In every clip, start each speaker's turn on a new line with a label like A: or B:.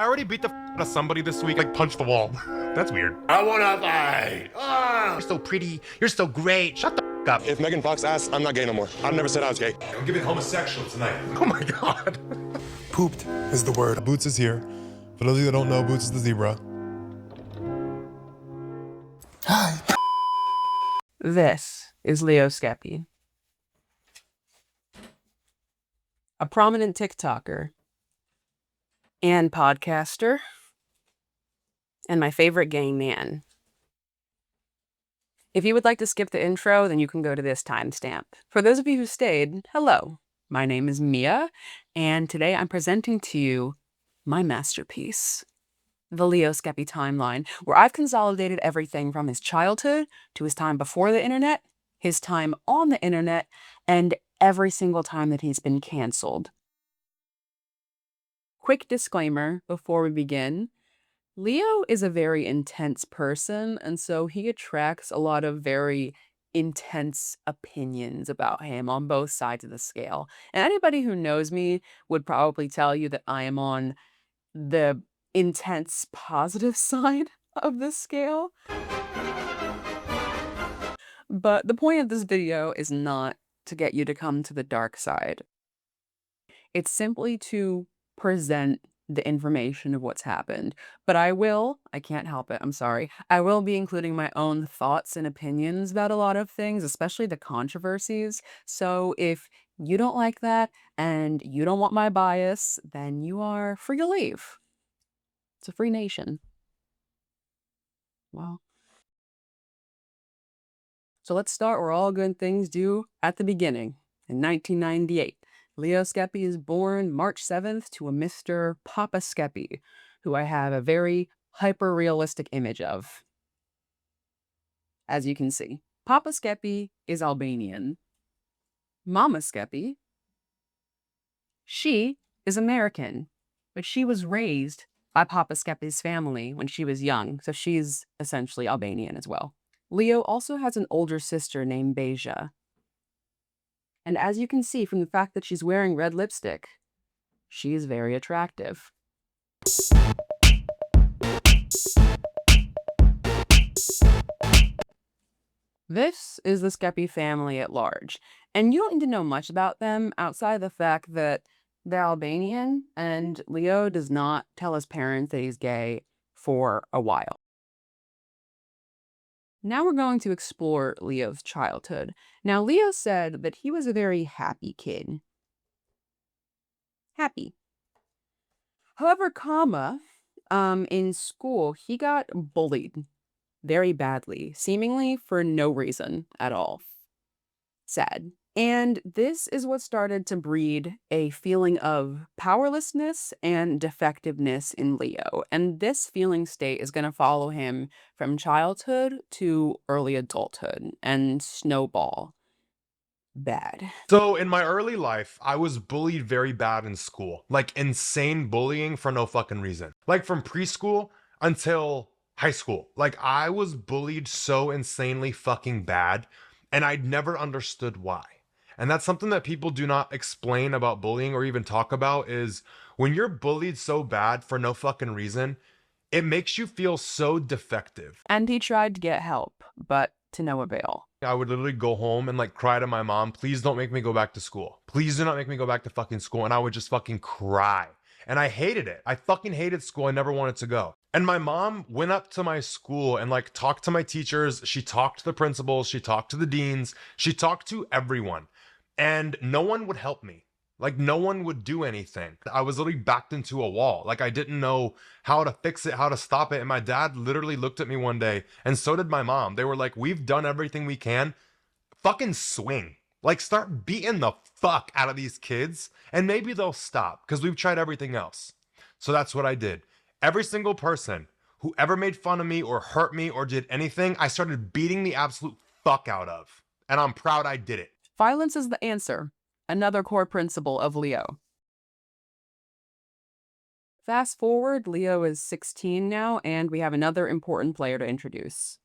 A: I already beat the out of somebody this week, like punch the wall. That's weird.
B: I wanna fight! Ah!
A: You're so pretty. You're so great. Shut the up.
B: If Megan Fox asks, I'm not gay no more. I never said I was gay.
A: I'm giving homosexual tonight. Oh my god.
C: Pooped is the word. Boots is here. For those of you that don't know, Boots is the zebra. Hi.
D: This is Leo Skepi, a prominent TikToker and podcaster, and my favorite gay man. If you would like to skip the intro, then you can go to this timestamp. For those of you who stayed, hello. My name is Mia, and today I'm presenting to you my masterpiece, the Leo Skepi timeline, where I've consolidated everything from his childhood to his time before the internet, his time on the internet, and every single time that he's been canceled. Quick disclaimer before we begin. Leo is a very intense person, and so he attracts a lot of very intense opinions about him on both sides of the scale. And anybody who knows me would probably tell you that I am on the intense positive side of this scale. But the point of this video is not to get you to come to the dark side. It's simply to present the information of what's happened. But I can't help it, I'm sorry. I will be including my own thoughts and opinions about a lot of things, especially the controversies. So if you don't like that and you don't want my bias, then you are free to leave. It's a free nation. Wow. So let's start where all good things do, at the beginning. In 1998, Leo Skepi is born March 7th to a Mr. Papa Skepi, who I have a very hyper-realistic image of. As you can see, Papa Skepi is Albanian. Mama Skepi, she is American, but she was raised by Papa Skepi's family when she was young, so she's essentially Albanian as well. Leo also has an older sister named Vaycay. And as you can see from the fact that she's wearing red lipstick, she is very attractive. This is the Skepi family at large, and you don't need to know much about them outside the fact that they're Albanian, and Leo does not tell his parents that he's gay for a while. Now we're going to explore Leo's childhood. Now, Leo said that he was a very happy kid. Happy. However, in school, he got bullied very badly, seemingly for no reason at all. Sad. And this is what started to breed a feeling of powerlessness and defectiveness in Leo. And this feeling state is going to follow him from childhood to early adulthood and snowball. Bad.
A: So in my early life, I was bullied very bad in school. Like insane bullying for no fucking reason. Like from preschool until high school. Like I was bullied so insanely fucking bad, and I'd never understood why. And that's something that people do not explain about bullying or even talk about, is when you're bullied so bad for no fucking reason, it makes you feel so defective.
D: And he tried to get help, but to no avail.
A: I would literally go home and like cry to my mom, please don't make me go back to school. Please do not make me go back to fucking school. And I would just fucking cry. And I hated it. I fucking hated school. I never wanted to go. And my mom went up to my school and like talked to my teachers. She talked to the principals. She talked to the deans. She talked to everyone. And no one would help me. Like no one would do anything. I was literally backed into a wall. Like I didn't know how to fix it, how to stop it. And my dad literally looked at me one day, and so did my mom. They were like, we've done everything we can. Fucking swing. Like start beating the fuck out of these kids and maybe they'll stop, because we've tried everything else. So that's what I did. Every single person who ever made fun of me or hurt me or did anything, I started beating the absolute fuck out of. And I'm proud I did it.
D: Violence is the answer. Another core principle of Leo. Fast forward, Leo is 16 now, and we have another important player to introduce.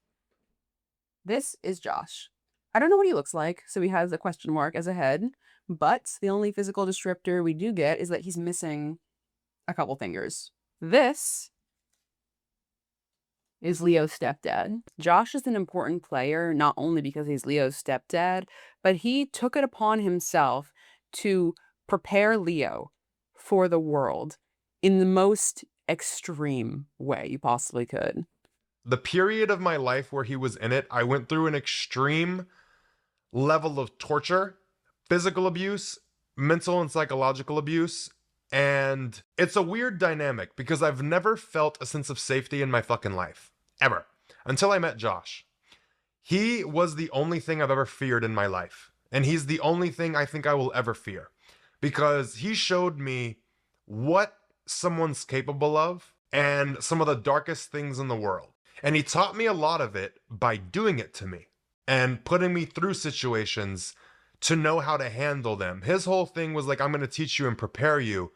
D: This is Josh. I don't know what he looks like, so he has a question mark as a head, but the only physical descriptor we do get is that he's missing a couple fingers. This is Leo's stepdad. Josh is an important player, not only because he's Leo's stepdad, but he took it upon himself to prepare Leo for the world in the most extreme way you possibly could.
A: The period of my life where he was in it, I went through an extreme level of torture, physical abuse, mental and psychological abuse. And it's a weird dynamic because I've never felt a sense of safety in my fucking life. Ever. Until I met Josh. He was the only thing I've ever feared in my life. And he's the only thing I think I will ever fear. Because he showed me what someone's capable of and some of the darkest things in the world. And he taught me a lot of it by doing it to me and putting me through situations to know how to handle them. His whole thing was like, I'm going to teach you and prepare you,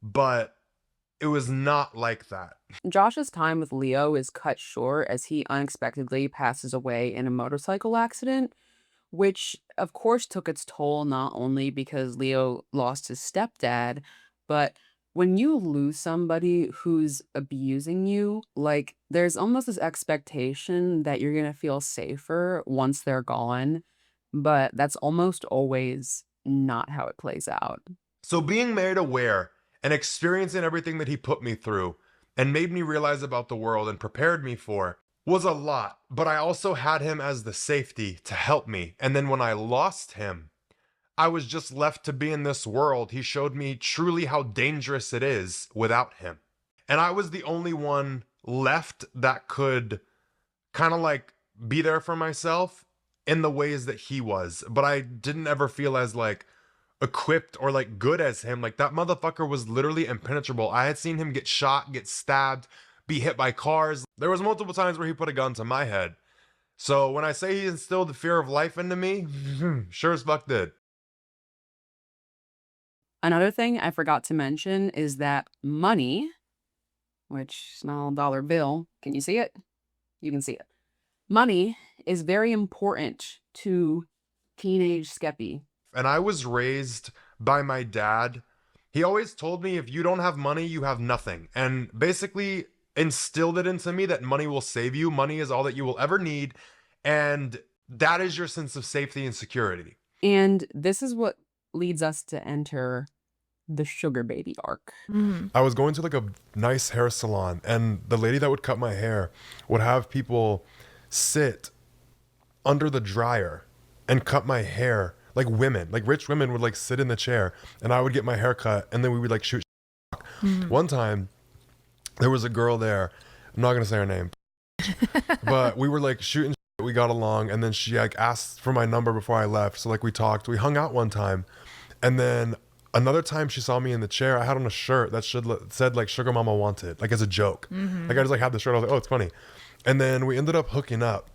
A: but it was not like that.
D: Josh's time with Leo is cut short as he unexpectedly passes away in a motorcycle accident, which of course took its toll not only because Leo lost his stepdad, but when you lose somebody who's abusing you, like there's almost this expectation that you're gonna feel safer once they're gone, but that's almost always not how it plays out.
A: So being made aware and experiencing everything that he put me through and made me realize about the world and prepared me for was a lot, but I also had him as the safety to help me. And then when I lost him, I was just left to be in this world. He showed me truly how dangerous it is without him. And I was the only one left that could kind of like be there for myself in the ways that he was. But I didn't ever feel as like equipped or like good as him. Like that motherfucker was literally impenetrable. I had seen him get shot, get stabbed, be hit by cars. There was multiple times where he put a gun to my head. So when I say he instilled the fear of life into me, sure as fuck did.
D: Another thing I forgot to mention is that money, which small dollar bill, can you see it? You can see it. Money is very important to teenage Skepi.
A: And I was raised by my dad. He always told me if you don't have money, you have nothing. And basically instilled it into me that money will save you. Money is all that you will ever need. And that is your sense of safety and security.
D: And this is what leads us to enter the sugar baby arc.
C: I was going to like a nice hair salon, and the lady that would cut my hair would have people sit under the dryer and cut my hair. Like women, like rich women would like sit in the chair and I would get my hair cut and then we would like shoot. One time there was a girl there, I'm not gonna say her name, but we were like shooting, we got along, and then she like asked for my number before I left. So like we talked, we hung out one time, and then another time she saw me in the chair. I had on a shirt that said like Sugar Mama Wanted, like as a joke. Like I just like had the shirt, I was like, oh, it's funny. And then we ended up hooking up.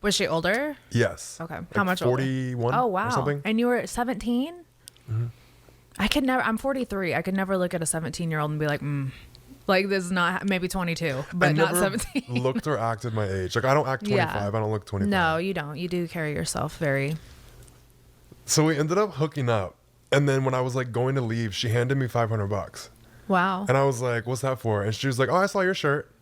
E: Was she older?
C: Yes.
E: Okay.
C: Like
E: How much older?
C: 41
E: Oh, wow.
C: or something.
E: And you were 17? I could never, I'm 43. I could never look at a 17-year-old and be like, like this is not, maybe 22, but
C: I
E: not
C: never
E: 17.
C: looked or acted my age. Like I don't act 25.
E: Yeah.
C: I don't look 25.
E: No, you don't. You do carry yourself very.
C: So we ended up hooking up. And then when I was like going to leave, she handed me $500.
E: Wow.
C: And I was like, what's that for? And she was like, oh, I saw your shirt.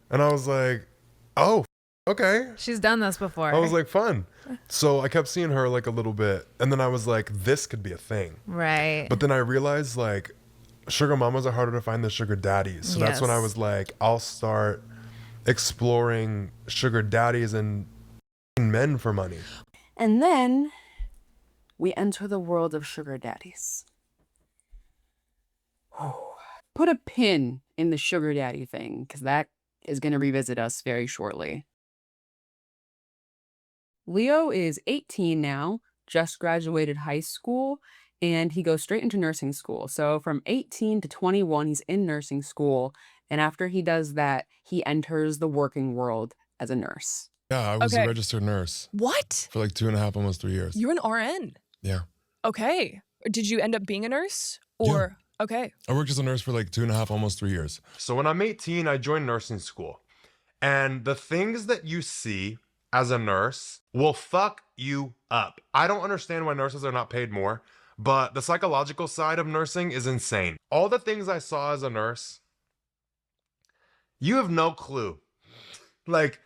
C: And I was like, oh, okay.
E: She's done this before.
C: I was like, fun. So I kept seeing her like a little bit. And then I was like, this could be a thing.
E: Right.
C: But then I realized like sugar mamas are harder to find than sugar daddies. So that's when I was like, I'll start exploring sugar daddies and men for money.
D: And then we enter the world of sugar daddies. Put a pin in the sugar daddy thing, because that is going to revisit us very shortly. Leo is 18 now, just graduated high school, and he goes straight into nursing school. So from 18 to 21, he's in nursing school. And after he does that, he enters the working world as a nurse.
C: Yeah, I was
F: Okay.
C: a registered nurse
F: What?
C: for like 2.5, almost 3 years.
F: You're an RN?
C: Yeah.
F: Okay. Did you end up being a nurse? Or, okay.
C: I worked as a nurse for like 2.5, almost 3 years.
A: So when I'm 18, I joined nursing school. And the things that you see as a nurse will fuck you up. I don't understand why nurses are not paid more, but the psychological side of nursing is insane. All the things I saw as a nurse You have no clue. Like,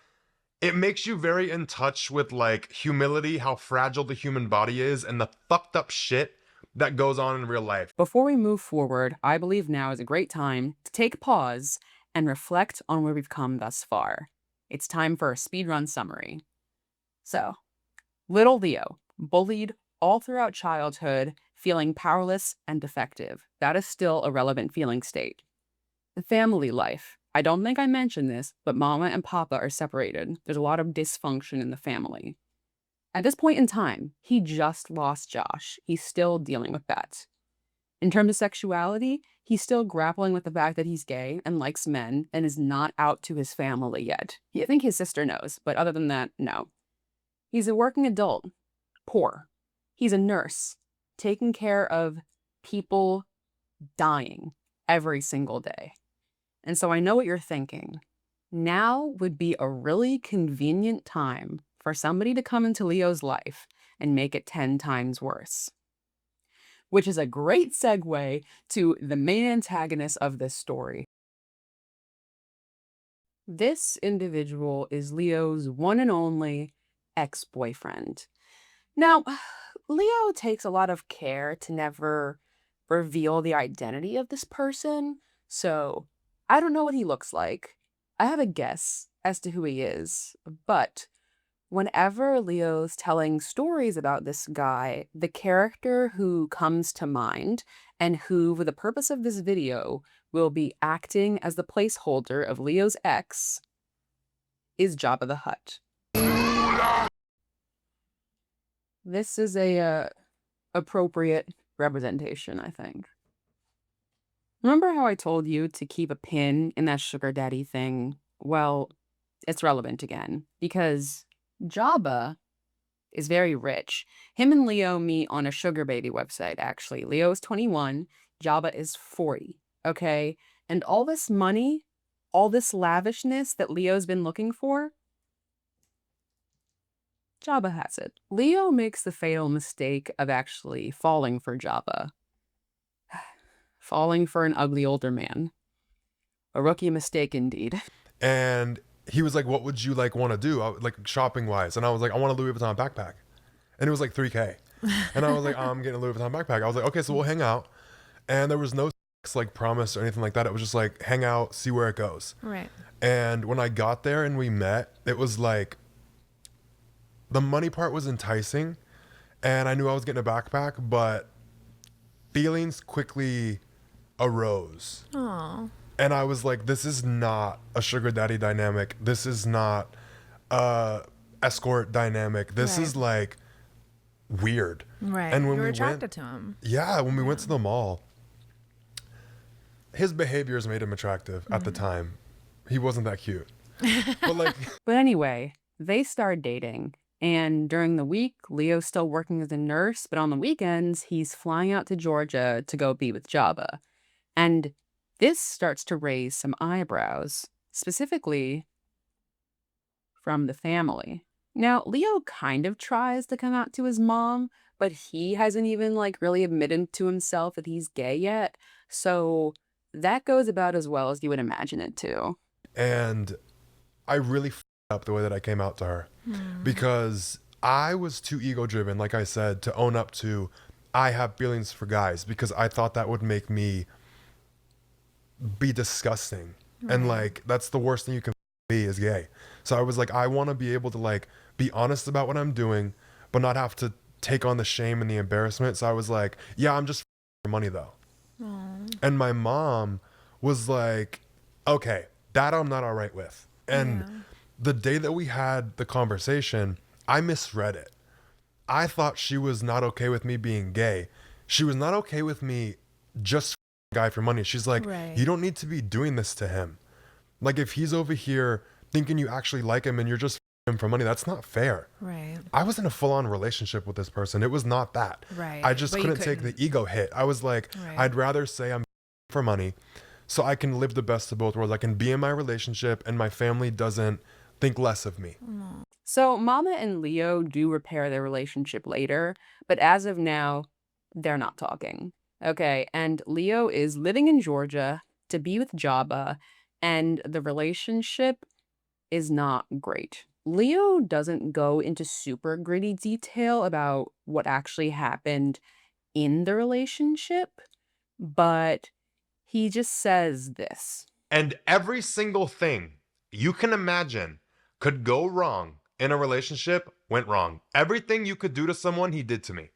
A: it makes you very in touch with like humility, how fragile the human body is, and the fucked up shit that goes on in real life.
D: Before we move forward, I believe now is a great time to take pause and reflect on where we've come thus far. It's time for a speedrun summary. So, little Leo, bullied all throughout childhood, feeling powerless and defective. That is still a relevant feeling state. The family life. I don't think I mentioned this, but Mama and Papa are separated. There's a lot of dysfunction in the family. At this point in time, he just lost Josh. He's still dealing with that. In terms of sexuality, he's still grappling with the fact that he's gay and likes men and is not out to his family yet. I think his sister knows, but other than that, no. He's a working adult, poor. He's a nurse, taking care of people dying every single day. And so I know what you're thinking. Now would be a really convenient time for somebody to come into Leo's life and make it 10 times worse. Which is a great segue to the main antagonist of this story. This individual is Leo's one and only ex-boyfriend. Now, Leo takes a lot of care to never reveal the identity of this person, so I don't know what he looks like. I have a guess as to who he is, but whenever Leo's telling stories about this guy, the character who comes to mind and who, for the purpose of this video, will be acting as the placeholder of Leo's ex is Jabba the Hutt. This is a appropriate representation, I think. Remember how I told you to keep a pin in that sugar daddy thing? Well, it's relevant again because Jabba is very rich. Him and Leo meet on a sugar baby website, actually. Leo is 21, Jabba is 40, okay? And all this money, all this lavishness that Leo's been looking for, Jabba has it. Leo makes the fatal mistake of actually falling for Jabba. Falling for an ugly older man. A rookie mistake indeed.
C: And he was like, what would you like want to do? Like shopping wise. And I was like, I want a Louis Vuitton backpack. And it was like $3,000. And I was like, I'm getting a Louis Vuitton backpack. I was like, okay, so we'll hang out. And there was no like promise or anything like that. It was just like, hang out, see where it goes.
E: Right.
C: And when I got there and we met, it was like, the money part was enticing. And I knew I was getting a backpack, but feelings quickly arose.
E: Aww.
C: And I was like, this is not a sugar daddy dynamic. This is not a escort dynamic. This
E: Right.
C: is like weird.
E: Right.
C: And when
E: you were
C: we
E: attracted
C: went,
E: to him.
C: yeah, when we went to the mall, his behaviors made him attractive at the time. He wasn't that cute. But like,
D: But anyway, they start dating. And during the week, Leo's still working as a nurse, but on the weekends, he's flying out to Georgia to go be with Jabba. And this starts to raise some eyebrows, specifically from the family. Now, Leo kind of tries to come out to his mom, but he hasn't even like really admitted to himself that he's gay yet. So that goes about as well as you would imagine it to.
C: and I really f***ed up the way that I came out to her because I was too ego driven, like I said, to own up to I have feelings for guys because I thought that would make me be disgusting. And like, that's the worst thing you can be is gay. So I was like, I want to be able to like be honest about what I'm doing, but not have to take on the shame and the embarrassment. So I was like, yeah, I'm just for money though. And my mom was like, okay, that I'm not all right with. And the day that we had the conversation, I misread it. I thought she was not okay with me being gay. She was not okay with me just guy for money. She's like,
E: Right.
C: you don't need to be doing this to him. Like if he's over here thinking you actually like him and you're just him for money, that's not fair.
E: Right.
C: I was in a full-on relationship with this person. It was not that.
E: Right.
C: I just
E: But you
C: couldn't take the
E: couldn't.
C: ego hit. I was like,
E: Right.
C: I'd rather say I'm for money so I can live the best of both worlds. I can be in my relationship and my family doesn't think less of me.
D: So Mama and Leo do repair their relationship later, but as of now, they're not talking. Okay, and Leo is living in Georgia to be with Jabba, and the relationship is not great. Leo doesn't go into super gritty detail about what actually happened in the relationship, but he just says this.
A: And every single thing you can imagine could go wrong in a relationship went wrong. Everything you could do to someone, he did to me.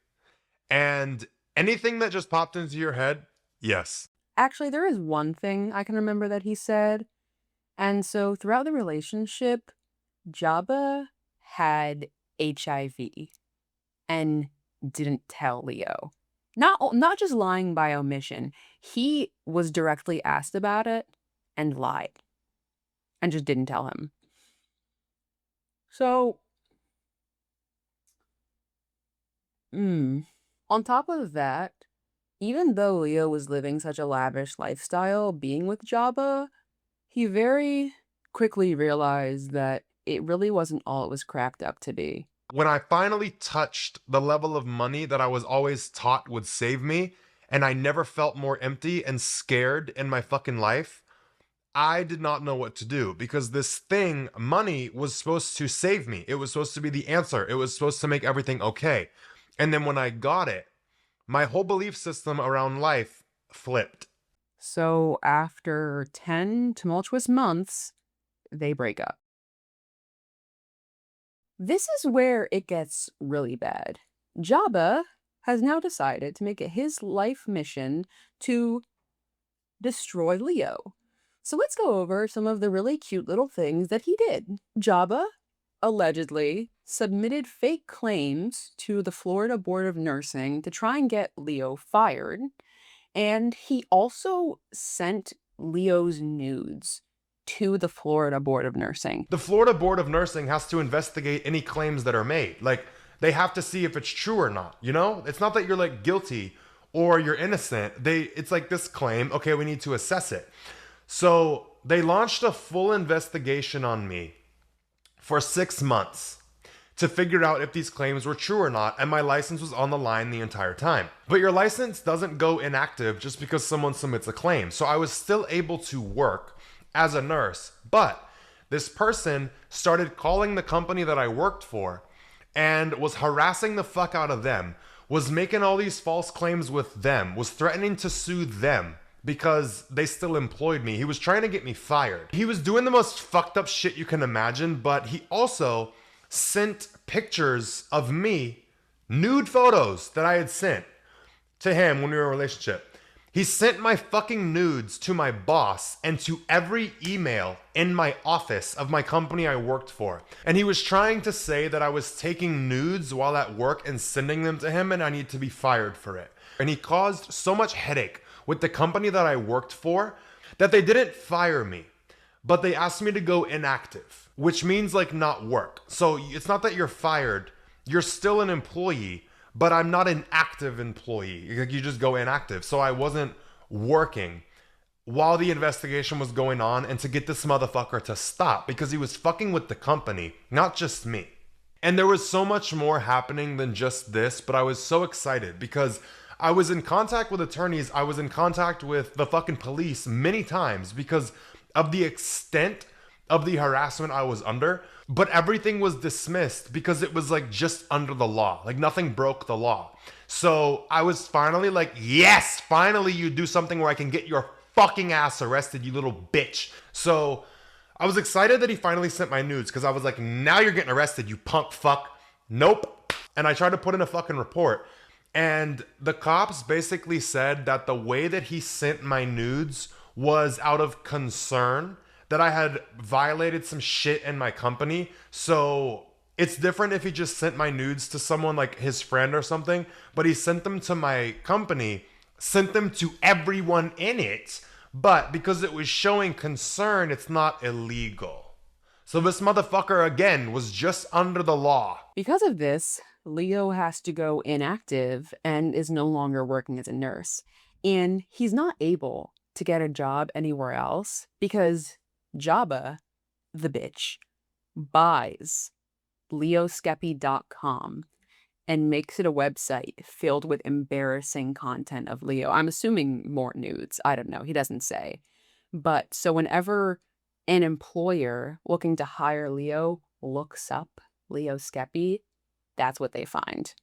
A: And anything that just popped into your head, yes.
D: Actually, there is one thing I can remember that he said. And so throughout the relationship, Jabba had HIV and didn't tell Leo. Not just lying by omission. He was directly asked about it and lied and just didn't tell him. So, on top of that, even though Leo was living such a lavish lifestyle being with Jabba, he very quickly realized that it really wasn't all it was cracked up to be.
A: When I finally touched the level of money that I was always taught would save me, and I never felt more empty and scared in my fucking life, I did not know what to do because this thing, money, was supposed to save me. It was supposed to be the answer. It was supposed to make everything okay. And then when I got it, my whole belief system around life flipped.
D: So after 10 tumultuous months, they break up. This is where it gets really bad. Jabba has now decided to make it his life mission to destroy Leo. So let's go over some of the really cute little things that he did. Jabba allegedly submitted fake claims to the Florida Board of Nursing to try and get Leo fired. And he also sent Leo's nudes to the Florida Board of Nursing.
A: The Florida Board of Nursing has to investigate any claims that are made. Like, they have to see if it's true or not, you know? It's not that you're like guilty or you're innocent. It's like this claim, okay, we need to assess it. So they launched a full investigation on me for 6 months to figure out if these claims were true or not, and my license was on the line the entire time. But your license doesn't go inactive just because someone submits a claim. So I was still able to work as a nurse, but this person started calling the company that I worked for and was harassing the fuck out of them, was making all these false claims with them, was threatening to sue them because they still employed me. He was trying to get me fired. He was doing the most fucked up shit you can imagine, but he also sent pictures of me, nude photos that I had sent to him when we were in a relationship. He sent my fucking nudes to my boss and to every email in my office of my company I worked for. And he was trying to say that I was taking nudes while at work and sending them to him and I need to be fired for it. And he caused so much headache with the company that I worked for that they didn't fire me, but they asked me to go inactive, which means like not work. So it's not that you're fired, you're still an employee, but I'm not an active employee. You just go inactive. So I wasn't working while the investigation was going on and to get this motherfucker to stop because he was fucking with the company, not just me. And there was so much more happening than just this, but I was so excited because I was in contact with attorneys. I was in contact with the fucking police many times because of the extent of the harassment I was under, but everything was dismissed because it was like just under the law. Like nothing broke the law. So I was finally like, yes, finally you do something where I can get your fucking ass arrested, you little bitch. So I was excited that he finally sent my nudes because I was like, now you're getting arrested, you punk fuck. Nope. And I tried to put in a fucking report. And the cops basically said that the way that he sent my nudes was out of concern that I had violated some shit in my company. So it's different if he just sent my nudes to someone like his friend or something, but he sent them to my company, sent them to everyone in it, but because it was showing concern, it's not illegal. So this motherfucker, again, was just under the law.
D: Because of this, Leo has to go inactive and is no longer working as a nurse. And he's not able to get a job anywhere else because Jabba, the bitch, buys leoskepi.com and makes it a website filled with embarrassing content of Leo. I'm assuming more nudes. I don't know. He doesn't say. But so whenever an employer looking to hire Leo looks up Leo Skepi, that's what they find.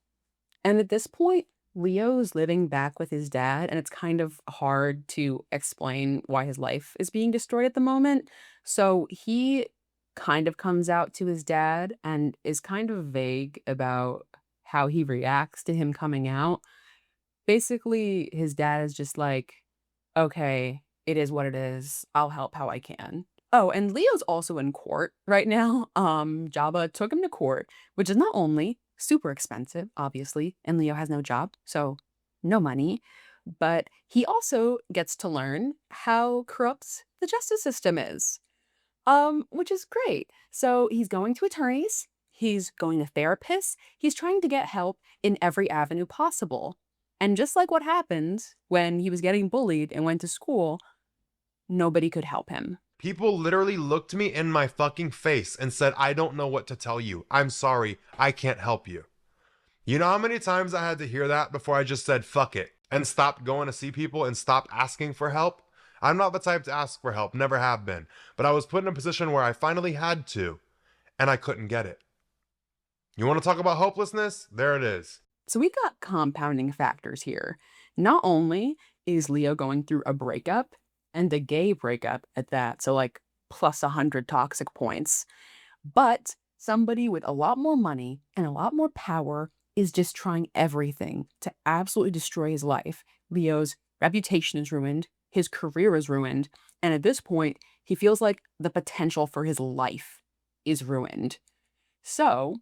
D: And at this point, Leo's living back with his dad, and it's kind of hard to explain why his life is being destroyed at the moment. So he kind of comes out to his dad and is kind of vague about how he reacts to him coming out. Basically, his dad is just like, okay, it is what it is. I'll help how I can. Oh, and Leo's also in court right now. Jabba took him to court, which is not only super expensive, obviously, and Leo has no job, so no money, but he also gets to learn how corrupt the justice system is, which is great. So he's going to attorneys, he's going to therapists, he's trying to get help in every avenue possible. And just like what happened when he was getting bullied and went to school, nobody could help him.
A: People literally looked me in my fucking face and said, I don't know what to tell you. I'm sorry. I can't help you. You know how many times I had to hear that before I just said, fuck it, and stopped going to see people and stopped asking for help? I'm not the type to ask for help, never have been. But I was put in a position where I finally had to, and I couldn't get it. You want to talk about hopelessness? There it is.
D: So we got compounding factors here. Not only is Leo going through a breakup, and a gay breakup at that, so like plus 100 toxic points, but somebody with a lot more money and a lot more power is just trying everything to absolutely destroy his life. Leo's reputation is ruined, his career is ruined, and at this point, he feels like the potential for his life is ruined. So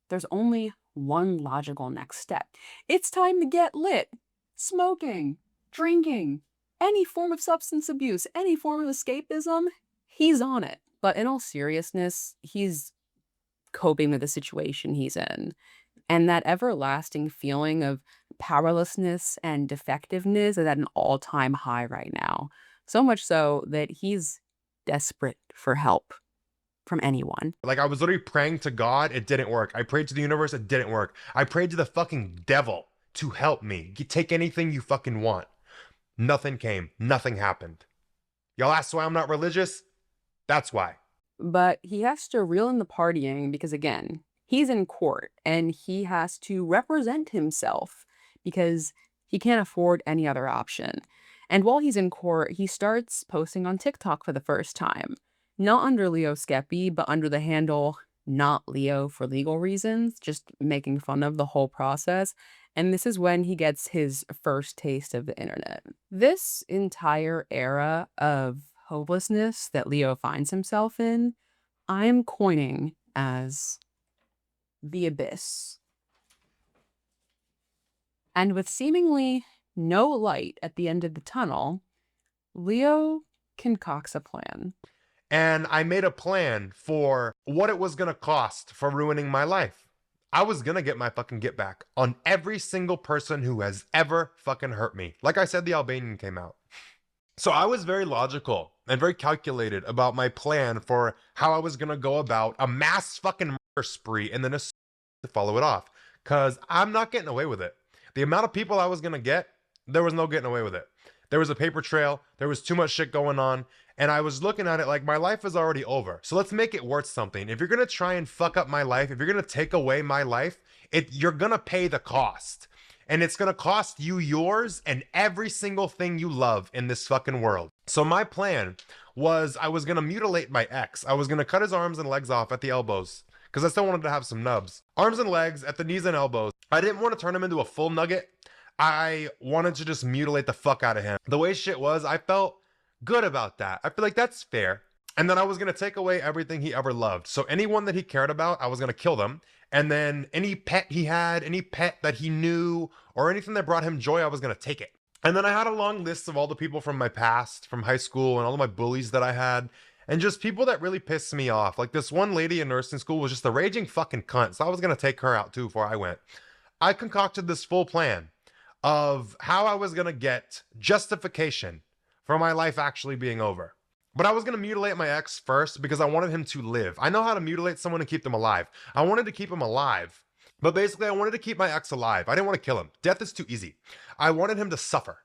D: there's only one logical next step. It's time to get lit. Smoking, drinking, any form of substance abuse, any form of escapism, he's on it. But in all seriousness, he's coping with the situation he's in. And that everlasting feeling of powerlessness and defectiveness is at an all-time high right now. So much so that he's desperate for help from anyone.
A: Like, I was literally praying to God, it didn't work. I prayed to the universe, it didn't work. I prayed to the fucking devil to help me. Take anything you fucking want. Nothing came. Nothing happened. Y'all ask why I'm not religious? That's why.
D: But he has to reel in the partying because, again, he's in court and he has to represent himself because he can't afford any other option. And while he's in court, he starts posting on TikTok for the first time. Not under Leo Skepi, but under the handle Not Leo for legal reasons, just making fun of the whole process. And this is when he gets his first taste of the internet. This entire era of hopelessness that Leo finds himself in, I'm coining as the abyss. And with seemingly no light at the end of the tunnel, Leo concocts a plan.
A: And I made a plan for what it was going to cost for ruining my life. I was going to get my fucking get back on every single person who has ever fucking hurt me. Like I said, the Albanian came out. So I was very logical and very calculated about my plan for how I was going to go about a mass fucking murder spree and then to follow it off. Because I'm not getting away with it. The amount of people I was going to get, there was no getting away with it. There was a paper trail. There was too much shit going on. And I was looking at it like my life is already over. So let's make it worth something. If you're going to try and fuck up my life, if you're going to take away my life, you're going to pay the cost. And it's going to cost you yours and every single thing you love in this fucking world. So my plan was I was going to mutilate my ex. I was going to cut his arms and legs off at the elbows because I still wanted to have some nubs. Arms and legs at the knees and elbows. I didn't want to turn him into a full nugget. I wanted to just mutilate the fuck out of him. The way shit was, I felt good about that. I feel like that's fair. And then I was going to take away everything he ever loved. So anyone that he cared about, I was going to kill them. And then any pet he had, any pet that he knew, or anything that brought him joy, I was going to take it. And then I had a long list of all the people from my past, from high school, and all of my bullies that I had, and just people that really pissed me off. Like this one lady in nursing school was just a raging fucking cunt. So I was going to take her out too before I went. I concocted this full plan of how I was going to get justification for my life actually being over. But I was going to mutilate my ex first because I wanted him to live. I know how to mutilate someone and keep them alive. I wanted to keep him alive. But basically, I wanted to keep my ex alive. I didn't want to kill him. Death is too easy. I wanted him to suffer.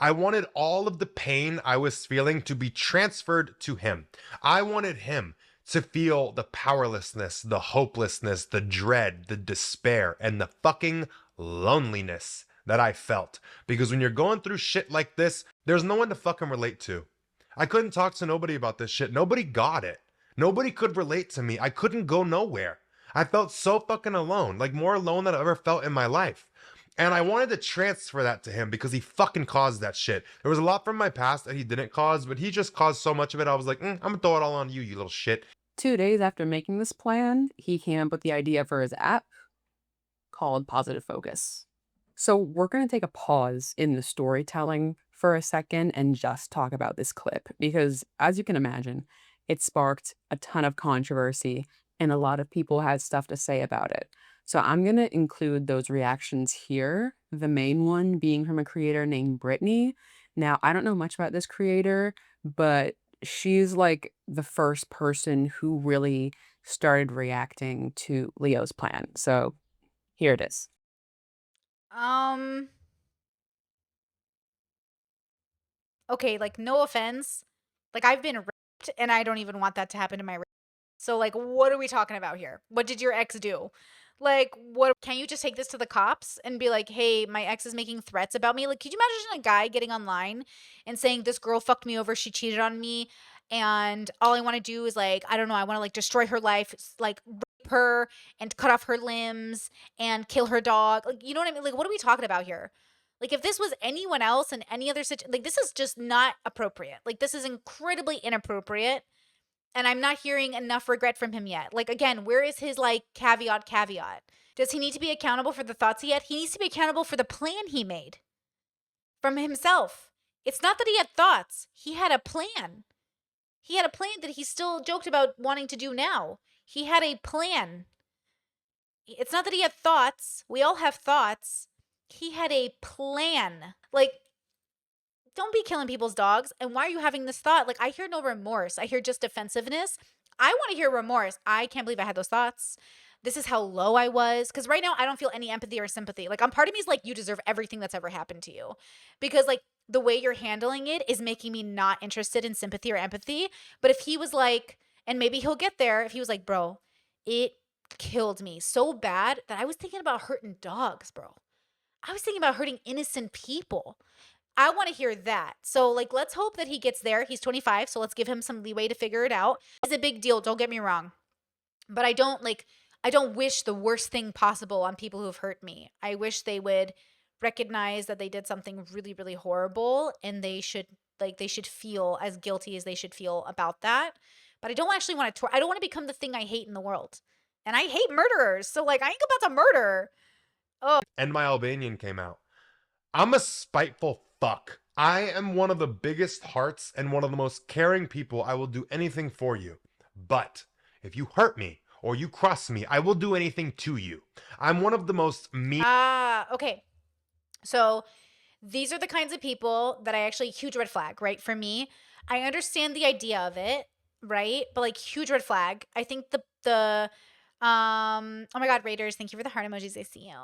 A: I wanted all of the pain I was feeling to be transferred to him. I wanted him to feel the powerlessness, the hopelessness, the dread, the despair, and the fucking loneliness that I felt. Because when you're going through shit like this, there's no one to fucking relate to. I couldn't talk to nobody about this shit. Nobody got it. Nobody could relate to me. I couldn't go nowhere. I felt so fucking alone, like more alone than I've ever felt in my life. And I wanted to transfer that to him because he fucking caused that shit. There was a lot from my past that he didn't cause, but he just caused so much of it. I was like, I'm gonna throw it all on you, you little shit.
D: 2 days after making this plan, he came up with the idea for his app called Positive Focus. So we're going to take a pause in the storytelling for a second and just talk about this clip because, as you can imagine, it sparked a ton of controversy and a lot of people had stuff to say about it. So I'm going to include those reactions here, the main one being from a creator named Brittany. Now, I don't know much about this creator, but she's like the first person who really started reacting to Leo's plan. So here it is.
G: Okay, like no offense. Like I've been raped and I don't even want that to happen to my rape. So like what are we talking about here? What did your ex do? Like what can you just take this to the cops and be like, "Hey, my ex is making threats about me." Like could you imagine a guy getting online and saying this girl fucked me over, she cheated on me, and all I want to do is like, I don't know, I want to like destroy her life, like rape her and cut off her limbs and kill her dog. Like you know what I mean? Like what are we talking about here? Like if this was anyone else in any other situation, like this is just not appropriate. Like this is incredibly inappropriate. And I'm not hearing enough regret from him yet. Like again, where is his like caveat? Does he need to be accountable for the thoughts he had? He needs to be accountable for the plan he made from himself. It's not that he had thoughts. He had a plan. He had a plan that he still joked about wanting to do now. He had a plan. It's not that he had thoughts. We all have thoughts. He had a plan. Like, don't be killing people's dogs. And why are you having this thought? Like, I hear no remorse. I hear just defensiveness. I want to hear remorse. I can't believe I had those thoughts. This is how low I was. Because right now, I don't feel any empathy or sympathy. Like, part of me is like, you deserve everything that's ever happened to you. Because, like, the way you're handling it is making me not interested in sympathy or empathy. But if he was like, and maybe he'll get there, if he was like, bro, it killed me so bad that I was thinking about hurting dogs, bro. I was thinking about hurting innocent people. I want to hear that. So, like, let's hope that he gets there. He's 25, so let's give him some leeway to figure it out. It's a big deal, don't get me wrong. But I don't wish the worst thing possible on people who've hurt me. I wish they would recognize that they did something really, really horrible and they should feel as guilty as they should feel about that. But I don't actually want to I don't want to become the thing I hate in the world. And I hate murderers. So, like, I ain't about to murder.
A: And my Albanian came out. I'm a spiteful fuck. I am one of the biggest hearts and one of the most caring people. I will do anything for you. But if you hurt me or you cross me, I will do anything to you. I'm one of the most mean.
G: Okay. So these are the kinds of people that I actually, huge red flag, right? For me, I understand the idea of it, right? But like huge red flag. I think oh my God, Raiders, thank you for the heart emojis. I see you.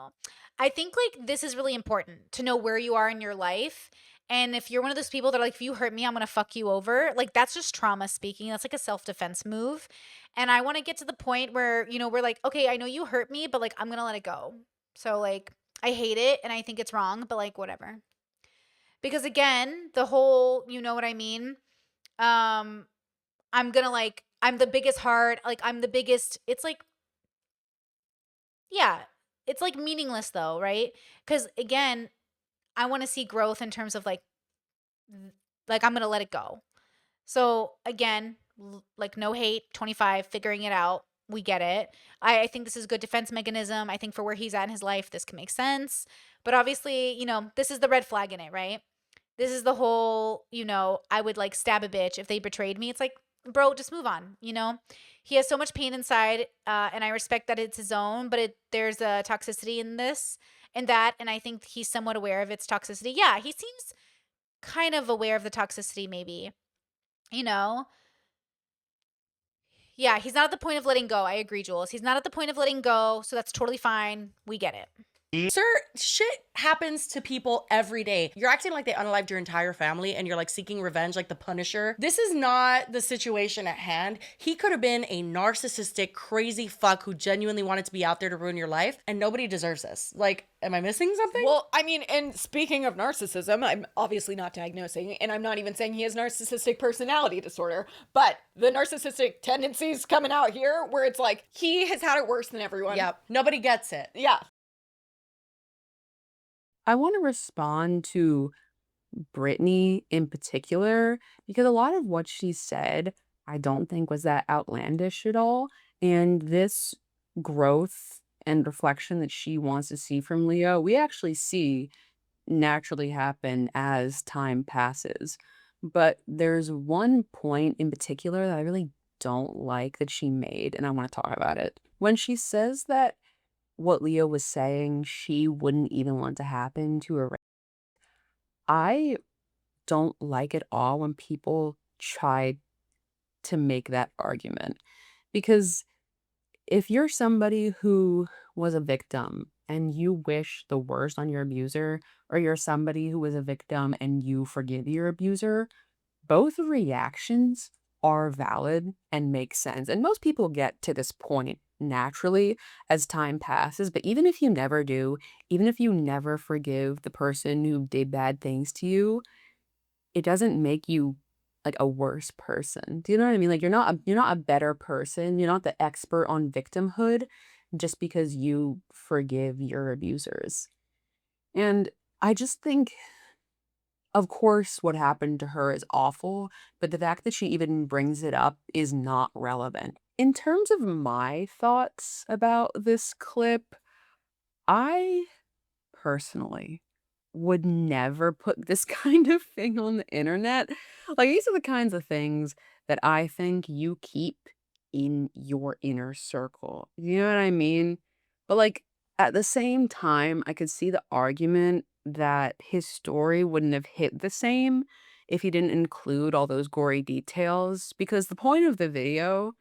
G: I think like this is really important to know where you are in your life. And if you're one of those people that are like, if you hurt me, I'm going to fuck you over. Like that's just trauma speaking. That's like a self-defense move. And I want to get to the point where, you know, we're like, okay, I know you hurt me, but like, I'm going to let it go. So like, I hate it and I think it's wrong, but like, whatever. Because again, the whole, you know what I mean? I'm the biggest heart. Like I'm the biggest, it's like, yeah, it's like meaningless though, right? Because again, I want to see growth in terms of like I'm going to let it go. So again, like no hate, 25, figuring it out. We get it. I think this is a good defense mechanism. I think for where he's at in his life, this can make sense. But obviously, you know, this is the red flag in it, right? This is the whole, you know, I would like stab a bitch if they betrayed me. It's like, bro, just move on, you know? He has so much pain inside, and I respect that it's his own, but there's a toxicity in this and that, and I think he's somewhat aware of its toxicity. Yeah, he seems kind of aware of the toxicity maybe, you know? Yeah, he's not at the point of letting go. I agree, Jules. He's not at the point of letting go, so that's totally fine. We get it.
H: Sir, shit happens to people every day. You're acting like they unalived your entire family and you're like seeking revenge like the Punisher. This is not the situation at hand. He could have been a narcissistic, crazy fuck who genuinely wanted to be out there to ruin your life, and nobody deserves this. Like, am I missing something?
F: Well, I mean, and speaking of narcissism, I'm obviously not diagnosing, and I'm not even saying he has narcissistic personality disorder, but the narcissistic tendencies coming out here where it's like, he has had it worse than everyone.
H: Yeah, nobody gets it.
F: Yeah.
D: I want to respond to Brittany in particular because a lot of what she said I don't think was that outlandish at all. And this growth and reflection that she wants to see from Leo, we actually see naturally happen as time passes. But there's one point in particular that I really don't like that she made, and I want to talk about it. When she says that what Leo was saying, she wouldn't even want to happen to her. I don't like it all when people try to make that argument because if you're somebody who was a victim and you wish the worst on your abuser, or you're somebody who was a victim and you forgive your abuser, both reactions are valid and make sense. And most people get to this point naturally as time passes. But even if you never do, even if you never forgive the person who did bad things to you, it doesn't make you like a worse person. Do you know what I mean? Like you're not a better person. You're not the expert on victimhood just because you forgive your abusers. And I just think, of course, what happened to her is awful, but the fact that she even brings it up is not relevant. In terms of my thoughts about this clip, I personally would never put this kind of thing on the internet. Like, these are the kinds of things that I think you keep in your inner circle. You know what I mean? But, like, at the same time, I could see the argument that his story wouldn't have hit the same if he didn't include all those gory details. Because the point of the video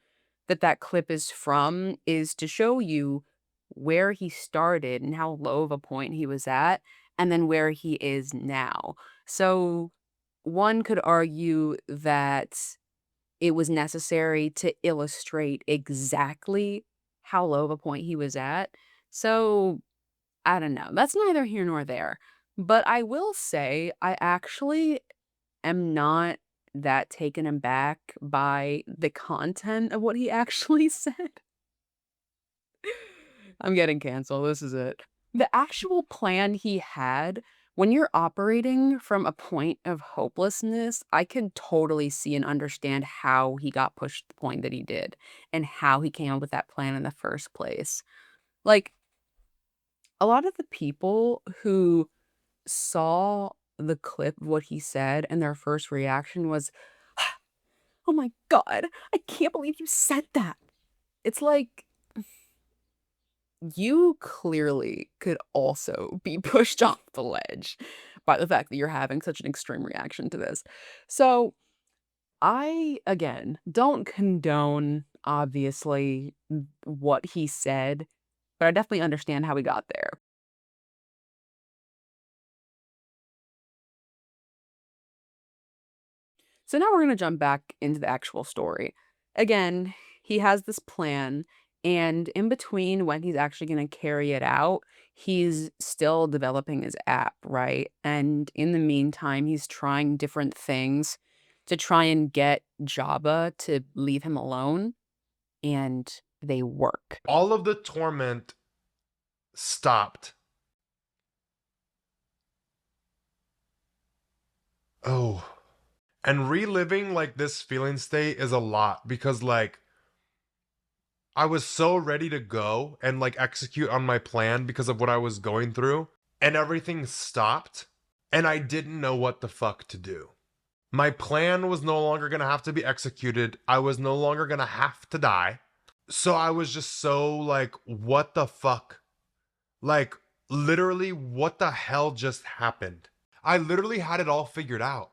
D: that clip is from is to show you where he started and how low of a point he was at, and then where he is now. So one could argue that it was necessary to illustrate exactly how low of a point he was at. So I don't know. That's neither here nor there. But I will say, I actually am not that taken aback by the content of what he actually said. I'm getting canceled. This is it. The actual plan he had, when you're operating from a point of hopelessness, I can totally see and understand how he got pushed to the point that he did and how he came up with that plan in the first place. Like, a lot of the people who saw the clip of what he said and their first reaction was, oh my God, I can't believe you said that. It's like, you clearly could also be pushed off the ledge by the fact that you're having such an extreme reaction to this. So, I, again, don't condone, obviously, what he said, but I definitely understand how he got there. So now we're going to jump back into the actual story. Again, he has this plan, and in between when he's actually going to carry it out, he's still developing his app, right? And in the meantime, he's trying different things to try and get Jabba to leave him alone, and they work.
A: All of the torment stopped. Oh. And reliving like this feeling state is a lot because like I was so ready to go and like execute on my plan because of what I was going through, and everything stopped and I didn't know what the fuck to do. My plan was no longer going to have to be executed. I was no longer going to have to die. So I was just so like, what the fuck? Like, literally, what the hell just happened? I literally had it all figured out.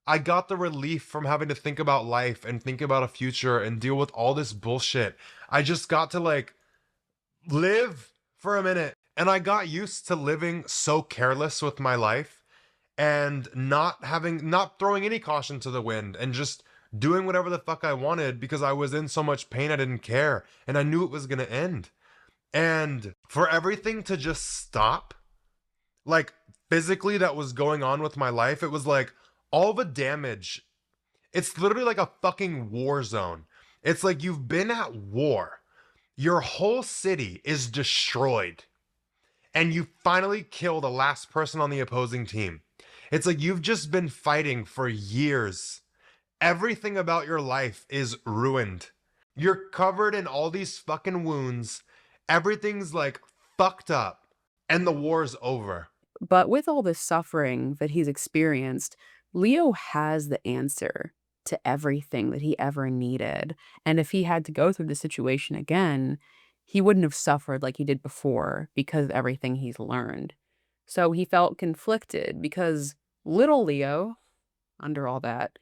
A: I got the relief from having to think about life and think about a future and deal with all this bullshit. I just got to like live for a minute And I got used to living so careless with my life and not throwing any caution to the wind and just doing whatever the fuck I wanted because I was in so much pain I didn't care and I knew it was going to end. And for everything to just stop, like physically that was going on with my life, it was like all the damage. It's literally like a fucking war zone. It's like you've been at war. Your whole city is destroyed. And you finally kill the last person on the opposing team. It's like you've just been fighting for years. Everything about your life is ruined. You're covered in all these fucking wounds. Everything's like fucked up. And the war's over.
D: But with all this suffering that he's experienced, Leo has the answer to everything that he ever needed. And if he had to go through the situation again, he wouldn't have suffered like he did before because of everything he's learned. So he felt conflicted because little Leo, under all that,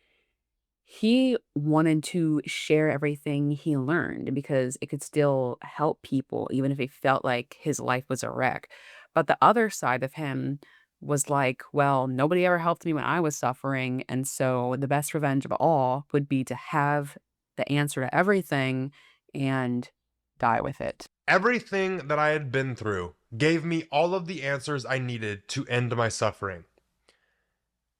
D: he wanted to share everything he learned because it could still help people, even if he felt like his life was a wreck. But the other side of him was like, well, nobody ever helped me when I was suffering. And so the best revenge of all would be to have the answer to everything and die with it.
A: Everything that I had been through gave me all of the answers I needed to end my suffering.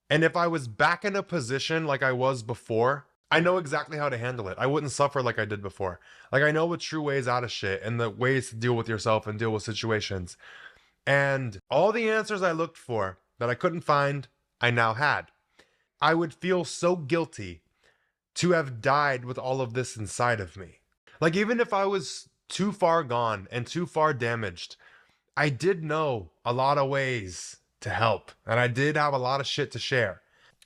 A: And if I was back in a position like I was before, I know exactly how to handle it. I wouldn't suffer like I did before. Like I know the true ways out of shit and the ways to deal with yourself and deal with situations. And all the answers I looked for that I couldn't find, I now had. I would feel so guilty to have died with all of this inside of me. Like even if I was too far gone and too far damaged, I did know a lot of ways to help. And I did have a lot of shit to share.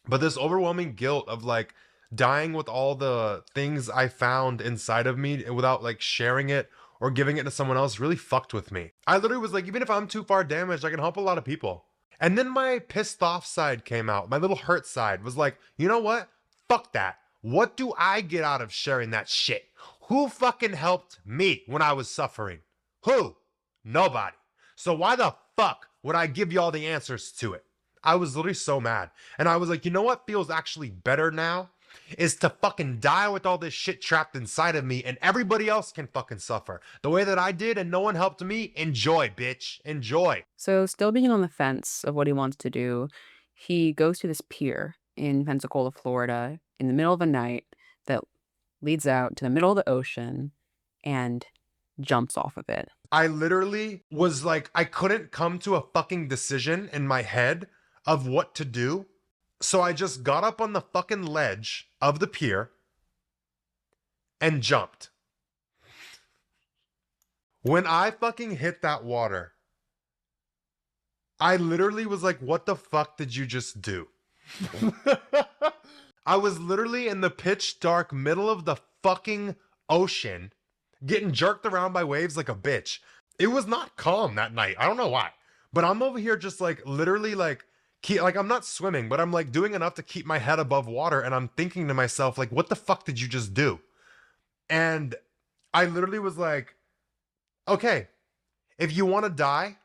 A: But this overwhelming guilt of like dying with all the things I found inside of me without like sharing it or giving it to someone else really fucked with me. I literally was like, even if I'm too far damaged, I can help a lot of people. And then my pissed off side came out. My little hurt side was like, you know what? Fuck that. What do I get out of sharing that shit? Who fucking helped me when I was suffering? Who? Nobody. So why the fuck would I give y'all the answers to it? I was literally so mad. And I was like, you know what feels actually better now? Is to fucking die with all this shit trapped inside of me and everybody else can fucking suffer. The way that I did and no one helped me, enjoy, bitch. Enjoy.
D: So, still being on the fence of what he wants to do, he goes to this pier in Pensacola, Florida, in the middle of the night that leads out to the middle of the ocean and jumps off of it.
A: I literally was like, I couldn't come to a fucking decision in my head of what to do. So I just got up on the fucking ledge of the pier and jumped. When I fucking hit that water, I literally was like, what the fuck did you just do? I was literally in the pitch dark middle of the fucking ocean, getting jerked around by waves like a bitch. It was not calm that night. I don't know why. But I'm over here just like literally like I'm not swimming, but I'm like doing enough to keep my head above water. And I'm thinking to myself, like, what the fuck did you just do? And I literally was like, okay, if you want to die,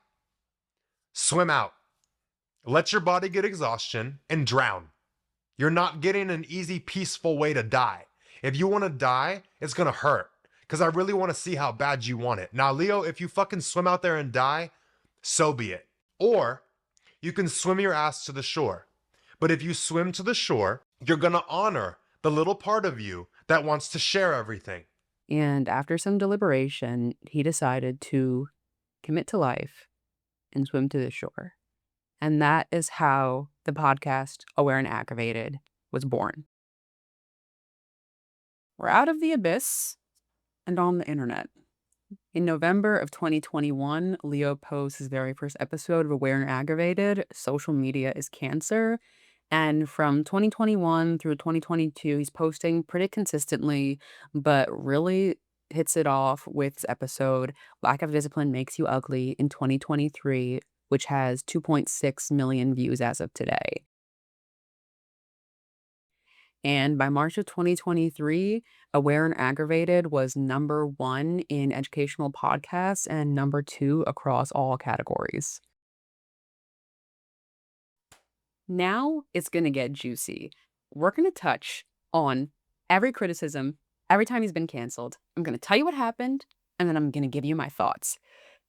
A: swim out. Let your body get exhaustion and drown. You're not getting an easy, peaceful way to die. If you want to die, it's going to hurt because I really want to see how bad you want it. Now, Leo, if you fucking swim out there and die, so be it. Or you can swim your ass to the shore. But if you swim to the shore, you're going to honor the little part of you that wants to share everything.
D: And after some deliberation, he decided to commit to life and swim to the shore. And that is how the podcast Aware and Aggravated was born. We're out of the abyss and on the internet. In November of 2021, Leo posts his very first episode of Aware and Aggravated, Social Media is Cancer. And from 2021 through 2022, he's posting pretty consistently, but really hits it off with his episode, Lack of Discipline Makes You Ugly, in 2023, which has 2.6 million views as of today. And by March of 2023, Aware and Aggravated was #1 in educational podcasts and #2 across all categories. Now it's going to get juicy. We're going to touch on every criticism, every time he's been canceled. I'm going to tell you what happened, and then I'm going to give you my thoughts.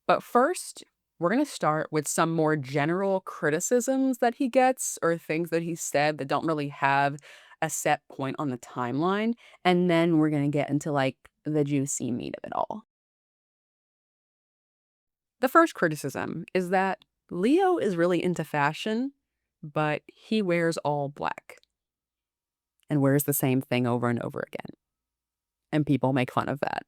D: But first, we're going to start with some more general criticisms that he gets or things that he said that don't really have a set point on the timeline. And then we're going to get into like the juicy meat of it all. The first criticism is that Leo is really into fashion, but he wears all black and wears the same thing over and over again. And people make fun of that.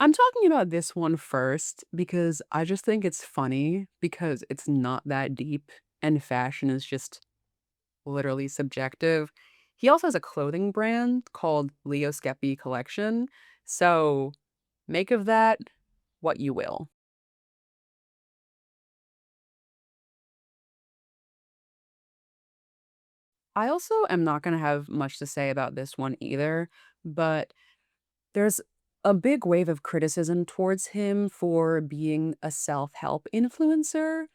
D: I'm talking about this one first because I just think it's funny because it's not that deep and fashion is just literally subjective. He also has a clothing brand called Leo Skepi Collection. So make of that what you will. I also am not going to have much to say about this one either, but there's a big wave of criticism towards him for being a self-help influencer,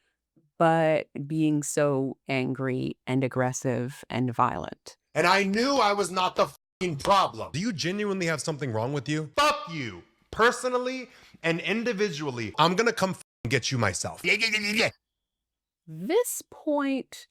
D: but being so angry and aggressive and violent.
B: And I knew I was not the fucking problem.
C: Do you genuinely have something wrong with you?
B: Fuck you. Personally and individually, I'm gonna come get you myself.
D: This point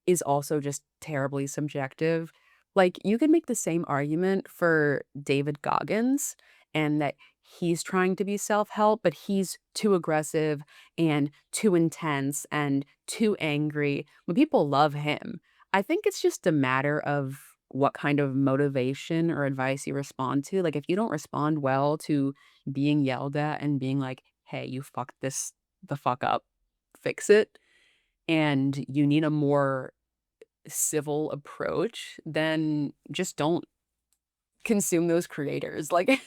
D: is also just terribly subjective. Like, you could make the same argument for David Goggins and that he's trying to be self-help, but he's too aggressive and too intense and too angry when people love him. I think it's just a matter of what kind of motivation or advice you respond to. Like, if you don't respond well to being yelled at and being like, hey, you fucked this the fuck up, fix it, and you need a more civil approach, then just don't consume those creators. Like,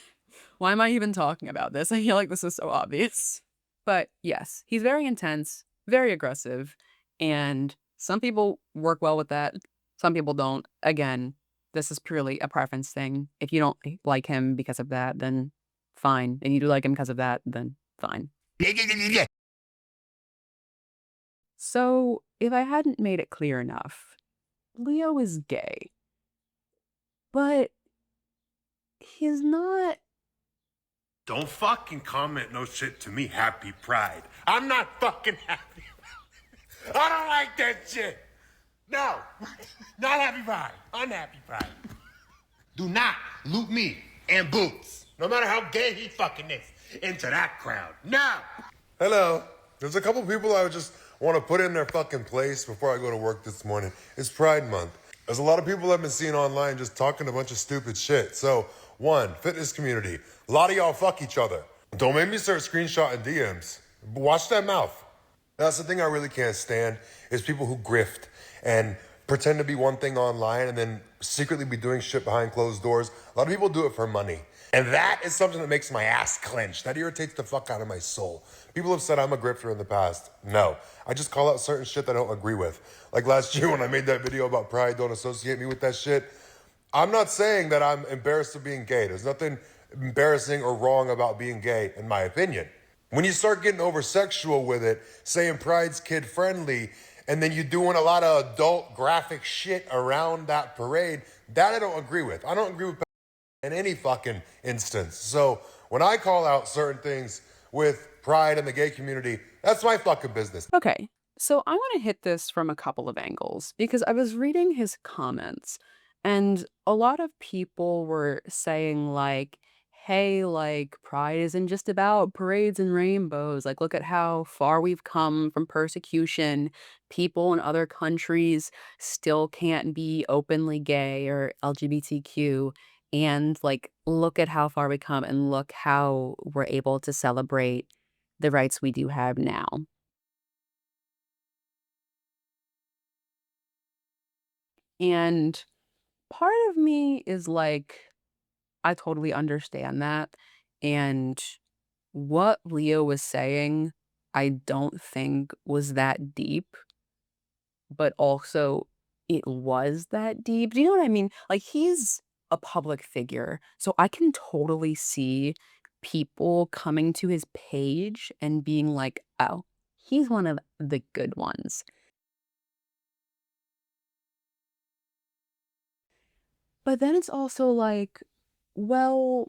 D: why am I even talking about this? I feel like this is so obvious. But yes, he's very intense, very aggressive, and some people work well with that. Some people don't. Again, this is purely a preference thing. If you don't like him because of that, then fine. And you do like him because of that, then fine. So, if I hadn't made it clear enough, Leo is gay. But he's not.
B: Don't fucking comment no shit to me, Happy Pride. I'm not fucking happy. I don't like that shit. No, not Happy Pride. Unhappy Pride. Do not loop me and Boots, no matter how gay he fucking is, into that crowd. No.
C: Hello. There's a couple people I would just want to put in their fucking place before I go to work this morning. It's Pride Month. There's a lot of people I've been seeing online just talking a bunch of stupid shit. So, one, fitness community. A lot of y'all fuck each other. Don't make me start screenshotting DMs. Watch that mouth. That's the thing I really can't stand is people who grift and pretend to be one thing online and then secretly be doing shit behind closed doors. A lot of people do it for money. And that is something that makes my ass clench. That irritates the fuck out of my soul. People have said I'm a grifter in the past. No, I just call out certain shit that I don't agree with. Like last year when I made that video about pride, don't associate me with that shit. I'm not saying that I'm embarrassed of being gay. There's nothing embarrassing or wrong about being gay, in my opinion. When you start getting over sexual with it, saying pride's kid friendly, and then you doing a lot of adult graphic shit around that parade, that I don't agree with. I don't agree with in any fucking instance. So when I call out certain things with pride in the gay community, that's my fucking business.
D: Okay, so I want to hit this from a couple of angles because I was reading his comments and a lot of people were saying like, hey, like pride isn't just about parades and rainbows. Like, look at how far we've come from persecution. People in other countries still can't be openly gay or LGBTQ. And like, look at how far we come and look how we're able to celebrate the rights we do have now. And part of me is like, I totally understand that. And what Leo was saying I don't think was that deep, but also it was that deep. Do you know what I mean? Like, he's a public figure, so I can totally see people coming to his page and being like, "Oh, he's one of the good ones." But then it's also like, well,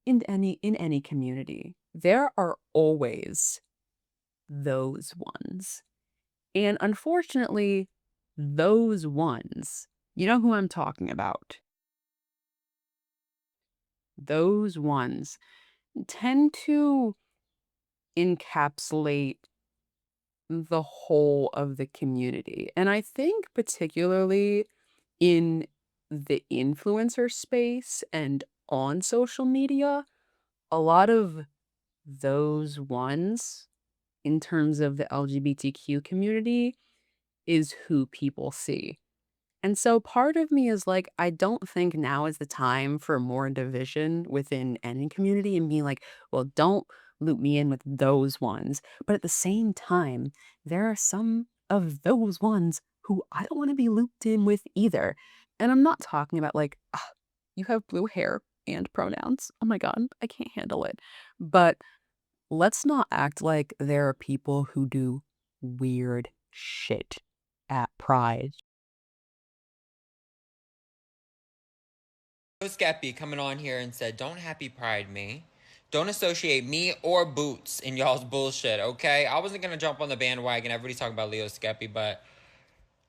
D: in any community, there are always those ones. And unfortunately, those ones, you know who I'm talking about. Those ones tend to encapsulate the whole of the community. And I think particularly in the influencer space and on social media, a lot of those ones in terms of the LGBTQ community is who people see. And so part of me is like, I don't think now is the time for more division within any community and being like, well, don't loop me in with those ones. But at the same time, there are some of those ones who I don't want to be looped in with either. And I'm not talking about like, "Ah, you have blue hair and pronouns. Oh my God, I can't handle it." But let's not act like there are people who do weird shit at Pride.
I: Skepi coming on here and said, "Don't happy pride me. Don't associate me or Boots in y'all's bullshit, okay?" I wasn't gonna jump on the bandwagon. Everybody's talking about Leo Skepi, but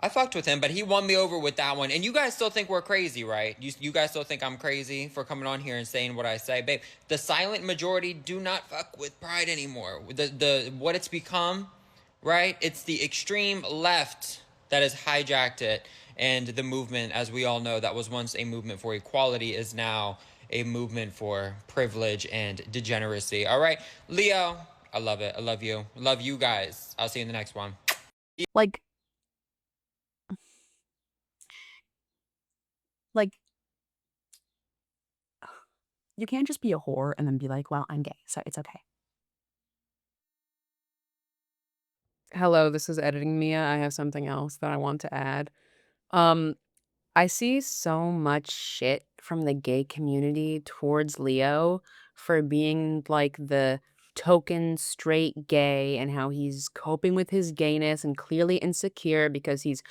I: I fucked with him, but he won me over with that one. And you guys still think we're crazy, right? You guys still think I'm crazy for coming on here and saying what I say, babe. The silent majority do not fuck with pride anymore. The what it's become, right? It's the extreme left that has hijacked it, and the movement, as we all know, that was once a movement for equality, is now a movement for privilege and degeneracy. All right, Leo, I love it. I love you. Love you guys. I'll see you in the next one.
D: Like, like you can't just be a whore and then be like, well, I'm gay, so it's okay. Hello, this is editing Mia. I have something else that I want to add. Um, I see so much shit from the gay community towards Leo for being like the token straight gay and how he's coping with his gayness and clearly insecure because he's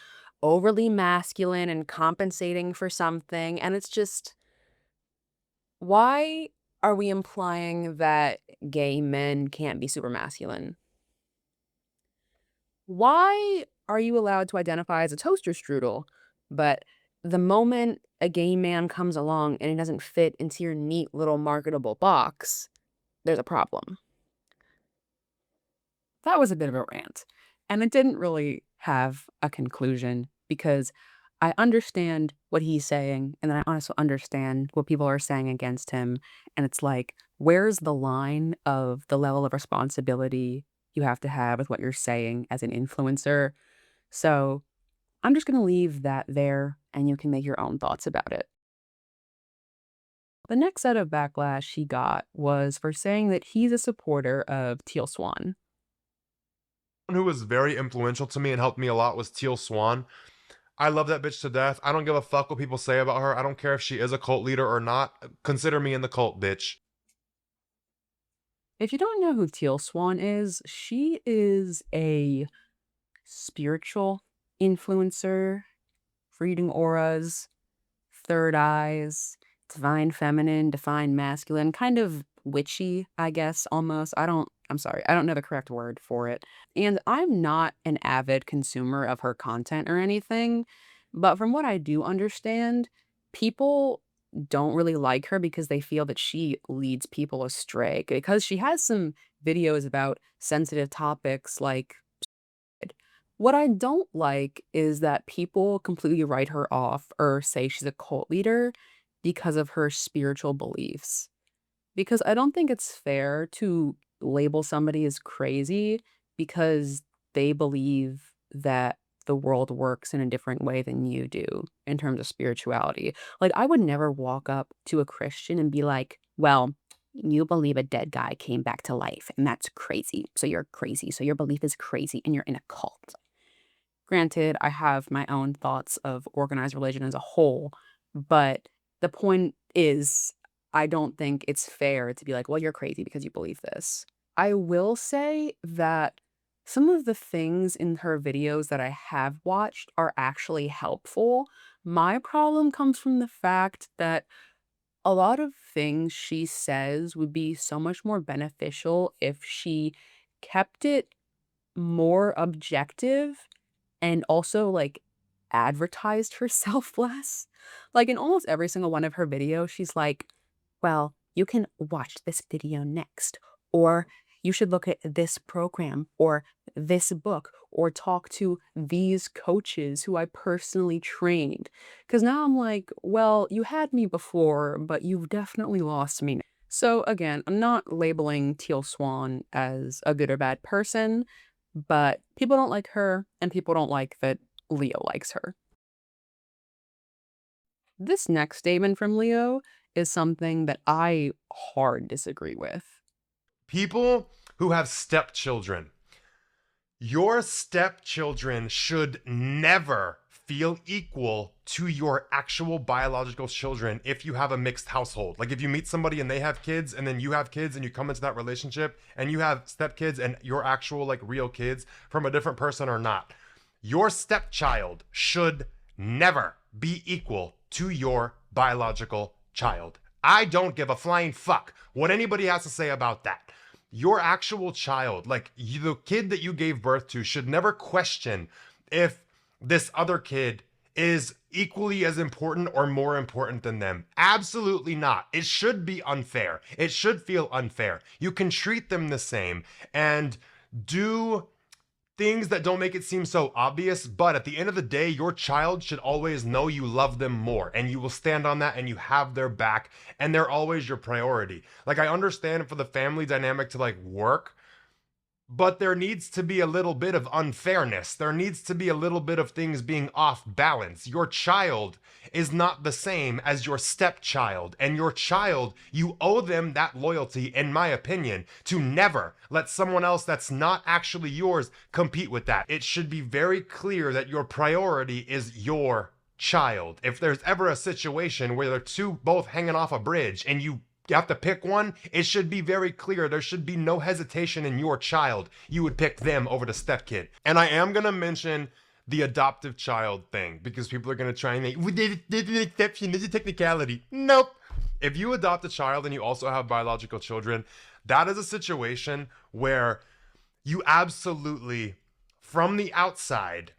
D: overly masculine and compensating for something. And it's just, why are we implying that gay men can't be super masculine? Why are you allowed to identify as a toaster strudel, but the moment a gay man comes along and he doesn't fit into your neat little marketable box, there's a problem? That was a bit of a rant, and it didn't really have a conclusion because I understand what he's saying, and then I also understand what people are saying against him. And it's like, where's the line of the level of responsibility you have to have with what you're saying as an influencer? So I'm just going to leave that there, and you can make your own thoughts about it. The next set of backlash he got was for saying that he's a supporter of Teal Swan.
A: Who was very influential to me and helped me a lot was Teal Swan. I love that bitch to death. I don't give a fuck what people say about her. I don't care if she is a cult leader or not. Consider me in the cult, bitch.
D: If you don't know who Teal Swan is, she is a spiritual influencer, reading auras, third eyes, divine feminine, divine masculine, kind of witchy, I guess, almost. I'm sorry, I don't know the correct word for it. And I'm not an avid consumer of her content or anything, but from what I do understand, people don't really like her because they feel that she leads people astray because she has some videos about sensitive topics like what I don't like is that people completely write her off or say she's a cult leader because of her spiritual beliefs. Because I don't think it's fair to label somebody as crazy because they believe that the world works in a different way than you do in terms of spirituality. Like, I would never walk up to a Christian and be like, well, you believe a dead guy came back to life, and that's crazy. So you're crazy. So your belief is crazy, and you're in a cult. Granted, I have my own thoughts of organized religion as a whole, but the point is, I don't think it's fair to be like, well, you're crazy because you believe this. I will say that some of the things in her videos that I have watched are actually helpful. My problem comes from the fact that a lot of things she says would be so much more beneficial if she kept it more objective and also, like, advertised herself less. Like, in almost every single one of her videos, she's like, "Well, you can watch this video next," or "You should look at this program," or "this book," or "Talk to these coaches who I personally trained." Because now I'm like, well, you had me before, but you've definitely lost me now. So again, I'm not labeling Teal Swan as a good or bad person, but people don't like her, and people don't like that Leo likes her. This next statement from Leo is something that I hard disagree with.
A: People who have stepchildren. Your stepchildren should never feel equal to your actual biological children if you have a mixed household. Like if you meet somebody and they have kids and then you have kids and you come into that relationship and you have stepkids and your actual like real kids from a different person or not. Your stepchild should never be equal to your biological child. I don't give a flying fuck what anybody has to say about that. Your actual child, like the kid that you gave birth to, should never question if this other kid is equally as important or more important than them. Absolutely not. It should be unfair. It should feel unfair. You can treat them the same and do things that don't make it seem so obvious, but at the end of the day, your child should always know you love them more and you will stand on that and you have their back and they're always your priority. Like I understand for the family dynamic to like work, but there needs to be a little bit of unfairness. There needs to be a little bit of things being off balance. Your child is not the same as your stepchild. And your child, you owe them that loyalty, in my opinion, to never let someone else that's not actually yours compete with that. It should be very clear that your priority is your child. If there's ever a situation where they're two both hanging off a bridge and you have to pick one, it should be very clear. There should be no hesitation in your child. You would pick them over the stepkid. And I am going to mention the adoptive child thing because people are going to try and think, there's an exception, there's a technicality. Nope. If you adopt a child and you also have biological children, that is a situation where you absolutely, from the outside,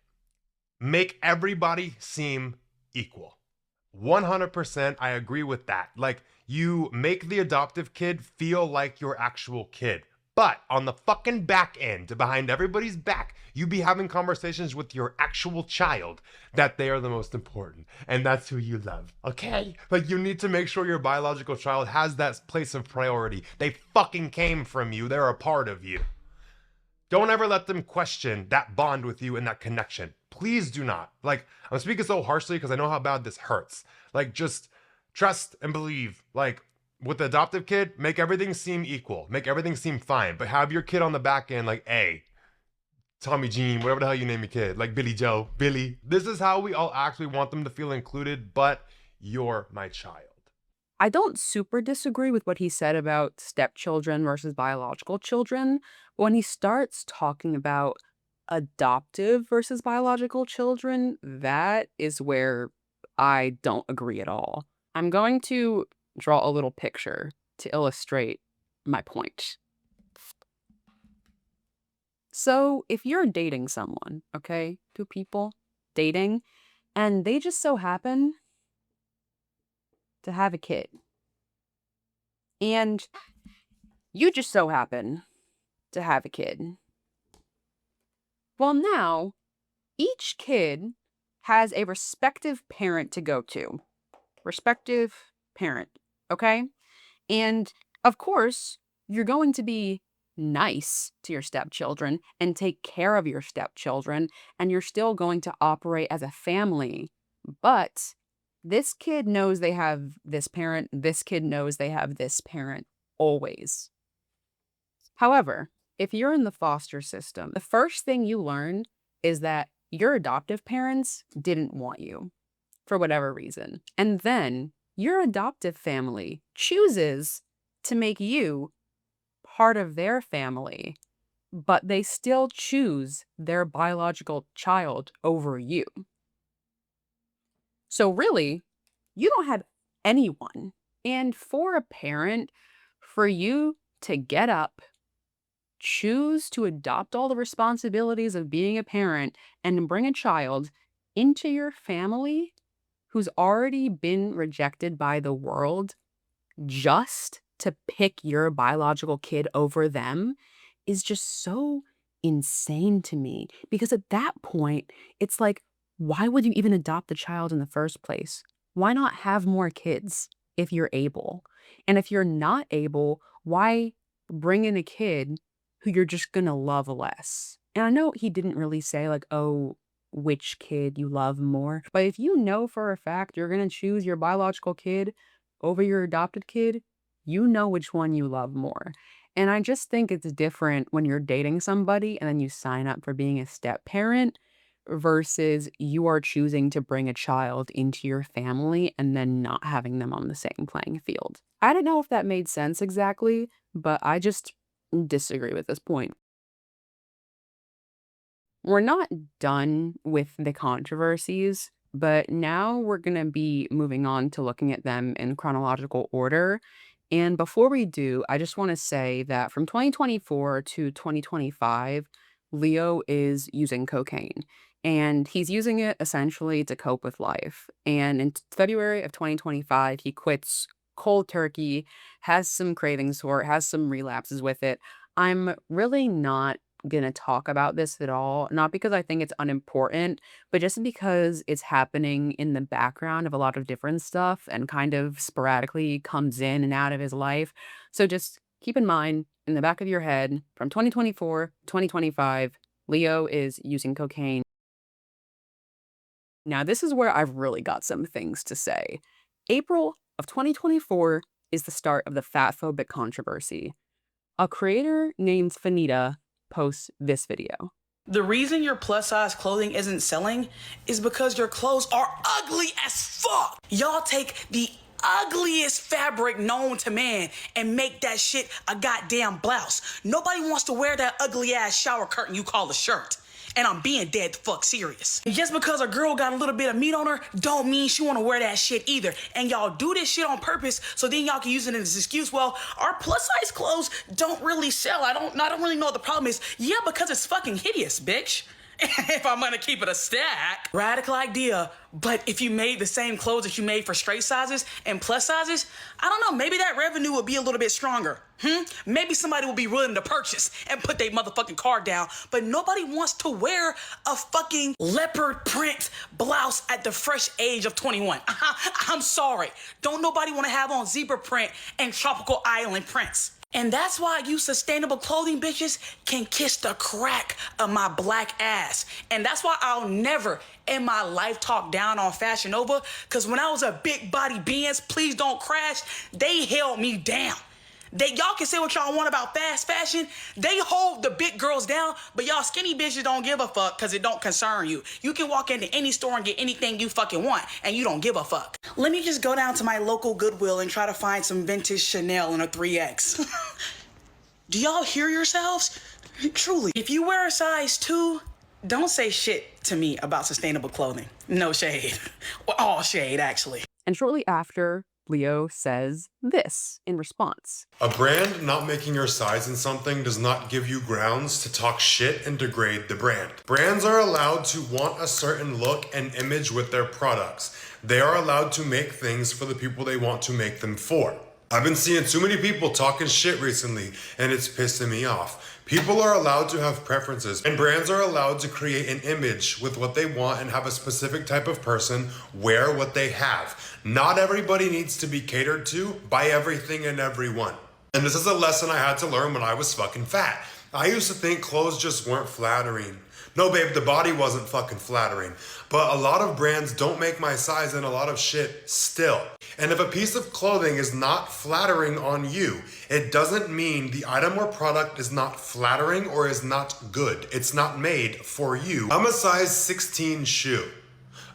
A: make everybody seem equal. 100% I agree with that. Like, you make the adoptive kid feel like your actual kid. But on the fucking back end, behind everybody's back, you be having conversations with your actual child that they are the most important. And that's who you love, okay? Like, you need to make sure your biological child has that place of priority. They fucking came from you. They're a part of you. Don't ever let them question that bond with you and that connection. Please do not. Like, I'm speaking so harshly because I know how bad this hurts. Like, just trust and believe. Like, with the adoptive kid, make everything seem equal. Make everything seem fine. But have your kid on the back end like, hey, Tommy Jean, whatever the hell you name your kid. Like Billy Joe, Billy. This is how we all actually want them to feel included, but you're my child.
D: I don't super disagree with what he said about stepchildren versus biological children. But when he starts talking about adoptive versus biological children, that is where I don't agree at all. I'm going to draw a little picture to illustrate my point. So, if you're dating someone, okay, two people dating, and they just so happen to have a kid, and you just so happen to have a kid. Well, now, each kid has a respective parent to go to. Respective parent, okay? And of course, you're going to be nice to your stepchildren and take care of your stepchildren, and you're still going to operate as a family. But this kid knows they have this parent, this kid knows they have this parent. always. However, if you're in the foster system, the first thing you learn is that your adoptive parents didn't want you for whatever reason. And then your adoptive family chooses to make you part of their family, but they still choose their biological child over you. So really, you don't have anyone. And for a parent, for you to get up, choose to adopt all the responsibilities of being a parent and bring a child into your family who's already been rejected by the world just to pick your biological kid over them is just so insane to me. Because at that point, it's like, why would you even adopt the child in the first place? Why not have more kids if you're able? And if you're not able, why bring in a kid who you're just gonna love less? And I know he didn't really say, like, oh, which kid you love more. But if you know for a fact you're gonna choose your biological kid over your adopted kid, you know which one you love more. And I just think it's different when you're dating somebody and then you sign up for being a step parent versus you are choosing to bring a child into your family and then not having them on the same playing field. I don't know if that made sense exactly, but I just disagree with this point. We're not done with the controversies, but now we're going to be moving on to looking at them in chronological order. And before we do, I just want to say that from 2024 to 2025, Leo is using cocaine. And he's using it essentially to cope with life. And in February of 2025, he quits cold turkey, has some cravings for it, has some relapses with it. I'm really not going to talk about this at all, not because I think it's unimportant, but just because it's happening in the background of a lot of different stuff and kind of sporadically comes in and out of his life. So just keep in mind in the back of your head from 2024, 2025, Leo is using cocaine. Now, this is where I've really got some things to say. April of 2024 is the start of the Fatphobic controversy. A creator named Fanita posts this video.
J: The reason your plus size clothing isn't selling is because your clothes are ugly as fuck. Y'all take the ugliest fabric known to man and make that shit a goddamn blouse. Nobody wants to wear that ugly ass shower curtain you call a shirt. And I'm being dead the fuck serious. Just because a girl got a little bit of meat on her don't mean she want to wear that shit either. And y'all do this shit on purpose so then y'all can use it as an excuse. Well, our plus size clothes don't really sell. I don't really know what the problem is. Yeah, because it's fucking hideous, bitch. If I'm gonna keep it a stack. Radical idea, but if you made the same clothes that you made for straight sizes and plus sizes, I don't know, maybe that revenue would be a little bit stronger. Maybe somebody will be willing to purchase and put their motherfucking card down, but nobody wants to wear a fucking leopard print blouse at the fresh age of 21. I'm sorry. Don't nobody want to have on zebra print and tropical island prints. And that's why you sustainable clothing bitches can kiss the crack of my black ass. And that's why I'll never in my life talk down on Fashion Nova, because when I was a big body Benz, please don't crash, they held me down. Y'all can say what y'all want about fast fashion. They hold the big girls down, but y'all skinny bitches don't give a fuck because it don't concern you. You can walk into any store and get anything you fucking want, and you don't give a fuck. Let me just go down to my local Goodwill and try to find some vintage Chanel in a 3X. Do y'all hear yourselves? Truly, if you wear a size 2, don't say shit to me about sustainable clothing. No shade. Well, all shade, actually.
D: And shortly after, Leo says this in response.
C: A brand not making your size in something does not give you grounds to talk shit and degrade the brand. Brands are allowed to want a certain look and image with their products. They are allowed to make things for the people they want to make them for. I've been seeing too many people talking shit recently, and it's pissing me off. People are allowed to have preferences, and brands are allowed to create an image with what they want and have a specific type of person wear what they have. Not everybody needs to be catered to by everything and everyone. And this is a lesson I had to learn when I was fucking fat. I used to think clothes just weren't flattering. No, babe, the body wasn't fucking flattering. But a lot of brands don't make my size and a lot of shit still. And if a piece of clothing is not flattering on you, it doesn't mean the item or product is not flattering or is not good. It's not made for you. I'm a size 16 shoe.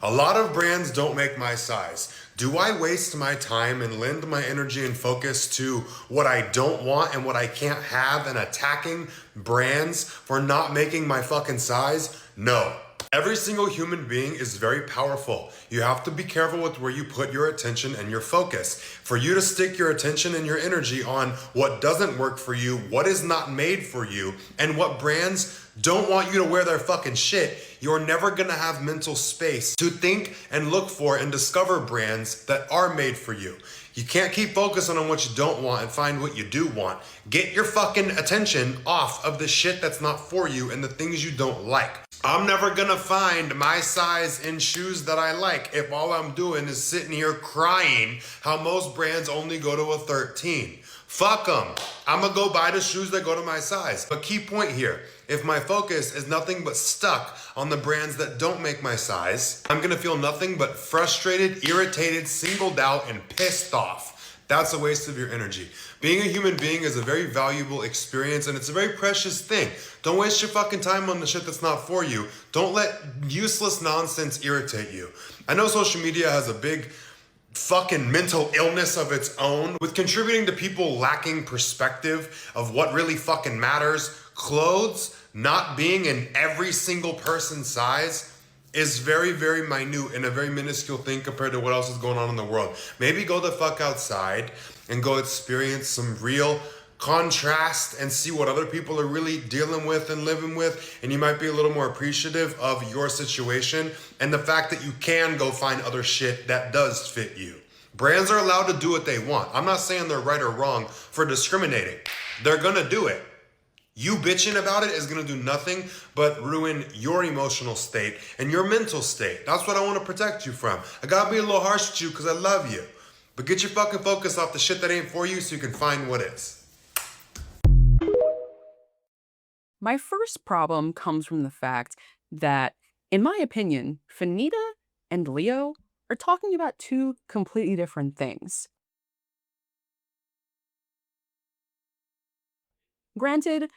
C: A lot of brands don't make my size. Do I waste my time and lend my energy and focus to what I don't want and what I can't have and attacking brands for not making my fucking size? No. Every single human being is very powerful. You have to be careful with where you put your attention and your focus. For you to stick your attention and your energy on what doesn't work for you, what is not made for you, and what brands don't want you to wear their fucking shit, you're never gonna have mental space to think and look for and discover brands that are made for you. You can't keep focusing on what you don't want and find what you do want. Get your fucking attention off of the shit that's not for you and the things you don't like. I'm never gonna find my size in shoes that I like if all I'm doing is sitting here crying how most brands only go to a 13. Fuck them. I'm gonna go buy the shoes that go to my size. But key point here, if my focus is nothing but stuck on the brands that don't make my size, I'm gonna feel nothing but frustrated, irritated, singled out, and pissed off. That's a waste of your energy. Being a human being is a very valuable experience and it's a very precious thing. Don't waste your fucking time on the shit that's not for you. Don't let useless nonsense irritate you. I know social media has a big fucking mental illness of its own with contributing to people lacking perspective of what really fucking matters. Clothes not being in every single person's size is very, very minute and a very minuscule thing compared to what else is going on in the world. Maybe go the fuck outside and go experience some real contrast and see what other people are really dealing with and living with, and you might be a little more appreciative of your situation and the fact that you can go find other shit that does fit you. Brands are allowed to do what they want. I'm not saying they're right or wrong for discriminating. They're gonna do it. You bitching about it is gonna do nothing but ruin your emotional state and your mental state. That's what I wanna protect you from. I gotta be a little harsh with you because I love you. But get your fucking focus off the shit that ain't for you so you can find what is.
D: My first problem comes from the fact that, in my opinion, Fanita and Leo are talking about two completely different things. Granted,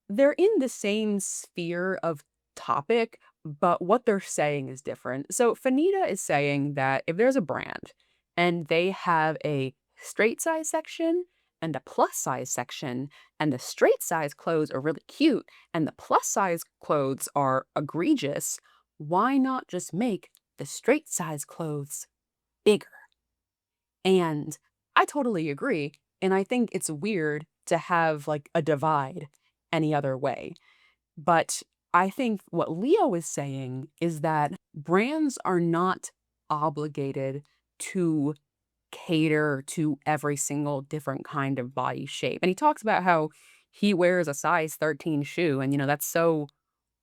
D: they're in the same sphere of topic, but what they're saying is different. So Fanita is saying that if there's a brand and they have a straight size section and a plus size section, and the straight size clothes are really cute and the plus size clothes are egregious, why not just make the straight size clothes bigger? And I totally agree. And I think it's weird to have like a divide any other way. But I think what Leo is saying is that brands are not obligated to cater to every single different kind of body shape. And he talks about how he wears a size 13 shoe. And, that's so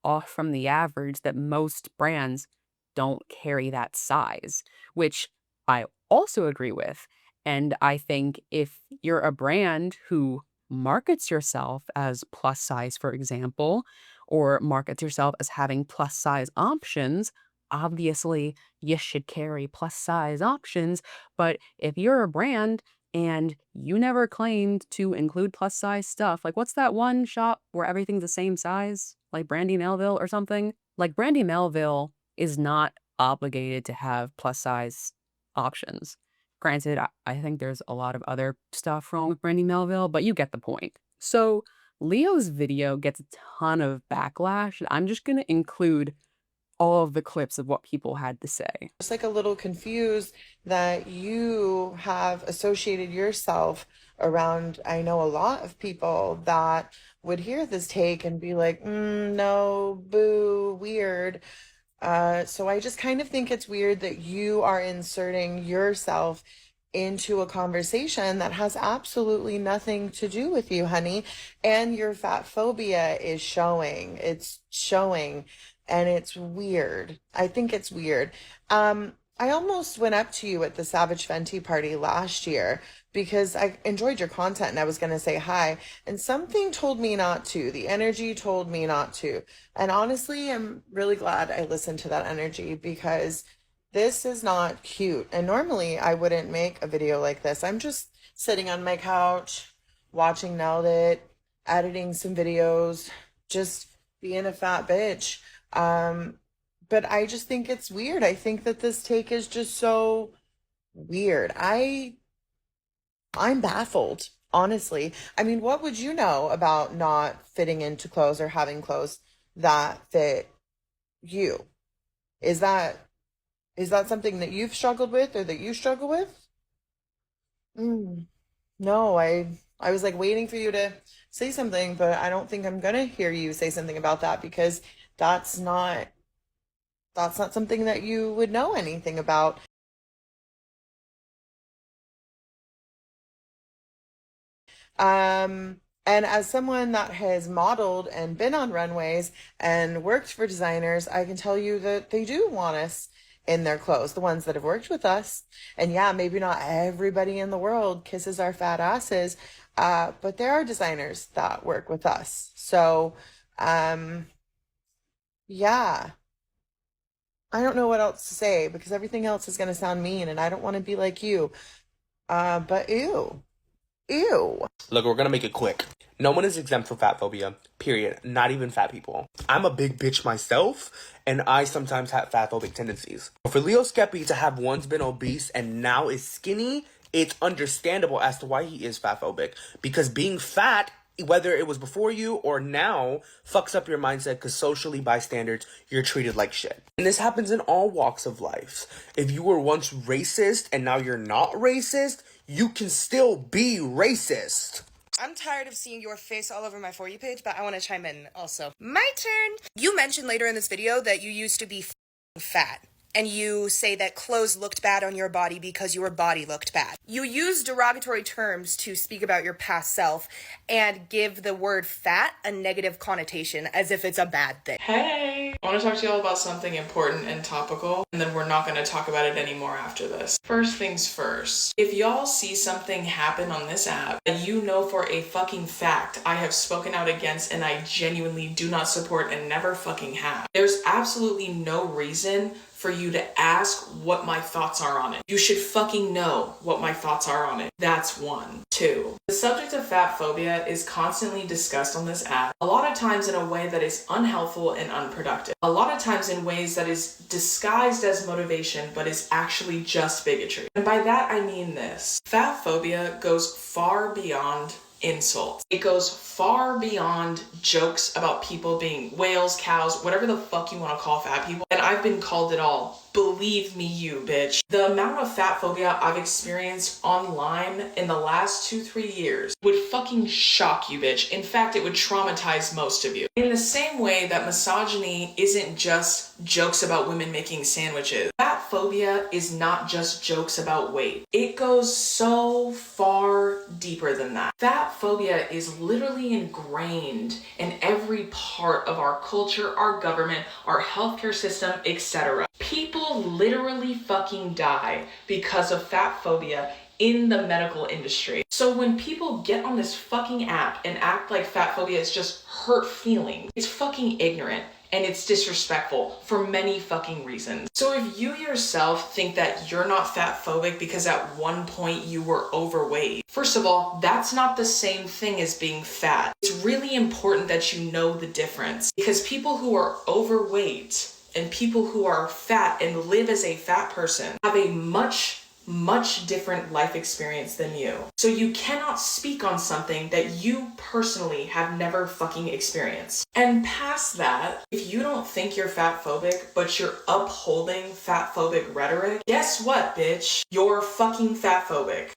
D: off from the average that most brands don't carry that size, which I also agree with. And I think if you're a brand who markets yourself as plus size, for example, or markets yourself as having plus size options, obviously you should carry plus size options. But if you're a brand and you never claimed to include plus size stuff, like what's that one shop where everything's the same size? Like Brandy Melville or something? Like Brandy Melville is not obligated to have plus size options. Granted, I think there's a lot of other stuff wrong with Brandy Melville, but you get the point. So Leo's video gets a ton of backlash. I'm just going to include all of the clips of what people had to say.
K: Just like a little confused that you have associated yourself around, I know a lot of people that would hear this take and be like, no, boo, weird. So I just kind of think it's weird that you are inserting yourself into a conversation that has absolutely nothing to do with you, honey. And your fat phobia is showing. It's showing. And it's weird. I think it's weird. I almost went up to you at the Savage Fenty party last year because I enjoyed your content and I was going to say hi. And something told me not to. The energy told me not to. And honestly, I'm really glad I listened to that energy because this is not cute. And normally I wouldn't make a video like this. I'm just sitting on my couch, watching Nailed It, editing some videos, just being a fat bitch. But I just think it's weird. I think that this take is just so weird. I'm baffled, honestly. I mean, what would you know about not fitting into clothes or having clothes that fit you? Is that something that you've struggled with or that you struggle with? No, I was like waiting for you to say something, but I don't think I'm gonna hear you say something about that because that's not something that you would know anything about. And as someone that has modeled and been on runways and worked for designers, I can tell you that they do want us in their clothes, the ones that have worked with us. And yeah, maybe not everybody in the world kisses our fat asses, but there are designers that work with us. So, yeah, I don't know what else to say because everything else is going to sound mean and I don't want to be like you. But ew. Ew.
L: Look, we're gonna make it quick. No one is exempt from fat phobia, period. Not even fat people. I'm a big bitch myself, and I sometimes have fat phobic tendencies. For Leo Skepi to have once been obese and now is skinny, it's understandable as to why he is fat phobic. Because being fat, whether it was before you or now, fucks up your mindset because socially, by standards, you're treated like shit. And this happens in all walks of life. If you were once racist and now you're not racist, you can still be racist.
M: I'm tired of seeing your face all over my For You page, but I want to chime in also. My turn! You mentioned later in this video that you used to be fat. And you say that clothes looked bad on your body because your body looked bad. You use derogatory terms to speak about your past self and give the word fat a negative connotation as if it's a bad thing.
N: Hey! I want to talk to y'all about something important and topical, and then we're not going to talk about it anymore after this. First things first. If y'all see something happen on this app that you know for a fucking fact I have spoken out against and I genuinely do not support and never fucking have, there's absolutely no reason for you to ask what my thoughts are on it. You should fucking know what my thoughts are on it. That's one. Two, the subject of fat phobia is constantly discussed on this app, a lot of times in a way that is unhelpful and unproductive. A lot of times in ways that is disguised as motivation, but is actually just bigotry. And by that I mean this. Fat phobia goes far beyond insults. It goes far beyond jokes about people being whales, cows, whatever the fuck you want to call fat people. And I've been called it all. Believe me, you bitch. The amount of fat phobia I've experienced online in the last 2-3 years would fucking shock you, bitch. In fact, it would traumatize most of you. In the same way that misogyny isn't just jokes about women making sandwiches, fat phobia is not just jokes about weight. It goes so far deeper than that. Fat phobia is literally ingrained in every part of our culture, our government, our healthcare system, etc. People literally fucking die because of fat phobia in the medical industry. So when people get on this fucking app and act like fat phobia is just hurt feelings, it's fucking ignorant and it's disrespectful for many fucking reasons. So if you yourself think that you're not fat phobic because at one point you were overweight, first of all, that's not the same thing as being fat. It's really important that you know the difference because people who are overweight and people who are fat and live as a fat person have a much different life experience than you. So you cannot speak on something that you personally have never fucking experienced. And past that, if you don't think you're fat phobic, but you're upholding fat phobic rhetoric, guess what, bitch? You're fucking fat phobic.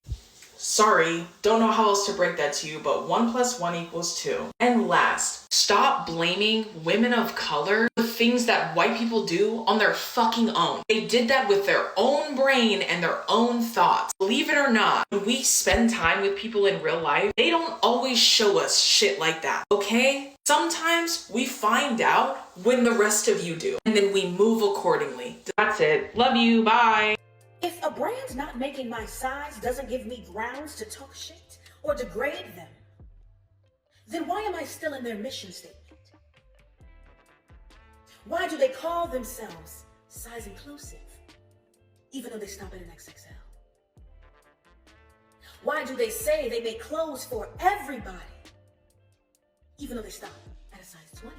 N: Sorry, don't know how else to break that to you, but 1 + 1 = 2. And last, stop blaming women of color for things that white people do on their fucking own. They did that with their own brain and their own thoughts. Believe it or not, when we spend time with people in real life, they don't always show us shit like that, okay? Sometimes we find out when the rest of you do, and then we move accordingly. That's it. Love you. Bye.
O: If a brand not making my size doesn't give me grounds to talk shit or degrade them, then why am I still in their mission statement? Why do they call themselves size inclusive, even though they stop at an XXL? Why do they say they make clothes for everybody, even though they stop at a size 20?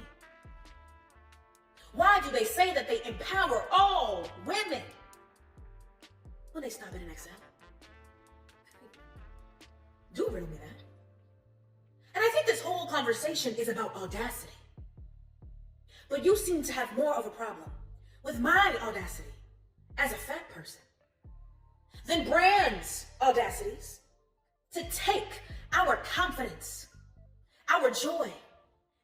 O: Why do they say that they empower all women when they stop at an XL? Do riddle me that. And I think this whole conversation is about audacity. But you seem to have more of a problem with my audacity as a fat person than brands' audacities to take our confidence, our joy,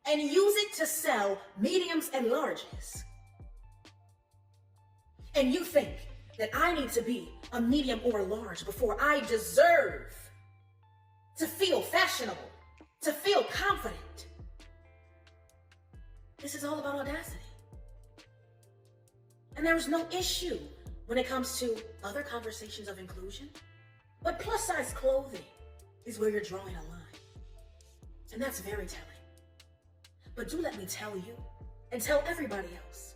O: and use it to sell mediums and larges. And you think that I need to be a medium or a large before I deserve to feel fashionable, to feel confident. This is all about audacity. And there is no issue when it comes to other conversations of inclusion, but plus size clothing is where you're drawing a line. And that's very telling. But do let me tell you, and tell everybody else,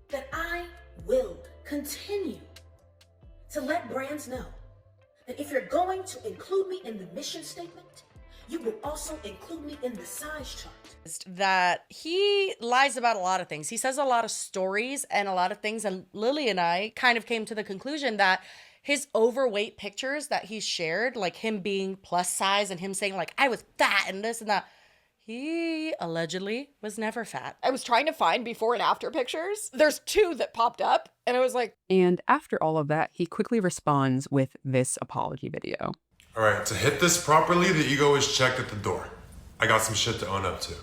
O: that I will continue to let brands know that if you're going to include me in the mission statement, you will also include me in the size chart.
H: That he lies about a lot of things. He says a lot of stories and a lot of things. And Lily and I kind of came to the conclusion that his overweight pictures that he shared, like him being plus size and him saying like, I was fat and this and that, he allegedly was never fat.
F: I was trying to find before and after pictures. There's 2 that popped up and I was like.
D: And after all of that, he quickly responds with this apology video.
C: All right, to hit this properly, the ego is checked at the door. I got some shit to own up to.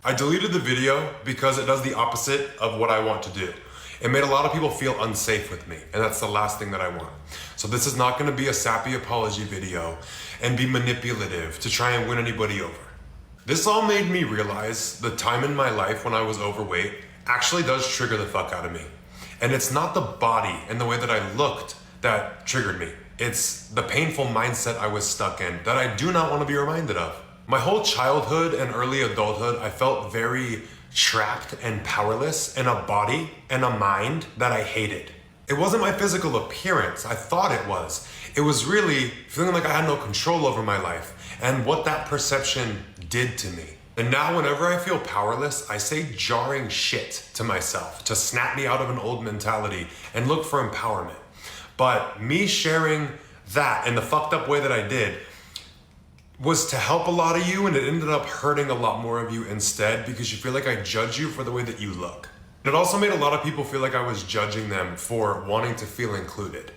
C: I deleted the video because it does the opposite of what I want to do. It made a lot of people feel unsafe with me, and that's the last thing that I want. So this is not gonna be a sappy apology video and be manipulative to try and win anybody over. This all made me realize the time in my life when I was overweight actually does trigger the fuck out of me. And it's not the body and the way that I looked that triggered me. It's the painful mindset I was stuck in that I do not want to be reminded of. My whole childhood and early adulthood, I felt very trapped and powerless in a body and a mind that I hated. It wasn't my physical appearance, I thought it was. It was really feeling like I had no control over my life and what that perception did to me. And now whenever I feel powerless, I say jarring shit to myself to snap me out of an old mentality and look for empowerment. But me sharing that in the fucked up way that I did was to help a lot of you, and it ended up hurting a lot more of you instead because you feel like I judge you for the way that you look. It also made a lot of people feel like I was judging them for wanting to feel included.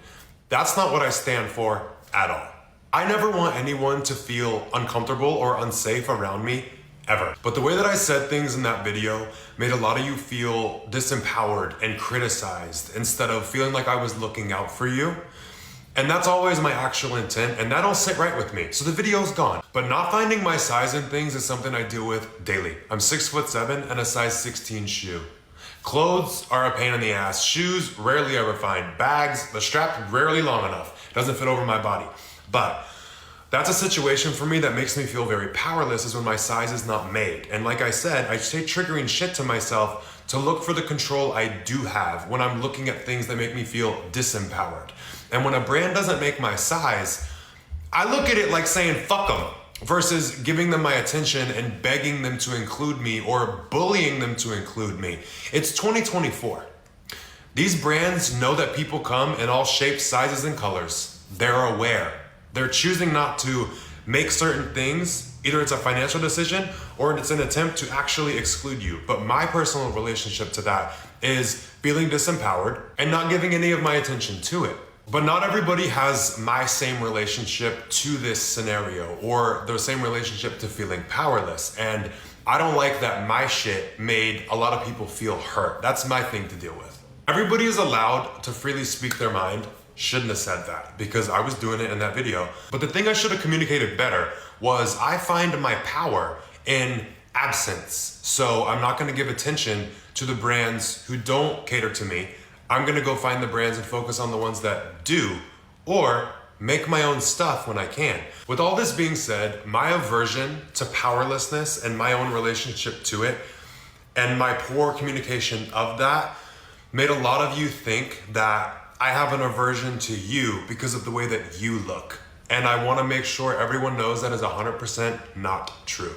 C: That's not what I stand for at all. I never want anyone to feel uncomfortable or unsafe around me, ever. But the way that I said things in that video made a lot of you feel disempowered and criticized instead of feeling like I was looking out for you. And that's always my actual intent, and that don't sit right with me. So the video's gone. But not finding my size in things is something I deal with daily. I'm 6'7" and a size 16 shoe. Clothes are a pain in the ass. Shoes, rarely ever find. Bags, the strap rarely long enough. It doesn't fit over my body. But that's a situation for me that makes me feel very powerless is when my size is not made. And like I said, I say triggering shit to myself to look for the control I do have when I'm looking at things that make me feel disempowered. And when a brand doesn't make my size, I look at it like saying, fuck them, versus giving them my attention and begging them to include me or bullying them to include me. It's 2024. These brands know that people come in all shapes, sizes, and colors. They're aware. They're choosing not to make certain things. Either it's a financial decision or it's an attempt to actually exclude you. But my personal relationship to that is feeling disempowered and not giving any of my attention to it. But not everybody has my same relationship to this scenario or the same relationship to feeling powerless. And I don't like that my shit made a lot of people feel hurt. That's my thing to deal with. Everybody is allowed to freely speak their mind. Shouldn't have said that because I was doing it in that video. But the thing I should have communicated better was I find my power in absence. So I'm not gonna give attention to the brands who don't cater to me. I'm gonna go find the brands and focus on the ones that do, or make my own stuff when I can. With all this being said, my aversion to powerlessness and my own relationship to it, and my poor communication of that, made a lot of you think that I have an aversion to you because of the way that you look. And I wanna make sure everyone knows that is 100% not true.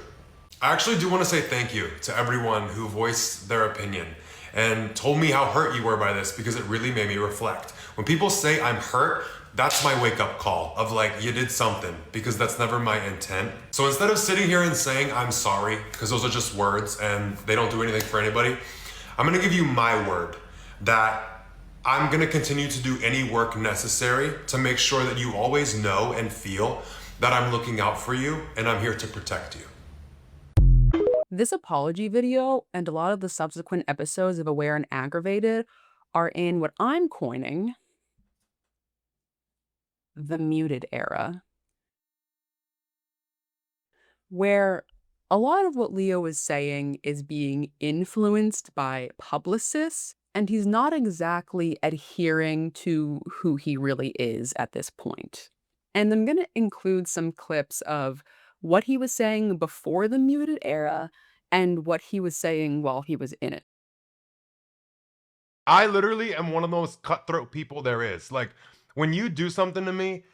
C: I actually do wanna say thank you to everyone who voiced their opinion and told me how hurt you were by this, because it really made me reflect. When people say I'm hurt, that's my wake up call of like, you did something, because that's never my intent. So instead of sitting here and saying I'm sorry, because those are just words and they don't do anything for anybody, I'm gonna give you my word that I'm gonna continue to do any work necessary to make sure that you always know and feel that I'm looking out for you and I'm here to protect you.
D: This apology video and a lot of the subsequent episodes of Aware and Aggravated are in what I'm coining the muted era, where a lot of what Leo is saying is being influenced by publicists, and he's not exactly adhering to who he really is at this point. And I'm going to include some clips of what he was saying before the muted era and what he was saying while he was in it.
C: I literally am one of the most cutthroat people there is. Like, when you do something to me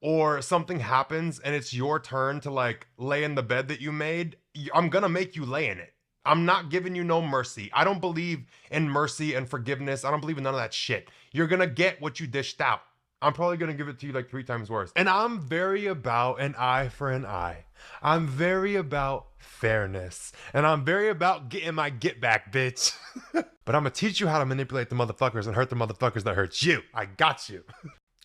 C: or something happens and it's your turn to like lay in the bed that you made, I'm gonna make you lay in it. I'm not giving you no mercy. I don't believe in mercy and forgiveness. I don't believe in none of that shit. You're gonna get what you dished out. I'm probably gonna give it to you like 3 times worse. And I'm very about an eye for an eye. I'm very about fairness. And I'm very about getting my get back, bitch. But I'm gonna teach you how to manipulate the motherfuckers and hurt the motherfuckers that hurt you. I got you.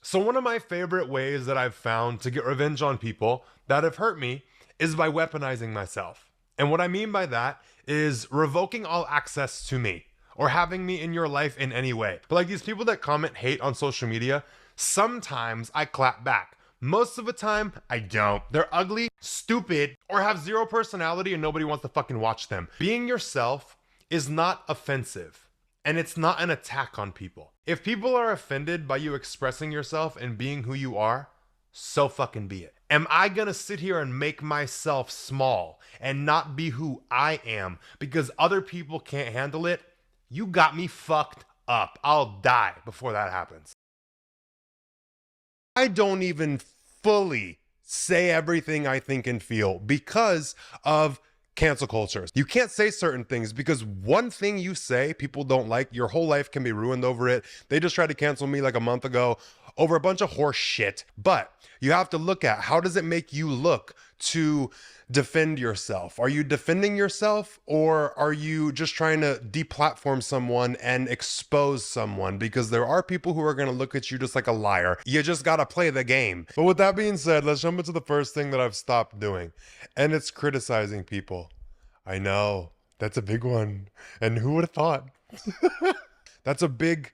C: So one of my favorite ways that I've found to get revenge on people that have hurt me is by weaponizing myself. And what I mean by that is revoking all access to me or having me in your life in any way. But like these people that comment hate on social media, sometimes I clap back. Most of the time, I don't. They're ugly, stupid, or have zero personality and nobody wants to fucking watch them. Being yourself is not offensive, and it's not an attack on people. If people are offended by you expressing yourself and being who you are, so fucking be it. Am I gonna sit here and make myself small and not be who I am because other people can't handle it? You got me fucked up. I'll die before that happens. I don't even fully say everything I think and feel because of cancel culture. You can't say certain things because one thing you say people don't like, your whole life can be ruined over it. They just tried to cancel me like a month ago over a bunch of horse shit. But you have to look at, how does it make you look to defend yourself? Are you defending yourself, or are you just trying to deplatform someone and expose someone? Because there are people who are going to look at you just like a liar. You just got to play the game. But with that being said, let's jump into the first thing that I've stopped doing, and it's criticizing people. I know, that's a big one. And who would have thought? That's a big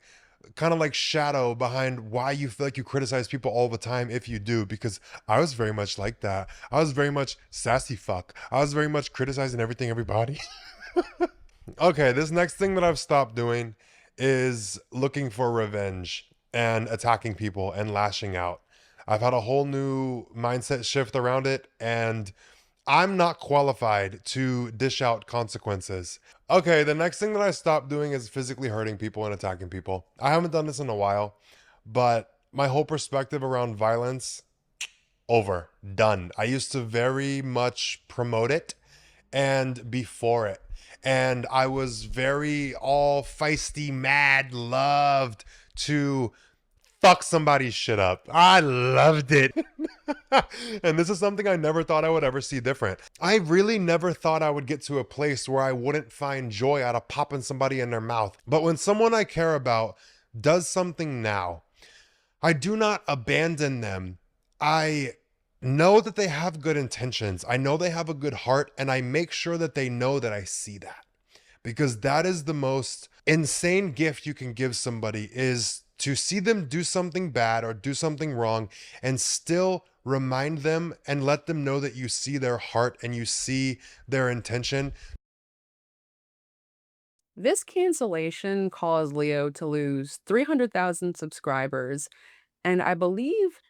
C: kind of like shadow behind why you feel like you criticize people all the time if you do, because I was very much like that. I was very much sassy fuck. I was very much criticizing everything, everybody. Okay, this next thing that I've stopped doing is looking for revenge and attacking people and lashing out. I've had a whole new mindset shift around it, and I'm not qualified to dish out consequences. Okay, the next thing that I stopped doing is physically hurting people and attacking people. I haven't done this in a while, but my whole perspective around violence, over, done. I used to very much promote it and be for it. And I was very all feisty, mad, loved to fuck somebody's shit up. I loved it. And this is something I never thought I would ever see different. I really never thought I would get to a place where I wouldn't find joy out of popping somebody in their mouth. But when someone I care about does something now, I do not abandon them. I know that they have good intentions. I know they have a good heart, and I make sure that they know that I see that. Because that is the most insane gift you can give somebody, is to see them do something bad or do something wrong and still remind them and let them know that you see their heart and you see their intention.
D: This cancellation caused Leo to lose 300,000 subscribers and I believe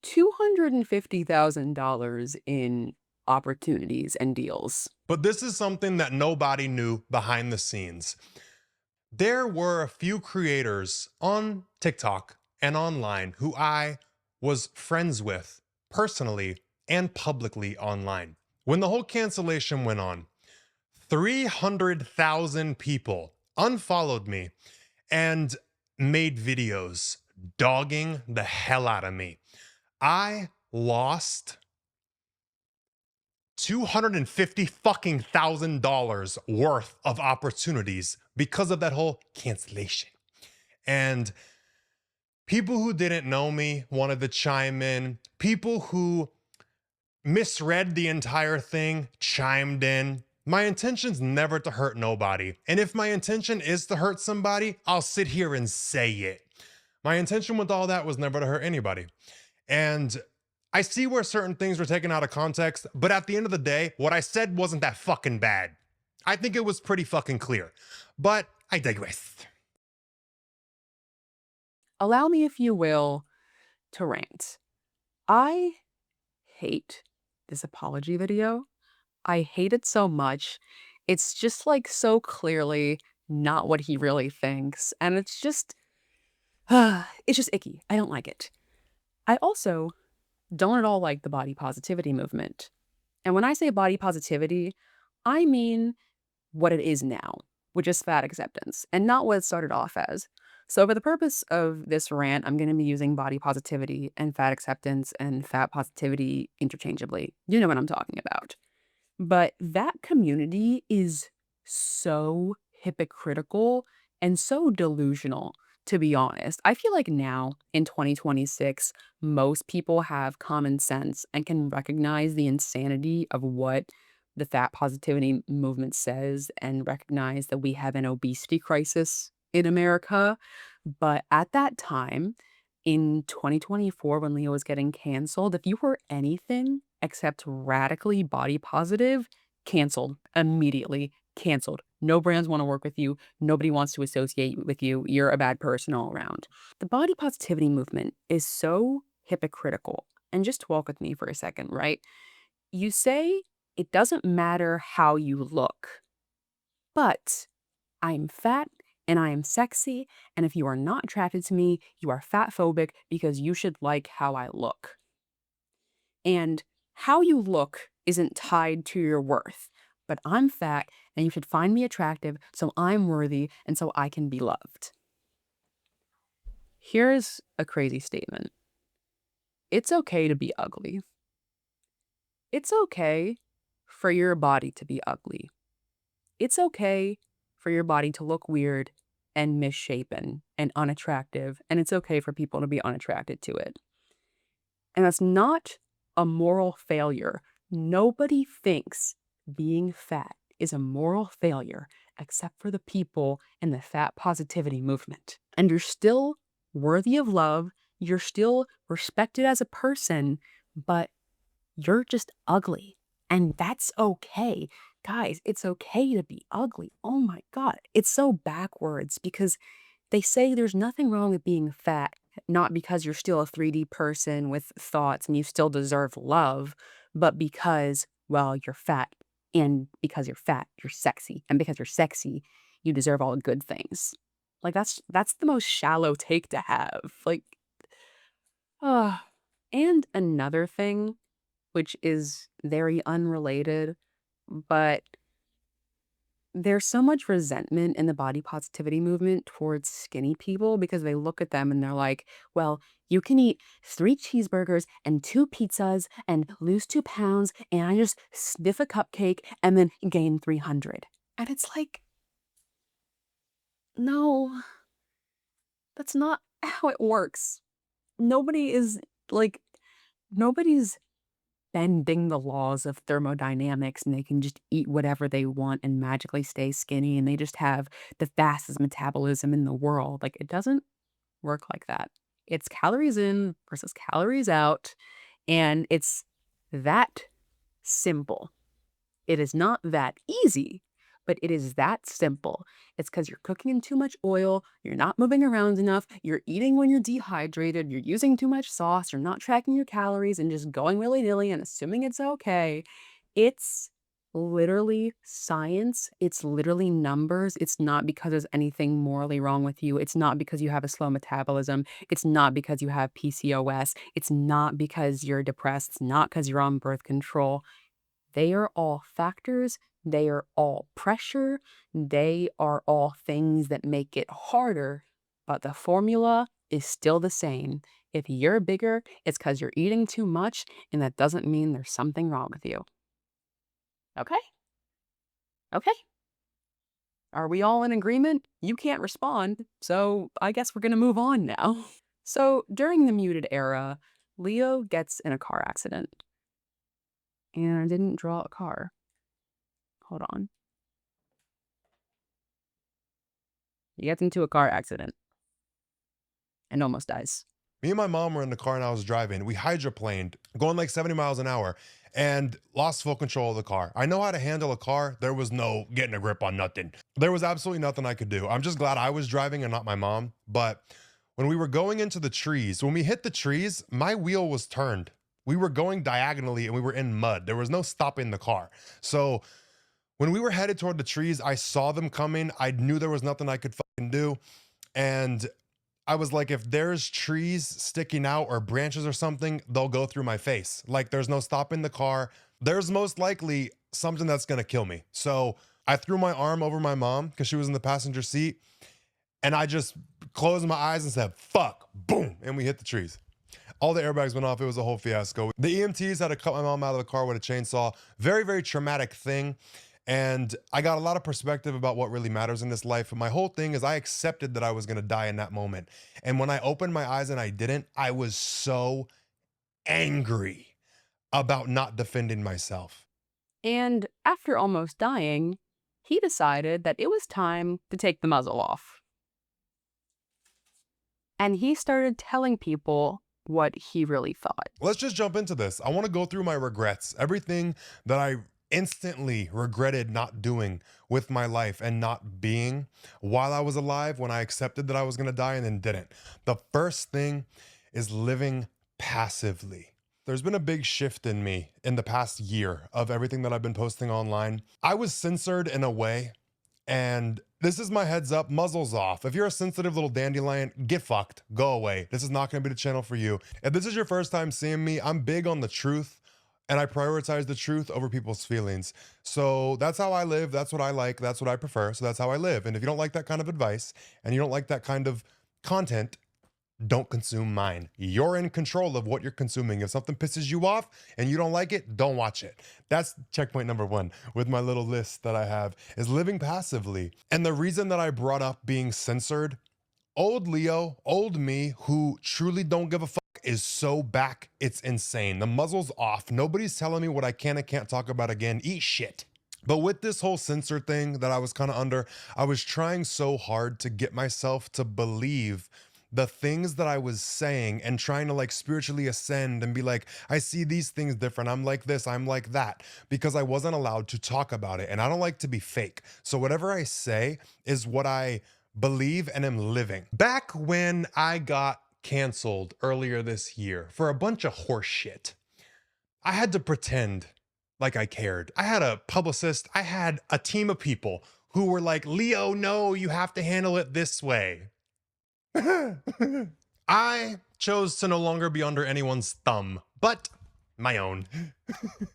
D: $250,000 in opportunities and deals.
A: But this is something that nobody knew behind the scenes. There were a few creators on TikTok and online who I was friends with personally and publicly online. When the whole cancellation went on, 300,000 people unfollowed me and made videos dogging the hell out of me. I lost $250,000 worth of opportunities because of that whole cancellation. And people who didn't know me wanted to chime in. People who misread the entire thing chimed in. My intention's never to hurt nobody. And if my intention is to hurt somebody, I'll sit here and say it. My intention with all that was never to hurt anybody. And I see where certain things were taken out of context, but at the end of the day, what I said wasn't that fucking bad. I think it was pretty fucking clear. But I digress.
D: Allow me, if you will, to rant. I hate this apology video. I hate it so much. It's just like so clearly not what he really thinks. And it's just icky. I don't like it. I also don't at all like the body positivity movement. And when I say body positivity, I mean what it is now, which is fat acceptance, and not what it started off as. So for the purpose of this rant, I'm going to be using body positivity and fat acceptance and fat positivity interchangeably. You know what I'm talking about. But that community is so hypocritical and so delusional, to be honest. I feel like now in 2026, most people have common sense and can recognize the insanity of what the fat positivity movement says and recognize that we have an obesity crisis in America. But at that time, in 2024, when Leo was getting canceled, if you were anything except radically body positive, canceled immediately. Canceled. No brands want to work with you. Nobody wants to associate with you. You're a bad person all around. The body positivity movement is so hypocritical. And just walk with me for a second, right? You say it doesn't matter how you look, but I'm fat and I am sexy. And if you are not attracted to me, you are fat phobic because you should like how I look. And how you look isn't tied to your worth. But I'm fat and you should find me attractive so I'm worthy and so I can be loved. Here's a crazy statement. It's okay to be ugly. It's okay for your body to be ugly. It's okay for your body to look weird and misshapen and unattractive, and it's okay for people to be unattracted to it. And that's not a moral failure. Nobody thinks being fat is a moral failure except for the people in the fat positivity movement. And you're still worthy of love. You're still respected as a person, but you're just ugly. And that's okay. Guys, it's okay to be ugly. Oh my God. It's so backwards because they say there's nothing wrong with being fat, not because you're still a 3D person with thoughts and you still deserve love, but because, well, you're fat. And because you're fat, you're sexy. And because you're sexy, you deserve all the good things. Like that's the most shallow take to have. Like, and another thing, which is very unrelated, but there's so much resentment in the body positivity movement towards skinny people because they look at them and they're like, well, you can eat 3 cheeseburgers and 2 pizzas and lose 2 pounds, and I just sniff a cupcake and then gain 300. And it's like, no, that's not how it works. Nobody's bending the laws of thermodynamics and they can just eat whatever they want and magically stay skinny and they just have the fastest metabolism in the world. Like it doesn't work like that. It's calories in versus calories out, and it's that simple. It is not that easy, but it is that simple. It's because you're cooking in too much oil, you're not moving around enough, you're eating when you're dehydrated, you're using too much sauce, you're not tracking your calories and just going willy-nilly and assuming it's okay. It's literally science. It's literally numbers. It's not because there's anything morally wrong with you. It's not because you have a slow metabolism. It's not because you have PCOS. It's not because you're depressed. It's not because you're on birth control. They are all factors. They are all pressure. They are all things that make it harder, but the formula is still the same. If you're bigger, it's because you're eating too much, and that doesn't mean there's something wrong with you. Okay? Okay. Are we all in agreement? You can't respond, so I guess we're gonna move on now. So, during the muted era, Leo gets in a car accident. And I didn't draw a car. Hold on. He gets into a car accident and almost dies.
C: Me and my mom were in the car and I was driving. We hydroplaned, going like 70 miles an hour, and lost full control of the car. I know how to handle a car. There was no getting a grip on nothing. There was absolutely nothing I could do. I'm just glad I was driving and not my mom. But when we were going into the trees, when we hit the trees, my wheel was turned. We were going diagonally and we were in mud. There was no stopping the car. So when we were headed toward the trees, I saw them coming. I knew there was nothing I could fucking do. And I was like, if there's trees sticking out or branches or something, they'll go through my face. Like, there's no stopping the car. There's most likely something that's gonna kill me. So I threw my arm over my mom because she was in the passenger seat. And I just closed my eyes and said, fuck, boom. And we hit the trees. All the airbags went off. It was a whole fiasco. The EMTs had to cut my mom out of the car with a chainsaw. Very, very traumatic thing. And I got a lot of perspective about what really matters in this life. And my whole thing is I accepted that I was going to die in that moment. And when I opened my eyes and I didn't, I was so angry about not defending myself.
D: And after almost dying, he decided that it was time to take the muzzle off. And he started telling people what he really thought.
C: Let's just jump into this. I want to go through my regrets, everything that I instantly regretted not doing with my life and not being while I was alive when I accepted that I was going to die and then didn't. The first thing is living passively. There's been a big shift in me in the past year of everything that I've been posting online. I was censored in a way, and this is my heads up, muzzles off. If you're a sensitive little dandelion, get fucked, go away. This is not going to be the channel for you. If this is your first time seeing me, I'm big on the truth. And I prioritize the truth over people's feelings. So that's how I live. That's what I like. That's what I prefer. So that's how I live. And if you don't like that kind of advice and you don't like that kind of content, don't consume mine. You're in control of what you're consuming. If something pisses you off and you don't like it, don't watch it. That's checkpoint number one with my little list that I have is living passively. And the reason that I brought up being censored, old Leo, old me, who truly don't give a fuck, is so back, it's insane. The muzzle's off. Nobody's telling me what I can and can't talk about again. Eat shit. But with this whole censor thing that I was kind of under, I was trying so hard to get myself to believe the things that I was saying and trying to like spiritually ascend and be like, I see these things different. I'm like this, I'm like that, because I wasn't allowed to talk about it. And I don't like to be fake. So whatever I say is what I believe and am living. Back when I got canceled earlier this year for a bunch of horse shit, I had to pretend like I cared. I had a publicist, I had a team of people who were like, Leo, no, you have to handle it this way. I chose to no longer be under anyone's thumb, but my own.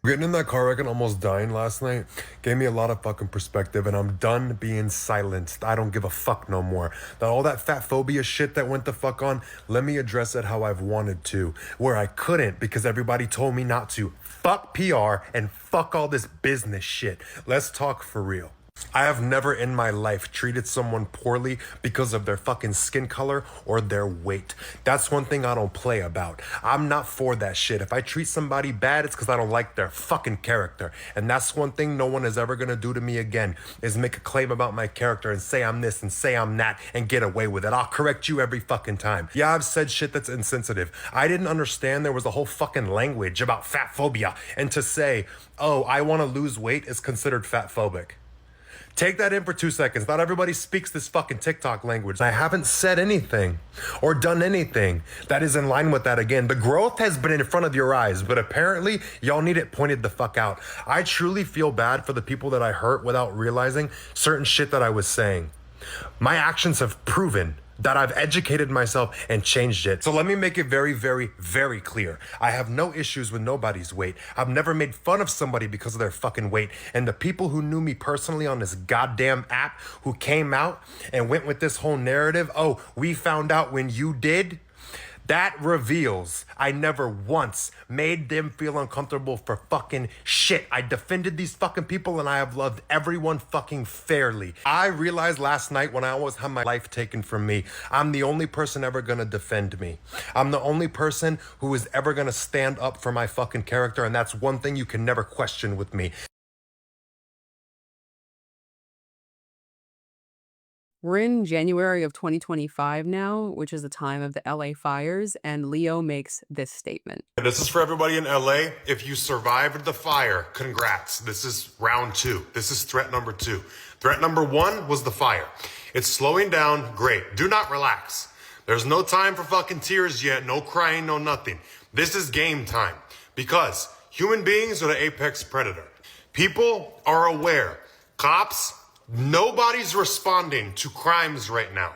C: Getting in that car wreck and almost dying last night gave me a lot of fucking perspective, and I'm done being silenced. I don't give a fuck no more. All that fat phobia shit that went the fuck on, let me address it how I've wanted to, where I couldn't because everybody told me not to. Fuck PR and fuck all this business shit. Let's talk for real. I have never in my life treated someone poorly because of their fucking skin color or their weight. That's one thing I don't play about. I'm not for that shit. If I treat somebody bad, it's because I don't like their fucking character. And that's one thing no one is ever gonna do to me again, is make a claim about my character and say I'm this and say I'm that and get away with it. I'll correct you every fucking time. Yeah, I've said shit that's insensitive. I didn't understand there was a whole fucking language about fat phobia, and to say, oh, I wanna lose weight is considered fat phobic. Take that in for 2 seconds. Not everybody speaks this fucking TikTok language. I haven't said anything or done anything that is in line with that again. The growth has been in front of your eyes, but apparently y'all need it pointed the fuck out. I truly feel bad for the people that I hurt without realizing certain shit that I was saying. My actions have proven that I've educated myself and changed it. So let me make it very, very, very clear. I have no issues with nobody's weight. I've never made fun of somebody because of their fucking weight. And the people who knew me personally on this goddamn app who came out and went with this whole narrative, oh, we found out when you did, that reveals I never once made them feel uncomfortable for fucking shit. I defended these fucking people and I have loved everyone fucking fairly. I realized last night when I almost had my life taken from me, I'm the only person ever gonna defend me. I'm the only person who is ever gonna stand up for my fucking character, and that's one thing you can never question with me.
D: We're in January of 2025 now, which is the time of the LA fires, and Leo makes this statement.
A: This is for everybody in LA. If you survived the fire, congrats. This is round 2. This is threat number 2. Threat number 1 was the fire. It's slowing down. Great. Do not relax. There's no time for fucking tears yet. No crying, no nothing. This is game time, because human beings are the apex predator. People are aware. Cops, nobody's responding to crimes right now.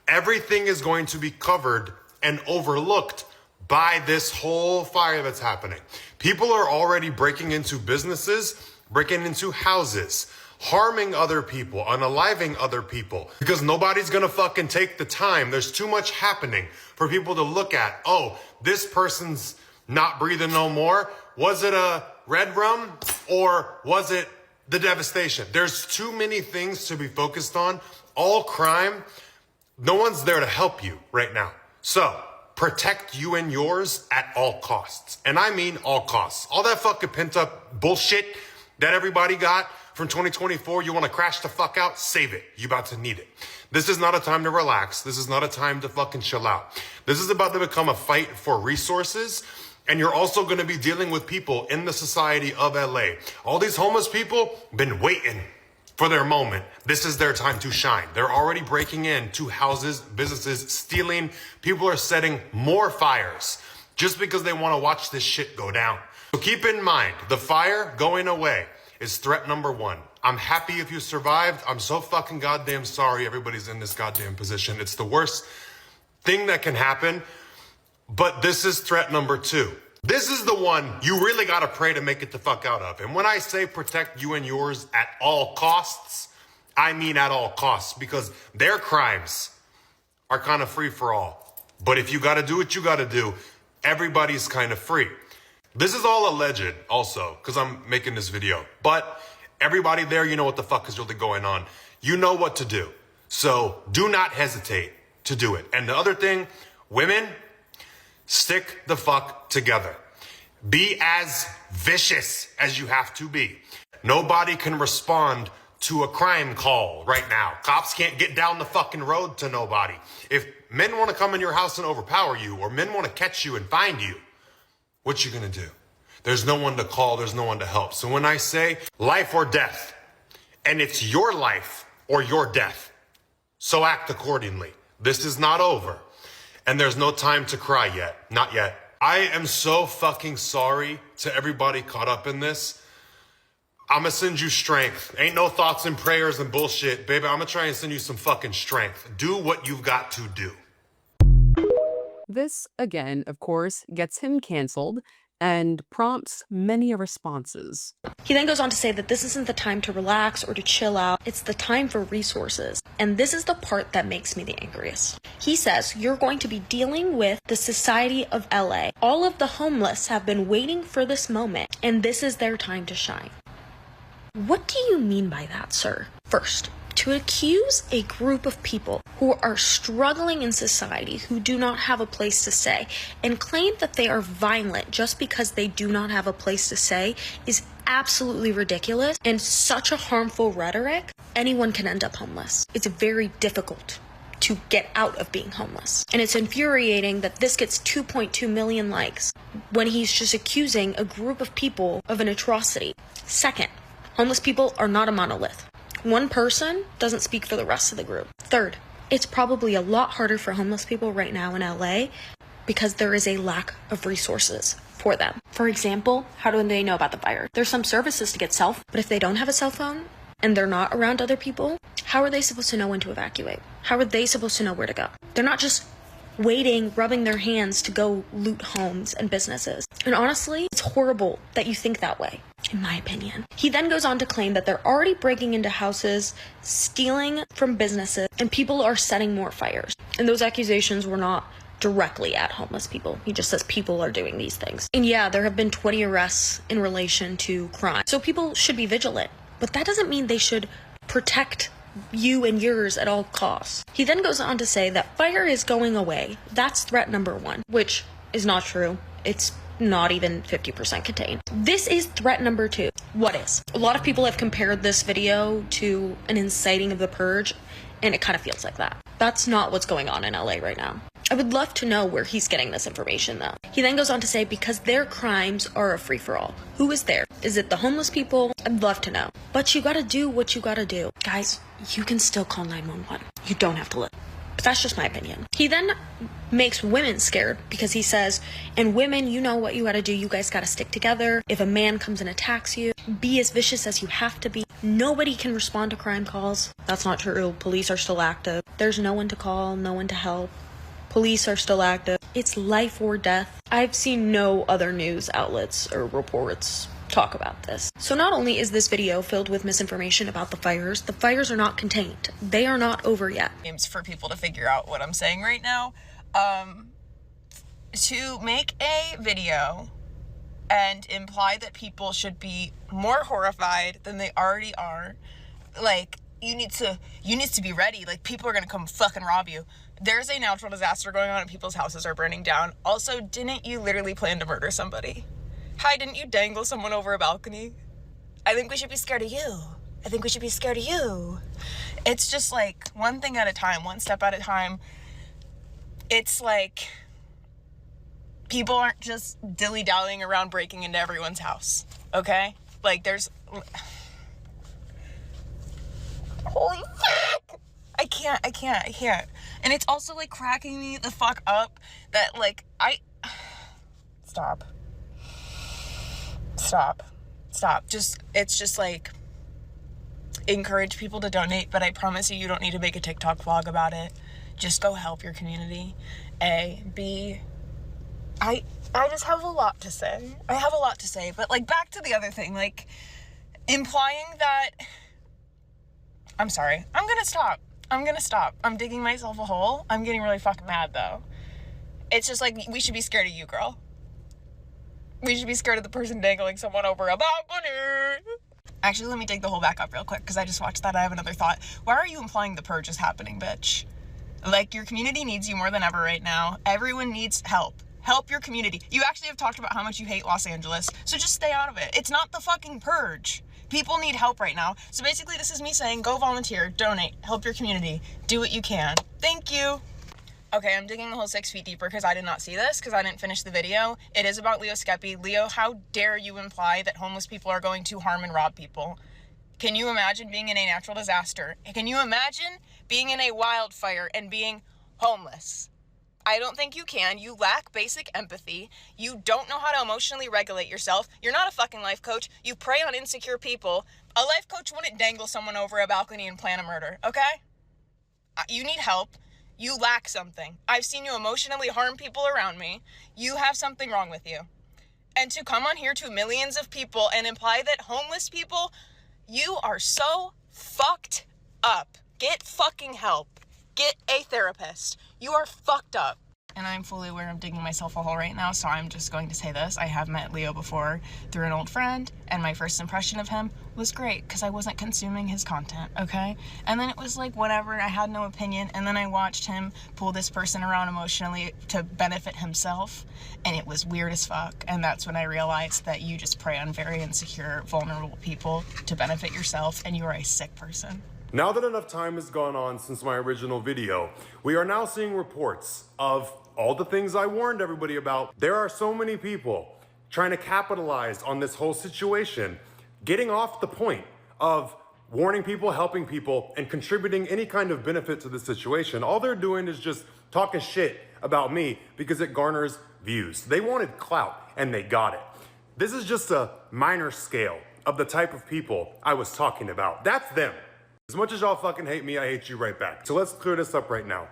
A: Everything is going to be covered and overlooked by this whole fire that's happening. People are already breaking into businesses, breaking into houses, harming other people, unaliving other people, because nobody's gonna fucking take the time. There's too much happening for people to look at. Oh, this person's not breathing no more. Was it a red rum or was it the devastation? There's too many things to be focused on. All crime, no one's there to help you right now. So protect you and yours at all costs. And I mean all costs. All that fucking pent up bullshit that everybody got from 2024, you want to crash the fuck out? Save it. You about to need it. This is not a time to relax. This is not a time to fucking chill out. This is about to become a fight for resources. And you're also going to be dealing with people in the society of LA. All these homeless people been waiting for their moment. This is their time to shine. They're already breaking into houses, businesses, stealing. People are setting more fires just because they want to watch this shit go down. So keep in mind, the fire going away is threat number 1. I'm happy if you survived. I'm so fucking goddamn sorry everybody's in this goddamn position. It's the worst thing that can happen. But this is threat number 2. This is the one you really got to pray to make it the fuck out of. And when I say protect you and yours at all costs, I mean at all costs, because their crimes are kind of free for all. But if you got to do what you got to do, everybody's kind of free. This is all alleged also, because I'm making this video. But everybody there, you know what the fuck is really going on. You know what to do. So do not hesitate to do it. And the other thing, women, stick the fuck together. Be as vicious as you have to be. Nobody can respond to a crime call right now. Cops can't get down the fucking road to nobody. If men want to come in your house and overpower you, or men want to catch you and find you, what you gonna do? There's no one to call, there's no one to help. So when I say life or death, and it's your life or your death, so act accordingly. This is not over. And there's no time to cry yet. Not yet. I am so fucking sorry to everybody caught up in this. I'ma send you strength. Ain't no thoughts and prayers and bullshit. Baby, I'ma try and send you some fucking strength. Do what you've got to do.
D: This, again, of course, gets him canceled and prompts many responses.
P: He then goes on to say that this isn't the time to relax or to chill out. It's the time for resources. And this is the part that makes me the angriest. He says, you're going to be dealing with the society of LA. All of the homeless have been waiting for this moment, and this is their time to shine. What do you mean by that, sir? First, to accuse a group of people who are struggling in society, who do not have a place to say, and claim that they are violent just because they do not have a place to say is absolutely ridiculous and such a harmful rhetoric. Anyone can end up homeless. It's very difficult to get out of being homeless. And it's infuriating that this gets 2.2 million likes when he's just accusing a group of people of an atrocity. Second, homeless people are not a monolith. One person doesn't speak for the rest of the group. Third, it's probably a lot harder for homeless people right now in LA because there is a lack of resources for them. For example, how do they know about the fire? There's some services to get cell phone, but if they don't have a cell phone and they're not around other people, how are they supposed to know when to evacuate? How are they supposed to know where to go? They're not just waiting, rubbing their hands to go loot homes and businesses. And honestly, it's horrible that you think that way, in my opinion. He then goes on to claim that they're already breaking into houses, stealing from businesses, and people are setting more fires. And those accusations were not directly at homeless people. He just says people are doing these things. And yeah, there have been 20 arrests in relation to crime. So people should be vigilant, but that doesn't mean they should protect you and yours at all costs. He then goes on to say that fire is going away. That's threat number 1, which is not true. It's not even 50% contained. This is threat number 2. What is? A lot of people have compared this video to an inciting of the purge, and it kind of feels like that. That's not what's going on in LA right now. I would love to know where he's getting this information though. He then goes on to say because their crimes are a free-for-all. Who is there? Is it the homeless people? I'd love to know. But you gotta do what you gotta do. Guys, you can still call 911. You don't have to live. But that's just my opinion. He then makes women scared because he says, and women, you know what you gotta do. You guys gotta stick together. If a man comes and attacks you, be as vicious as you have to be. Nobody can respond to crime calls. That's not true. Police are still active. There's no one to call, no one to help. Police are still active. It's life or death. I've seen no other news outlets or reports talk about this. So not only is this video filled with misinformation about the fires are not contained. They are not over yet.
Q: Names for people to figure out what I'm saying right now. To make a video and imply that people should be more horrified than they already are, like, you need to be ready. Like, people are gonna come fucking rob you. There's a natural disaster going on and people's houses are burning down. Also, didn't you literally plan to murder somebody? Hi, didn't you dangle someone over a balcony? I think we should be scared of you. I think we should be scared of you. It's just like one thing at a time, one step at a time. It's like people aren't just dilly-dallying around breaking into everyone's house, okay? Like, there's... Holy fuck! I can't. And it's also, like, cracking me the fuck up that, like, Stop. It's just, like, encourage people to donate, but I promise you don't need to make a TikTok vlog about it. Just go help your community. A. B. I just have a lot to say. But, like, back to the other thing, like, implying that... I'm sorry. I'm gonna stop. I'm digging myself a hole. I'm getting really fucking mad, though. It's just like, we should be scared of you, girl. We should be scared of the person dangling someone over a balcony. Actually, let me dig the hole back up real quick, because I just watched that. I have another thought. Why are you implying the purge is happening, bitch? Like, your community needs you more than ever right now. Everyone needs help. Help your community. You actually have talked about how much you hate Los Angeles, so just stay out of it. It's not the fucking purge. People need help right now. So basically, this is me saying, go volunteer, donate, help your community, do what you can. Thank you. Okay, I'm digging the hole 6 feet deeper because I did not see this, because I didn't finish the video. It is about Leo Skepi. Leo, how dare you imply that homeless people are going to harm and rob people? Can you imagine being in a natural disaster? Can you imagine being in a wildfire and being homeless? I don't think you can. You lack basic empathy. You don't know how to emotionally regulate yourself. You're not a fucking life coach. You prey on insecure people. A life coach wouldn't dangle someone over a balcony and plan a murder, okay? You need help. You lack something. I've seen you emotionally harm people around me. You have something wrong with you. And to come on here to millions of people and imply that homeless people, you are so fucked up. Get fucking help. Get a therapist. You are fucked up. And I'm fully aware of digging myself a hole right now, so I'm just going to say this. I have met Leo before through an old friend, and my first impression of him was great because I wasn't consuming his content, okay? And then it was like whatever, I had no opinion, and then I watched him pull this person around emotionally to benefit himself, and it was weird as fuck. And that's when I realized that you just prey on very insecure, vulnerable people to benefit yourself, and you are a sick person.
C: Now that enough time has gone on since my original video, we are now seeing reports of all the things I warned everybody about. There are so many people trying to capitalize on this whole situation, getting off the point of warning people, helping people, and contributing any kind of benefit to the situation. All they're doing is just talking shit about me because it garners views. They wanted clout and they got it. This is just a minor scale of the type of people I was talking about. That's them. As much as y'all fucking hate me, I hate you right back. So let's clear this up right now.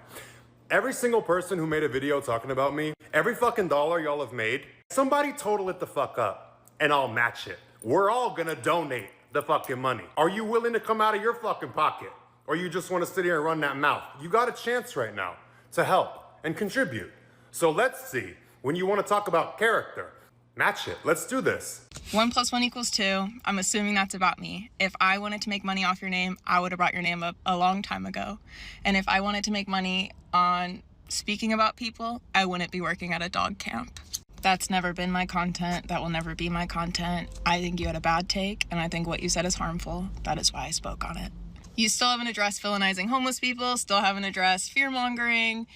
C: Every single person who made a video talking about me, every fucking dollar y'all have made, somebody total it the fuck up and I'll match it. We're all gonna donate the fucking money. Are you willing to come out of your fucking pocket? Or you just wanna sit here and run that mouth? You got a chance right now to help and contribute. So let's see, when you wanna talk about character, match it. Let's do this.
Q: 1 + 1 = 2. I'm assuming that's about me. If I wanted to make money off your name, I would have brought your name up a long time ago. And if I wanted to make money on speaking about people, I wouldn't be working at a dog camp. That's never been my content. That will never be my content. I think you had a bad take, and I think what you said is harmful. That is why I spoke on it. You still haven't addressed villainizing homeless people, still haven't addressed fear-mongering.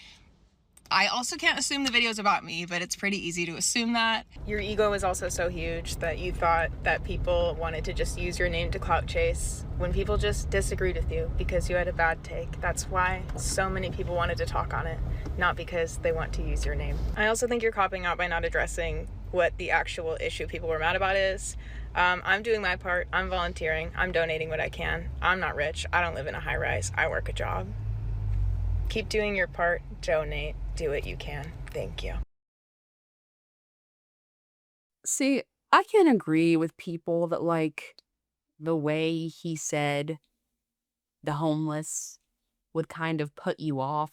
Q: I also can't assume the video's about me, but it's pretty easy to assume that.
R: Your ego is also so huge that you thought that people wanted to just use your name to clout chase when people just disagreed with you because you had a bad take. That's why so many people wanted to talk on it, not because they want to use your name. I also think you're copping out by not addressing what the actual issue people were mad about is. I'm doing my part. I'm volunteering. I'm donating what I can. I'm not rich. I don't live in a high rise. I work a job. Keep doing your part. Donate. Do what you can. Thank you.
D: See, I can agree with people that like the way he said the homeless would kind of put you off.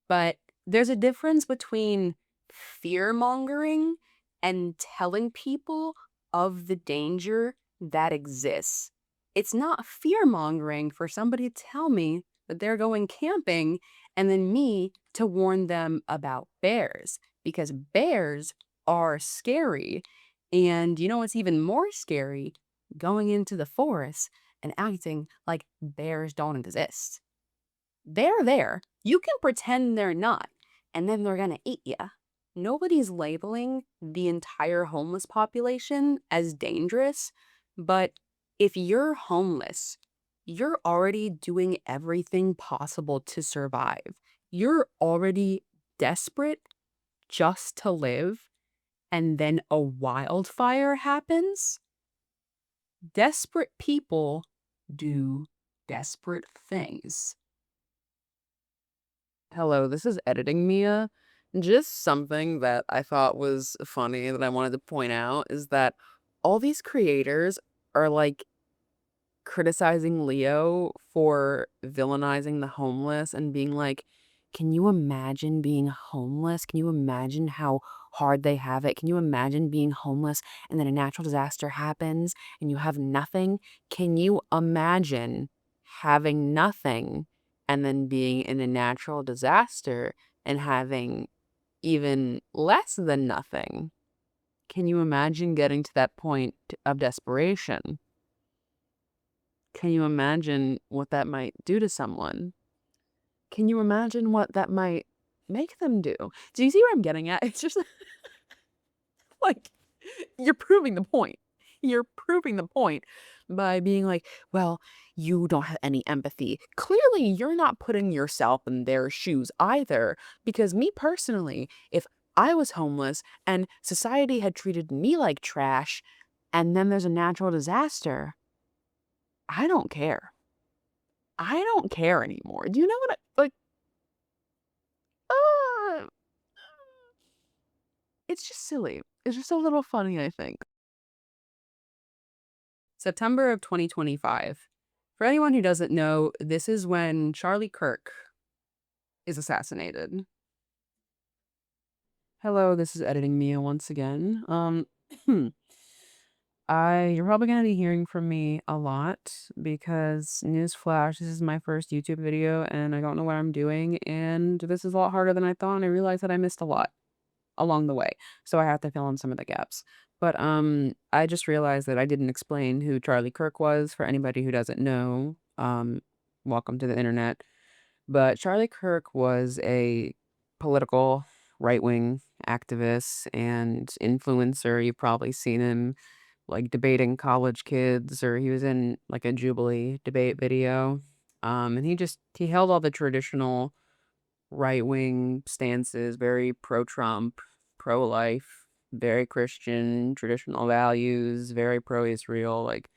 D: But there's a difference between fear mongering and telling people of the danger that exists. It's not fear mongering for somebody to tell me that they're going camping and then me to warn them about bears, because bears are scary. And you know what's even more scary? Going into the forest and acting like bears don't exist. They're there. You can pretend they're not, and then they're gonna eat you. Nobody's labeling the entire homeless population as dangerous, but if you're homeless, you're already doing everything possible to survive. You're already desperate just to live, and then a wildfire happens. Desperate people do desperate things. Hello, this is editing Mia. Just something that I thought was funny that I wanted to point out is that all these creators are like criticizing Leo for villainizing the homeless and being like, can you imagine being homeless? Can you imagine how hard they have it? Can you imagine being homeless and then a natural disaster happens and you have nothing? Can you imagine having nothing and then being in a natural disaster and having even less than nothing? Can you imagine getting to that point of desperation? Can you imagine what that might do to someone? Can you imagine what that might make them do? Do you see where I'm getting at? It's just like, you're proving the point. You're proving the point by being like, well, you don't have any empathy. Clearly, you're not putting yourself in their shoes either. Because me personally, if I was homeless and society had treated me like trash, and then there's a natural disaster, I don't care. I don't care anymore. Do you know what like? Uh, it's just silly. It's just a little funny, I think. September of 2025. For anyone who doesn't know, this is when Charlie Kirk is assassinated. Hello, this is editing Mia once again. You're probably gonna be hearing from me a lot because newsflash, this is my first YouTube video and I don't know what I'm doing, and this is a lot harder than I thought, and I realized that I missed a lot along the way. So I have to fill in some of the gaps. But I just realized that I didn't explain who Charlie Kirk was for anybody who doesn't know. Welcome to the internet. But Charlie Kirk was a political right-wing activist and influencer. You've probably seen him like debating college kids, or he was in like a Jubilee debate video. And he held all the traditional right-wing stances, very pro-Trump, pro-life, very Christian, traditional values, very pro-Israel, like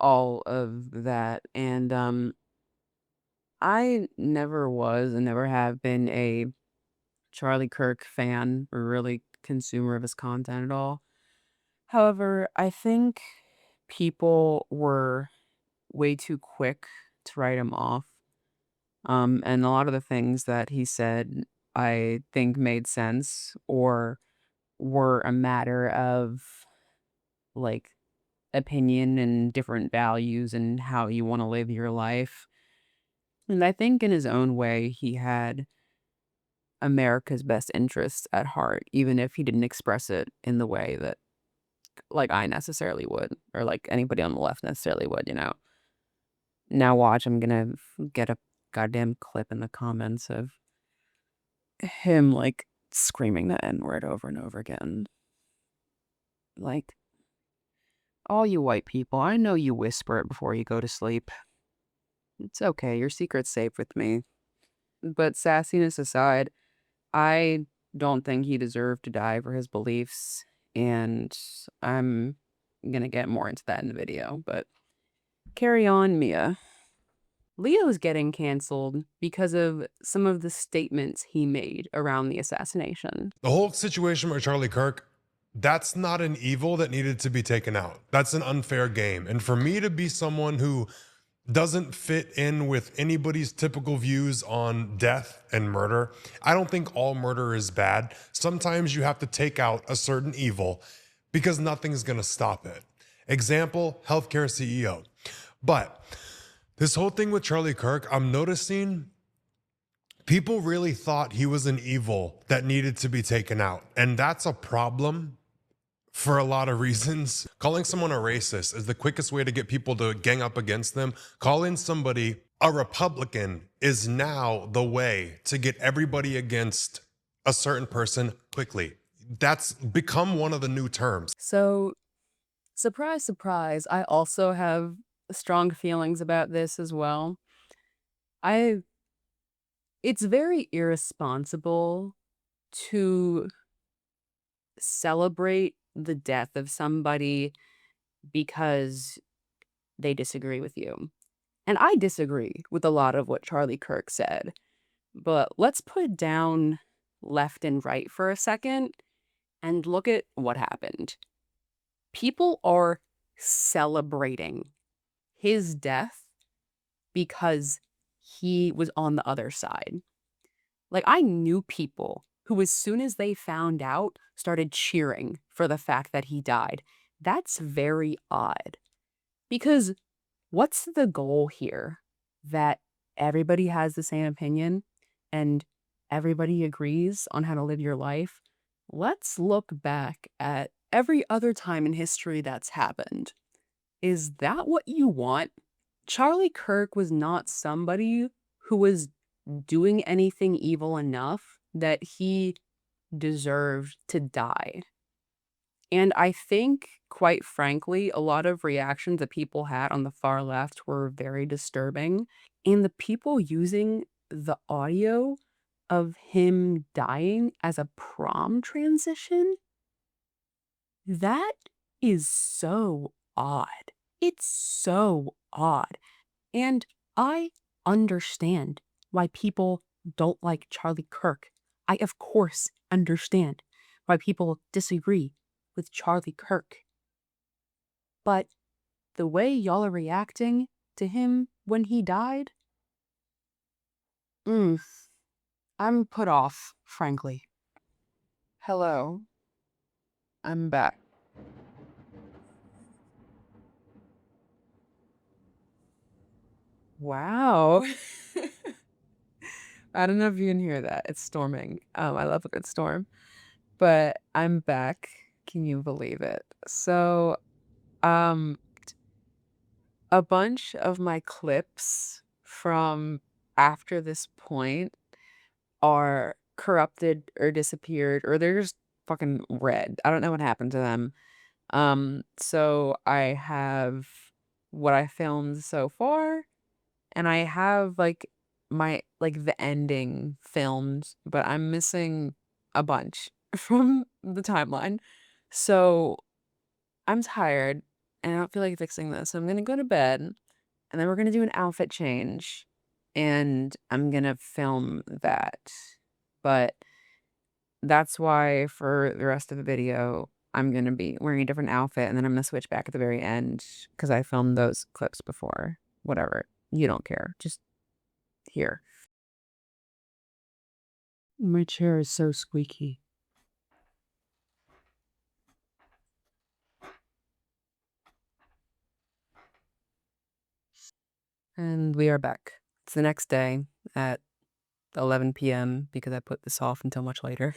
D: all of that. And I never was and never have been a Charlie Kirk fan or really consumer of his content at all. However, I think people were way too quick to write him off. And a lot of the things that he said, I think made sense or were a matter of like opinion and different values and how you want to live your life. And I think in his own way, he had America's best interests at heart, even if he didn't express it in the way that like I necessarily would, or like anybody on the left necessarily would, you know. Now watch, I'm gonna get a goddamn clip in the comments of him like screaming the N-word over and over again. Like, all you white people, I know you whisper it before you go to sleep. It's okay, your secret's safe with me. But sassiness aside, I don't think he deserved to die for his beliefs, and I'm gonna get more into that in the video, but carry on, Mia. Leo's getting canceled because of some of the statements he made around the assassination.
C: The whole situation with Charlie Kirk, that's not an evil that needed to be taken out. That's an unfair game. And for me to be someone who doesn't fit in with anybody's typical views on death and murder, I don't think all murder is bad. Sometimes you have to take out a certain evil because nothing's going to stop it. Example, healthcare CEO. But this whole thing with Charlie Kirk, I'm noticing people really thought he was an evil that needed to be taken out. And that's a problem for a lot of reasons. Calling someone a racist is the quickest way to get people to gang up against them. Calling somebody a Republican is now the way to get everybody against a certain person quickly. That's become one of the new terms.
D: So, surprise, surprise, I also have strong feelings about this as well. It's very irresponsible to celebrate the death of somebody because they disagree with you. And I disagree with a lot of what Charlie Kirk said. But let's put down left and right for a second and look at what happened. People are celebrating his death because he was on the other side. Like, I knew people who, as soon as they found out, started cheering for the fact that he died. That's very odd. Because what's the goal here? That everybody has the same opinion and everybody agrees on how to live your life? Let's look back at every other time in history that's happened. Is that what you want? Charlie Kirk was not somebody who was doing anything evil enough that he deserved to die. And I think, quite frankly, a lot of reactions that people had on the far left were very disturbing. And the people using the audio of him dying as a prom transition, that is so odd. It's so odd. And I understand why people don't like Charlie Kirk. I, of course, understand why people disagree with Charlie Kirk. But the way y'all are reacting to him when he died, I'm put off, frankly. Hello. I'm back. Wow. I don't know if you can hear that. It's storming. I love a good storm. But I'm back. Can you believe it? So, um, a bunch of my clips from after this point are corrupted or disappeared or they're just fucking red. I don't know what happened to them. So I have what I filmed so far, and I have like my like the ending filmed, but I'm missing a bunch from the timeline. So I'm tired and I don't feel like fixing this. So I'm gonna go to bed and then we're gonna do an outfit change and I'm gonna film that. But that's why for the rest of the video, I'm gonna be wearing a different outfit and then I'm gonna switch back at the very end because I filmed those clips before. Whatever. You don't care. Just here. My chair is so squeaky. And we are back. It's the next day at 11 p.m. because I put this off until much later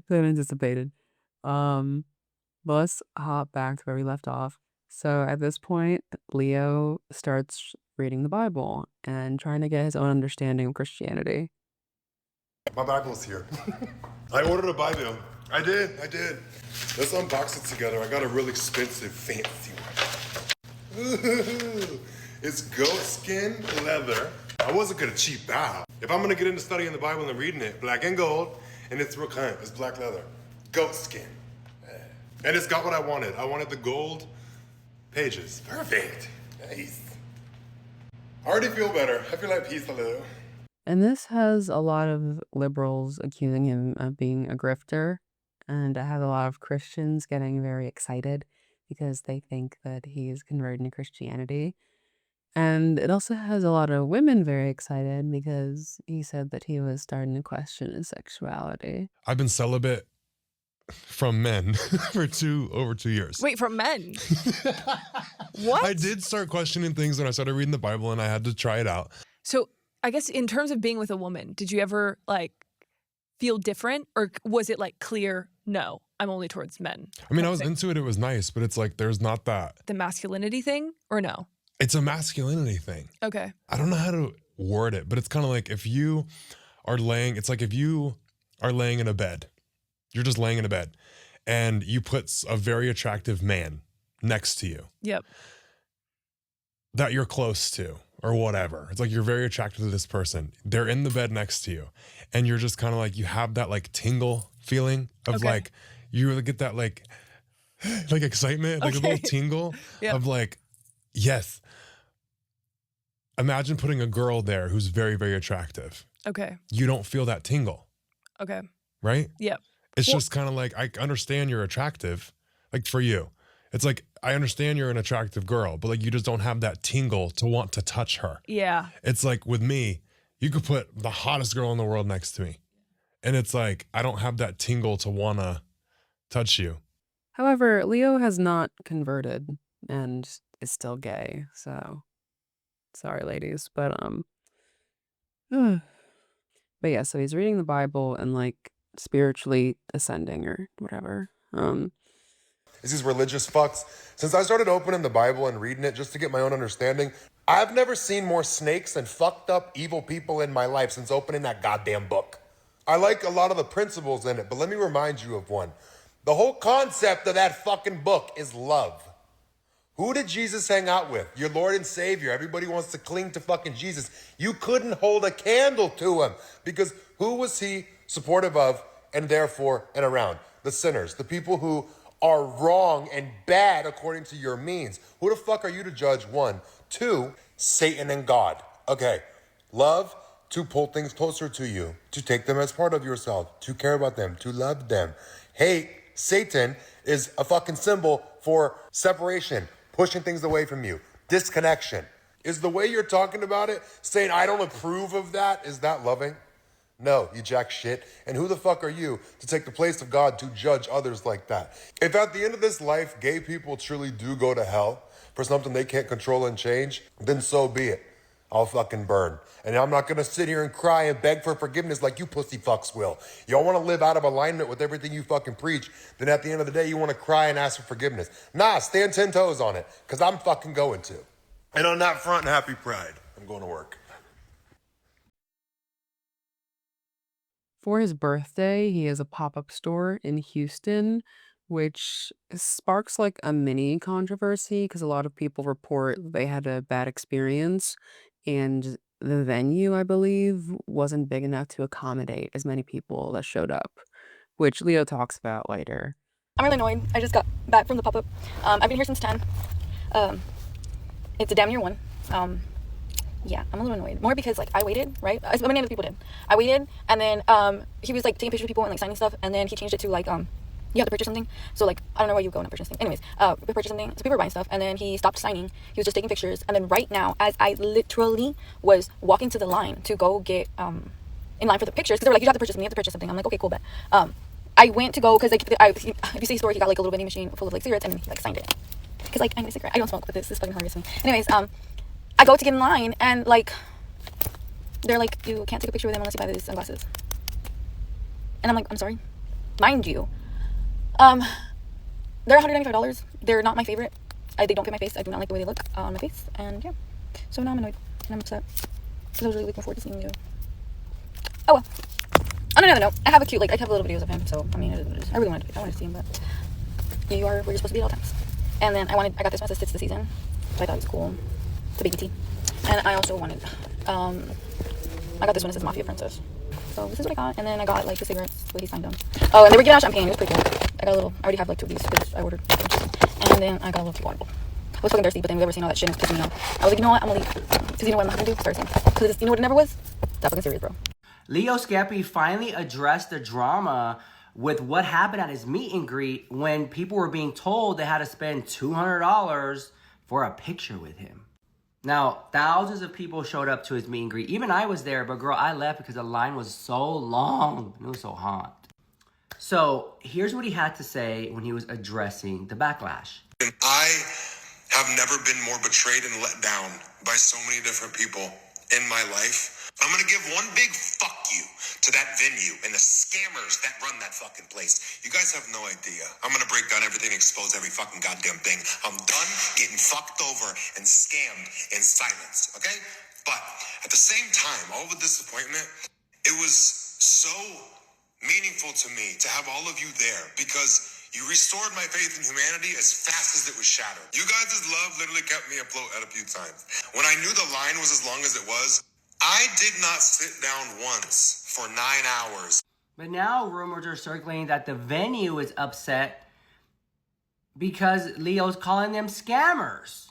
D: than anticipated. But let's hop back to where we left off. So at this point, Leo starts reading the Bible and trying to get his own understanding of Christianity.
C: My Bible's here. I ordered a Bible. I did. Let's unbox it together. I got a real expensive, fancy one. Ooh, it's goat skin leather. I wasn't gonna cheap out. If I'm gonna get into studying the Bible and reading it, black and gold, and it's real kind. It's black leather, goat skin, and it's got what I wanted. I wanted the gold pages. Perfect. Nice. I already feel better. I feel at peace a little.
D: And this has a lot of liberals accusing him of being a grifter. And it has a lot of Christians getting very excited because they think that he's converting to Christianity. And it also has a lot of women very excited because he said that he was starting to question his sexuality.
C: I've been celibate from men for over 2 years.
S: Wait, from men? What?
C: I did start questioning things when I started reading the Bible and I had to try it out.
S: So I guess in terms of being with a woman, did you ever like feel different or was it like clear, no, I'm only towards men?
C: I mean, I was into it. It was nice, but it's like, there's not that.
S: The masculinity thing or no?
C: It's a masculinity thing.
S: Okay.
C: I don't know how to word it, but it's kind of like if you are laying, it's like if you are laying in a bed, you're just laying in a bed and you put a very attractive man next to you.
S: Yep.
C: That you're close to or whatever. It's like you're very attracted to this person. They're in the bed next to you and you're just kind of like, you have that like tingle feeling of like, you really get that like excitement, like a little tingle of like, yes. Imagine putting a girl there who's very, very attractive.
S: Okay.
C: You don't feel that tingle.
S: Okay.
C: Right?
S: Yep.
C: It's just kind of like, I understand you're attractive, like for you. It's like, I understand you're an attractive girl, but like you just don't have that tingle to want to touch her.
S: Yeah.
C: It's like with me, you could put the hottest girl in the world next to me. And it's like, I don't have that tingle to want to touch you.
D: However, Leo has not converted and is still gay, so sorry ladies, but yeah, so he's reading the Bible and like spiritually ascending or whatever.
C: It's these religious fucks. Since I started opening the Bible and reading it just to get my own understanding, I've never seen more snakes and fucked up evil people in my life since opening that goddamn book. I like a lot of the principles in it, but let me remind you of one. The whole concept of that fucking book is love. Who did Jesus hang out with? Your Lord and Savior. Everybody wants to cling to fucking Jesus. You couldn't hold a candle to him because who was he supportive of and therefore and around? The sinners, the people who are wrong and bad according to your means. Who the fuck are you to judge? 1. 2, Satan and God. Okay, love, to pull things closer to you, to take them as part of yourself, to care about them, to love them. Hate, Satan, is a fucking symbol for separation, pushing things away from you, disconnection. Is the way you're talking about it, saying I don't approve of that, is that loving? No, you jack shit. And who the fuck are you to take the place of God to judge others like that? If at the end of this life, gay people truly do go to hell for something they can't control and change, then so be it. I'll fucking burn. And I'm not gonna sit here and cry and beg for forgiveness like you pussy fucks will. Y'all wanna live out of alignment with everything you fucking preach, then at the end of the day, you wanna cry and ask for forgiveness. Nah, stand 10 toes on it, because I'm fucking going to. And on that front, happy Pride. I'm going to work.
D: For his birthday, he has a pop-up store in Houston, which sparks like a mini controversy because a lot of people report they had a bad experience and the venue, I believe, wasn't big enough to accommodate as many people that showed up, which Leo talks about later.
T: I'm really annoyed. I just got back from the pop-up. I've been here since 10. It's a damn near 1. Yeah, I'm a little annoyed. More because, like, I waited, right? Many other people did. I waited, and then he was, like, taking pictures of people and, like, signing stuff, and then he changed it to, like, you have to purchase something. So, like, I don't know why you go and not purchase something. Anyways, we purchased something. So people were buying stuff, and then he stopped signing. He was just taking pictures. And then right now, as I literally was walking to the line to go get in line for the pictures, because they were like, you have to purchase something, you have to purchase something. I'm like, okay, cool, bet. I went to go, because, like, if you see his store, he got, like, a little vending machine full of, like, cigarettes, and then he, like, signed it. Because, like, I'm a cigarette. I don't smoke, but this is fucking hilarious to me. Anyways, I go to get in line, and, like, they're like, you can't take a picture with him unless you buy these sunglasses. And I'm like, I'm sorry. Mind you, they're $195. They're not my favorite. They don't fit my face. I do not like the way they look on my face. And yeah. So now I'm annoyed and I'm upset. Because I was really looking forward to seeing you. Oh well. On another note, I have a little videos of him. So, I mean, I really wanted to see him, but you are where you're supposed to be at all times. And then I got this one that sits the season. So I thought it was cool. It's a baby tea. And I also wanted, I got this one that says Mafia Princess. So this is what I got. And then I got like the cigarettes that he signed on. Oh, and they were giving out champagne. It was pretty cool. I already have like 2 of these because I ordered. And then I got a little tea water bowl. I was fucking thirsty, but then we were seeing all that shit and it's pissing me off. I was like, you know what? I'm gonna leave. Because you know what I'm not gonna do? Thirsty. Because you know what it never was? That fucking serious, bro.
U: Leo Skepi finally addressed the drama with what happened at his meet and greet when people were being told they had to spend $200 for a picture with him. Now, thousands of people showed up to his meet and greet. Even I was there, but girl, I left because the line was so long and it was so hot. So here's what he had to say when he was addressing the backlash.
V: I have never been more betrayed and let down by so many different people in my life. I'm gonna give one big fuck you to that venue and the scammers that run that fucking place. You guys have no idea. I'm gonna break down everything, expose every fucking goddamn thing. I'm done getting fucked over and scammed in silence, okay? But at the same time, all the disappointment, it was so meaningful to me to have all of you there because you restored my faith in humanity as fast as it was shattered. You guys' love literally kept me afloat at a few times. When I knew the line was as long as it was, I did not sit down once for 9 hours.
U: But now rumors are circulating that the venue is upset because Leo's calling them scammers.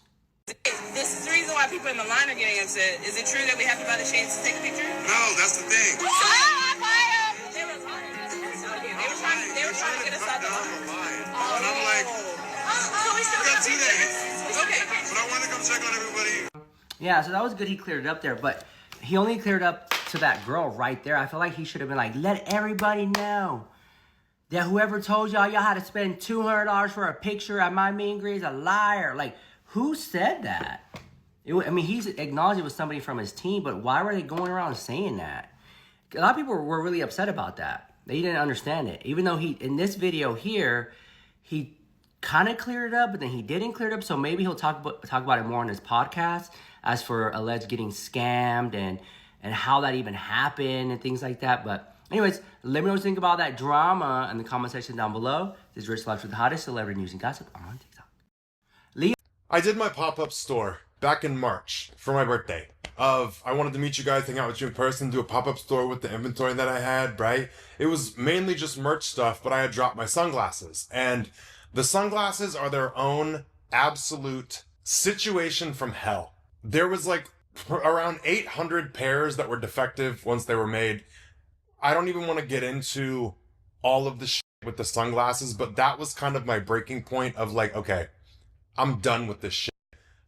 Q: This is the reason why people in the line are getting upset. Is it true that we have to buy the chance to take a picture?
V: No, that's the thing.
Q: They were trying to get us out the line.
V: And I'm like, we got 2 days.
Q: Okay.
V: But I wanted to come check on everybody.
U: Yeah, so that was good he cleared it up there, but he only cleared up to that girl right there. I feel like he should have been like, let everybody know that whoever told y'all had to spend $200 for a picture at my meet and greet is a liar. Like, who said that? I mean, he's acknowledged it was somebody from his team, but why were they going around saying that? A lot of people were really upset about that. They didn't understand it. Even though in this video here, he kind of cleared it up, but then he didn't clear it up. So maybe he'll talk about it more on his podcast as for alleged getting scammed and how that even happened and things like that. But anyways, let me know what you think about that drama in the comment section down below. This is Rich Life with the hottest celebrity news and gossip on TikTok. Leo.
C: I did my pop-up store back in March for my birthday. I wanted to meet you guys, hang out with you in person, do a pop-up store with the inventory that I had, right? It was mainly just merch stuff, but I had dropped my sunglasses. And the sunglasses are their own absolute situation from hell. There was like around 800 pairs that were defective once they were made. I don't even want to get into all of the shit with the sunglasses, but that was kind of my breaking point of like, okay, I'm done with this shit.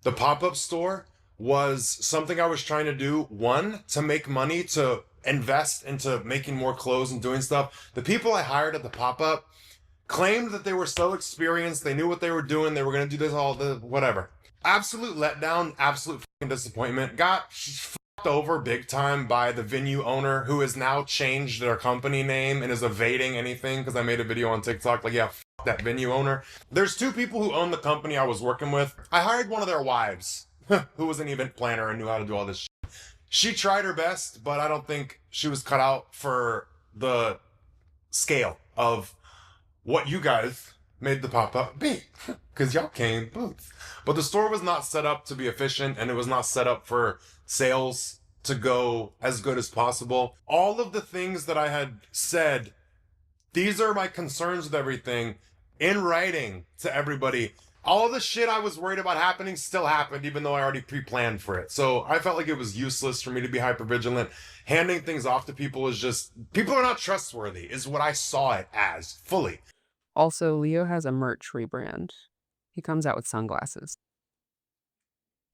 C: The pop-up store was something I was trying to do, one, to make money to
A: invest into making more clothes and doing stuff. The people I hired at the pop-up claimed that they were so experienced, they knew what they were doing, they were going to do this all the whatever. Absolute letdown, absolute fucking disappointment. Got fucked over big time by the venue owner, who has now changed their company name and is evading anything because I made a video on TikTok like, yeah, fuck that venue owner. There's two people who own the company I was working with. I hired one of their wives who was an event planner and knew how to do all this shit. She tried her best, but I don't think she was cut out for the scale of what you guys made the pop-up be, because y'all came boots. But the store was not set up to be efficient, and it was not set up for sales to go as good as possible. All of the things that I had said, these are my concerns with everything, in writing to everybody. All the shit I was worried about happening still happened, even though I already pre-planned for it. So I felt like it was useless for me to be hyper-vigilant. Handing things off to people is just, people are not trustworthy, is what I saw it as, fully.
D: Also, Leo has a merch rebrand. He comes out with sunglasses.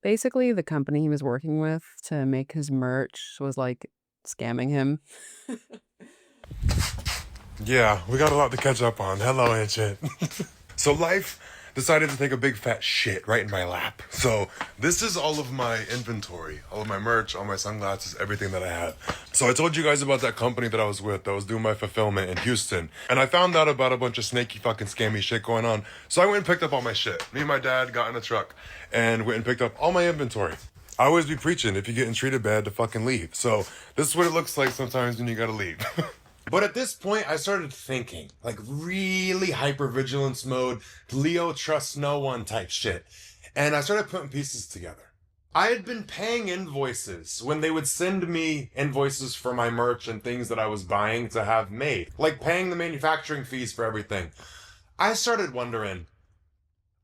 D: Basically, the company he was working with to make his merch was like scamming him.
C: Yeah, we got a lot to catch up on. Hello, and shit. So life decided to take a big fat shit right in my lap. So this is all of my inventory, all of my merch, all my sunglasses, everything that I had. So I told you guys about that company that I was with that was doing my fulfillment in Houston. And I found out about a bunch of snaky fucking scammy shit going on. So I went and picked up all my shit. Me and my dad got in a truck and went and picked up all my inventory. I always be preaching, if you're getting treated bad, to fucking leave. So this is what it looks like sometimes when you gotta leave.
A: But at this point, I started thinking, like really hypervigilance mode, Leo trusts no one type shit. And I started putting pieces together. I had been paying invoices when they would send me invoices for my merch and things that I was buying to have made, like paying the manufacturing fees for everything. I started wondering,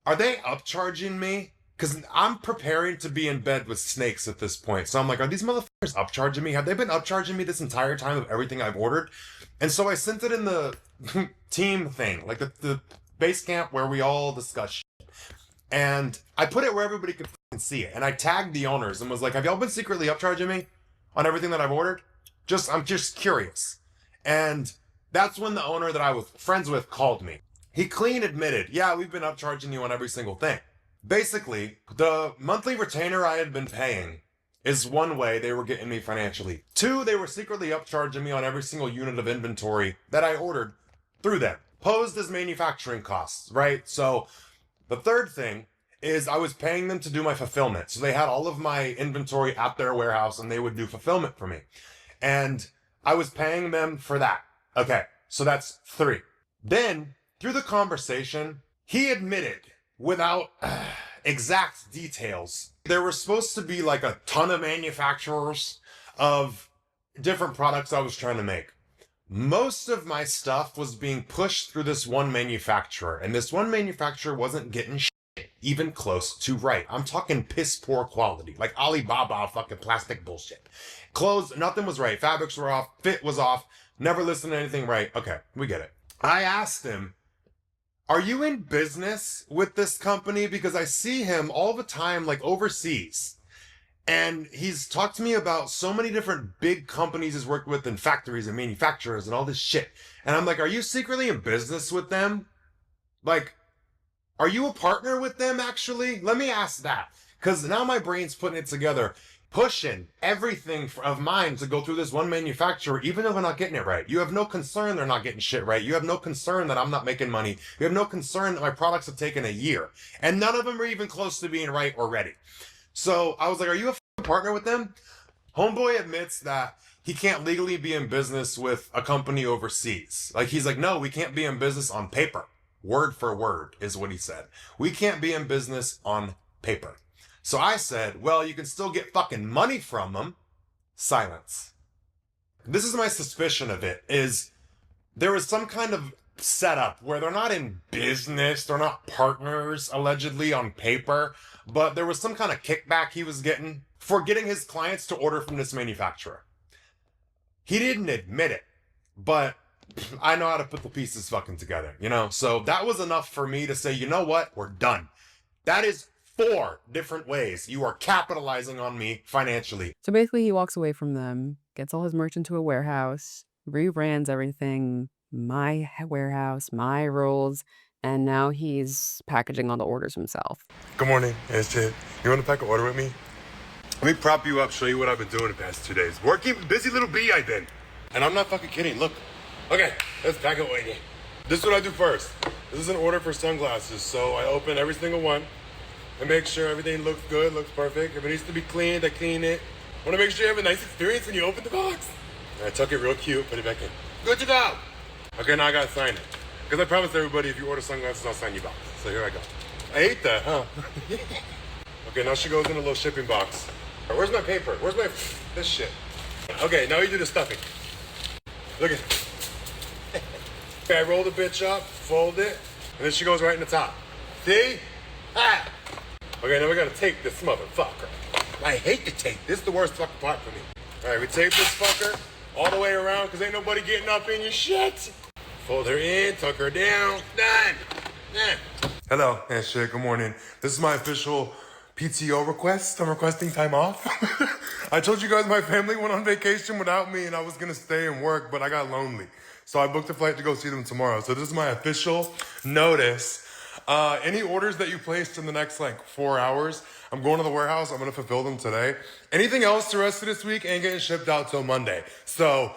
A: are they upcharging me? Because I'm preparing to be in bed with snakes at this point. So I'm like, are these motherfuckers upcharging me? Have they been upcharging me this entire time of everything I've ordered? And so I sent it in the team thing, like the base camp where we all discuss shit. And I put it where everybody could see it. And I tagged the owners and was like, have y'all been secretly upcharging me on everything that I've ordered? I'm just curious. And that's when the owner that I was friends with called me. He clean admitted, yeah, we've been upcharging you on every single thing. Basically, the monthly retainer I had been paying is one way they were getting me financially. Two, they were secretly upcharging me on every single unit of inventory that I ordered through them, posed as manufacturing costs, right? So the third thing is I was paying them to do my fulfillment. So they had all of my inventory at their warehouse and they would do fulfillment for me. And I was paying them for that. Okay, so that's three. Then, through the conversation, he admitted, without exact details, there were supposed to be like a ton of manufacturers of different products I was trying to make. Most of my stuff was being pushed through this one manufacturer, and this one manufacturer wasn't getting shit even close to right. I'm talking piss poor quality, like Alibaba fucking plastic bullshit. Clothes, nothing was right. Fabrics were off, fit was off, never listened to anything right. Okay, we get it. I asked him, are you in business with this company? Because I see him all the time, like overseas. And he's talked to me about so many different big companies he's worked with and factories and manufacturers and all this shit. And I'm like, are you secretly in business with them? Like, are you a partner with them actually? Let me ask that. Because now my brain's putting it together. Pushing everything of mine to go through this one manufacturer, even though they're not getting it right. You have no concern they're not getting shit right. You have no concern that I'm not making money. You have no concern that my products have taken a year. And none of them are even close to being right or ready. So I was like, are you a partner with them? Homeboy admits that he can't legally be in business with a company overseas. Like, he's like, no, we can't be in business on paper. Word for word is what he said. We can't be in business on paper. So I said, well, you can still get fucking money from them. Silence. This is my suspicion of it, is there was some kind of setup where they're not in business, they're not partners, allegedly, on paper, but there was some kind of kickback he was getting for getting his clients to order from this manufacturer. He didn't admit it, but I know how to put the pieces fucking together, you know? So that was enough for me to say, you know what? We're done. That is 4 different ways you are capitalizing on me financially.
D: So basically, he walks away from them, gets all his merch into a warehouse, rebrands everything, my warehouse, my rules, and now he's packaging all the orders himself.
C: Good morning, it's Jid. You want to pack an order with me? Let me prop you up, show you what I've been doing the past 2 days. Working, busy little bee I've been. And I'm not fucking kidding, look. Okay, let's pack it with you. This is what I do first. This is an order for sunglasses, so I open every single one and make sure everything looks good, looks perfect. If it needs to be cleaned, I clean it. I want to make sure you have a nice experience when you open the box. And I tuck it real cute, put it back in. Good to go. Okay, now I gotta sign it. Because I promised everybody if you order sunglasses, I'll sign you box. So here I go. I ate that, huh? Okay, now she goes in a little shipping box. Where's my paper? Where's my, this shit? Okay, now you do the stuffing. Look at it. Okay, I roll the bitch up, fold it, and then she goes right in the top. See? Ah! Okay, now we gotta tape this motherfucker. I hate the tape. This is the worst fucking part for me. All right, we tape this fucker all the way around because ain't nobody getting up in your shit. Fold her in, tuck her down, done. Hello, and shit, good morning. This is my official PTO request. I'm requesting time off. I told you guys my family went on vacation without me and I was gonna stay and work, but I got lonely. So I booked a flight to go see them tomorrow. So this is my official notice. Any orders that you placed in the next like 4 hours, I'm going to the warehouse. I'm gonna fulfill them today. Anything else the rest of this week ain't getting shipped out till Monday. So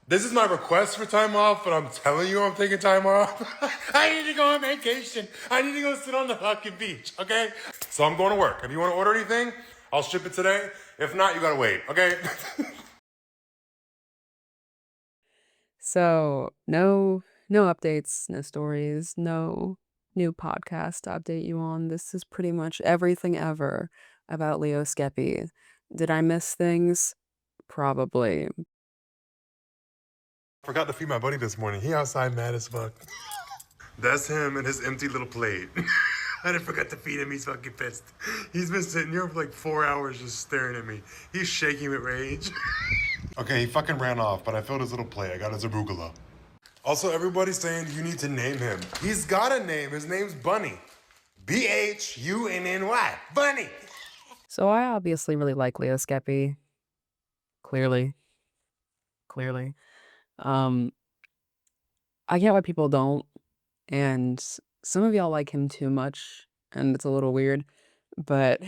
C: this is my request for time off, but I'm telling you I'm taking time off. I need to go on vacation. I need to go sit on the fucking beach, okay? So I'm going to work. If you want to order anything, I'll ship it today. If not, you gotta wait, okay?
D: So no updates, no stories, no new podcast to update you on. This is pretty much everything ever about Leo Skepi. Did I miss things? Probably.
C: Forgot to feed my buddy this morning. He outside mad as fuck. That's him and his empty little plate. I didn't forget to feed him. He's fucking pissed. He's been sitting here for like 4 hours just staring at me. He's shaking with rage. Okay, he fucking ran off, but I filled his little plate. I got his arugula. Also, everybody's saying you need to name him. He's got a name. His name's Bunny. Bunny. Bunny.
D: So I obviously really like Leo Skepi. Clearly. I get why people don't, and some of y'all like him too much, and it's a little weird, but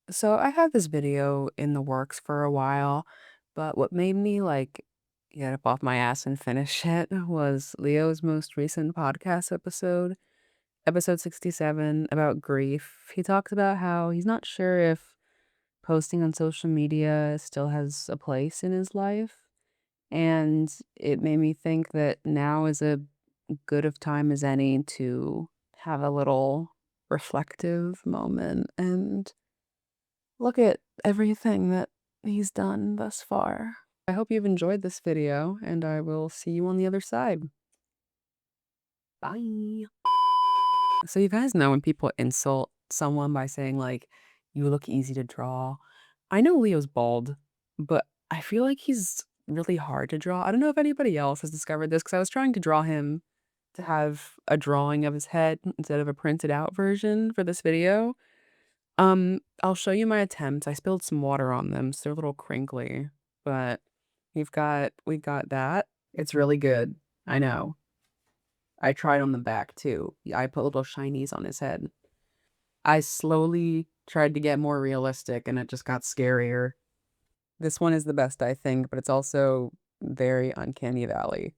D: so I had this video in the works for a while, but what made me like get up off my ass and finish it was Leo's most recent podcast episode 67 about grief. He talked about how he's not sure if posting on social media still has a place in his life. And it made me think that now is a good of time as any to have a little reflective moment and look at everything that he's done thus far. I hope you've enjoyed this video, and I will see you on the other side. Bye. So you guys know when people insult someone by saying like, you look easy to draw. I know Leo's bald, but I feel like he's really hard to draw. I don't know if anybody else has discovered this because I was trying to draw him to have a drawing of his head instead of a printed out version for this video. I'll show you my attempts. I spilled some water on them, so they're a little crinkly, but we got that. It's really good. I know. I tried on the back too. I put little shinies on his head. I slowly tried to get more realistic and it just got scarier. This one is the best, I think, but it's also very uncanny valley.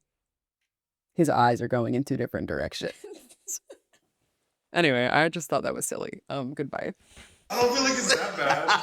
D: His eyes are going in 2 different directions. Anyway, I just thought that was silly. Goodbye.
C: I don't feel like it's that bad.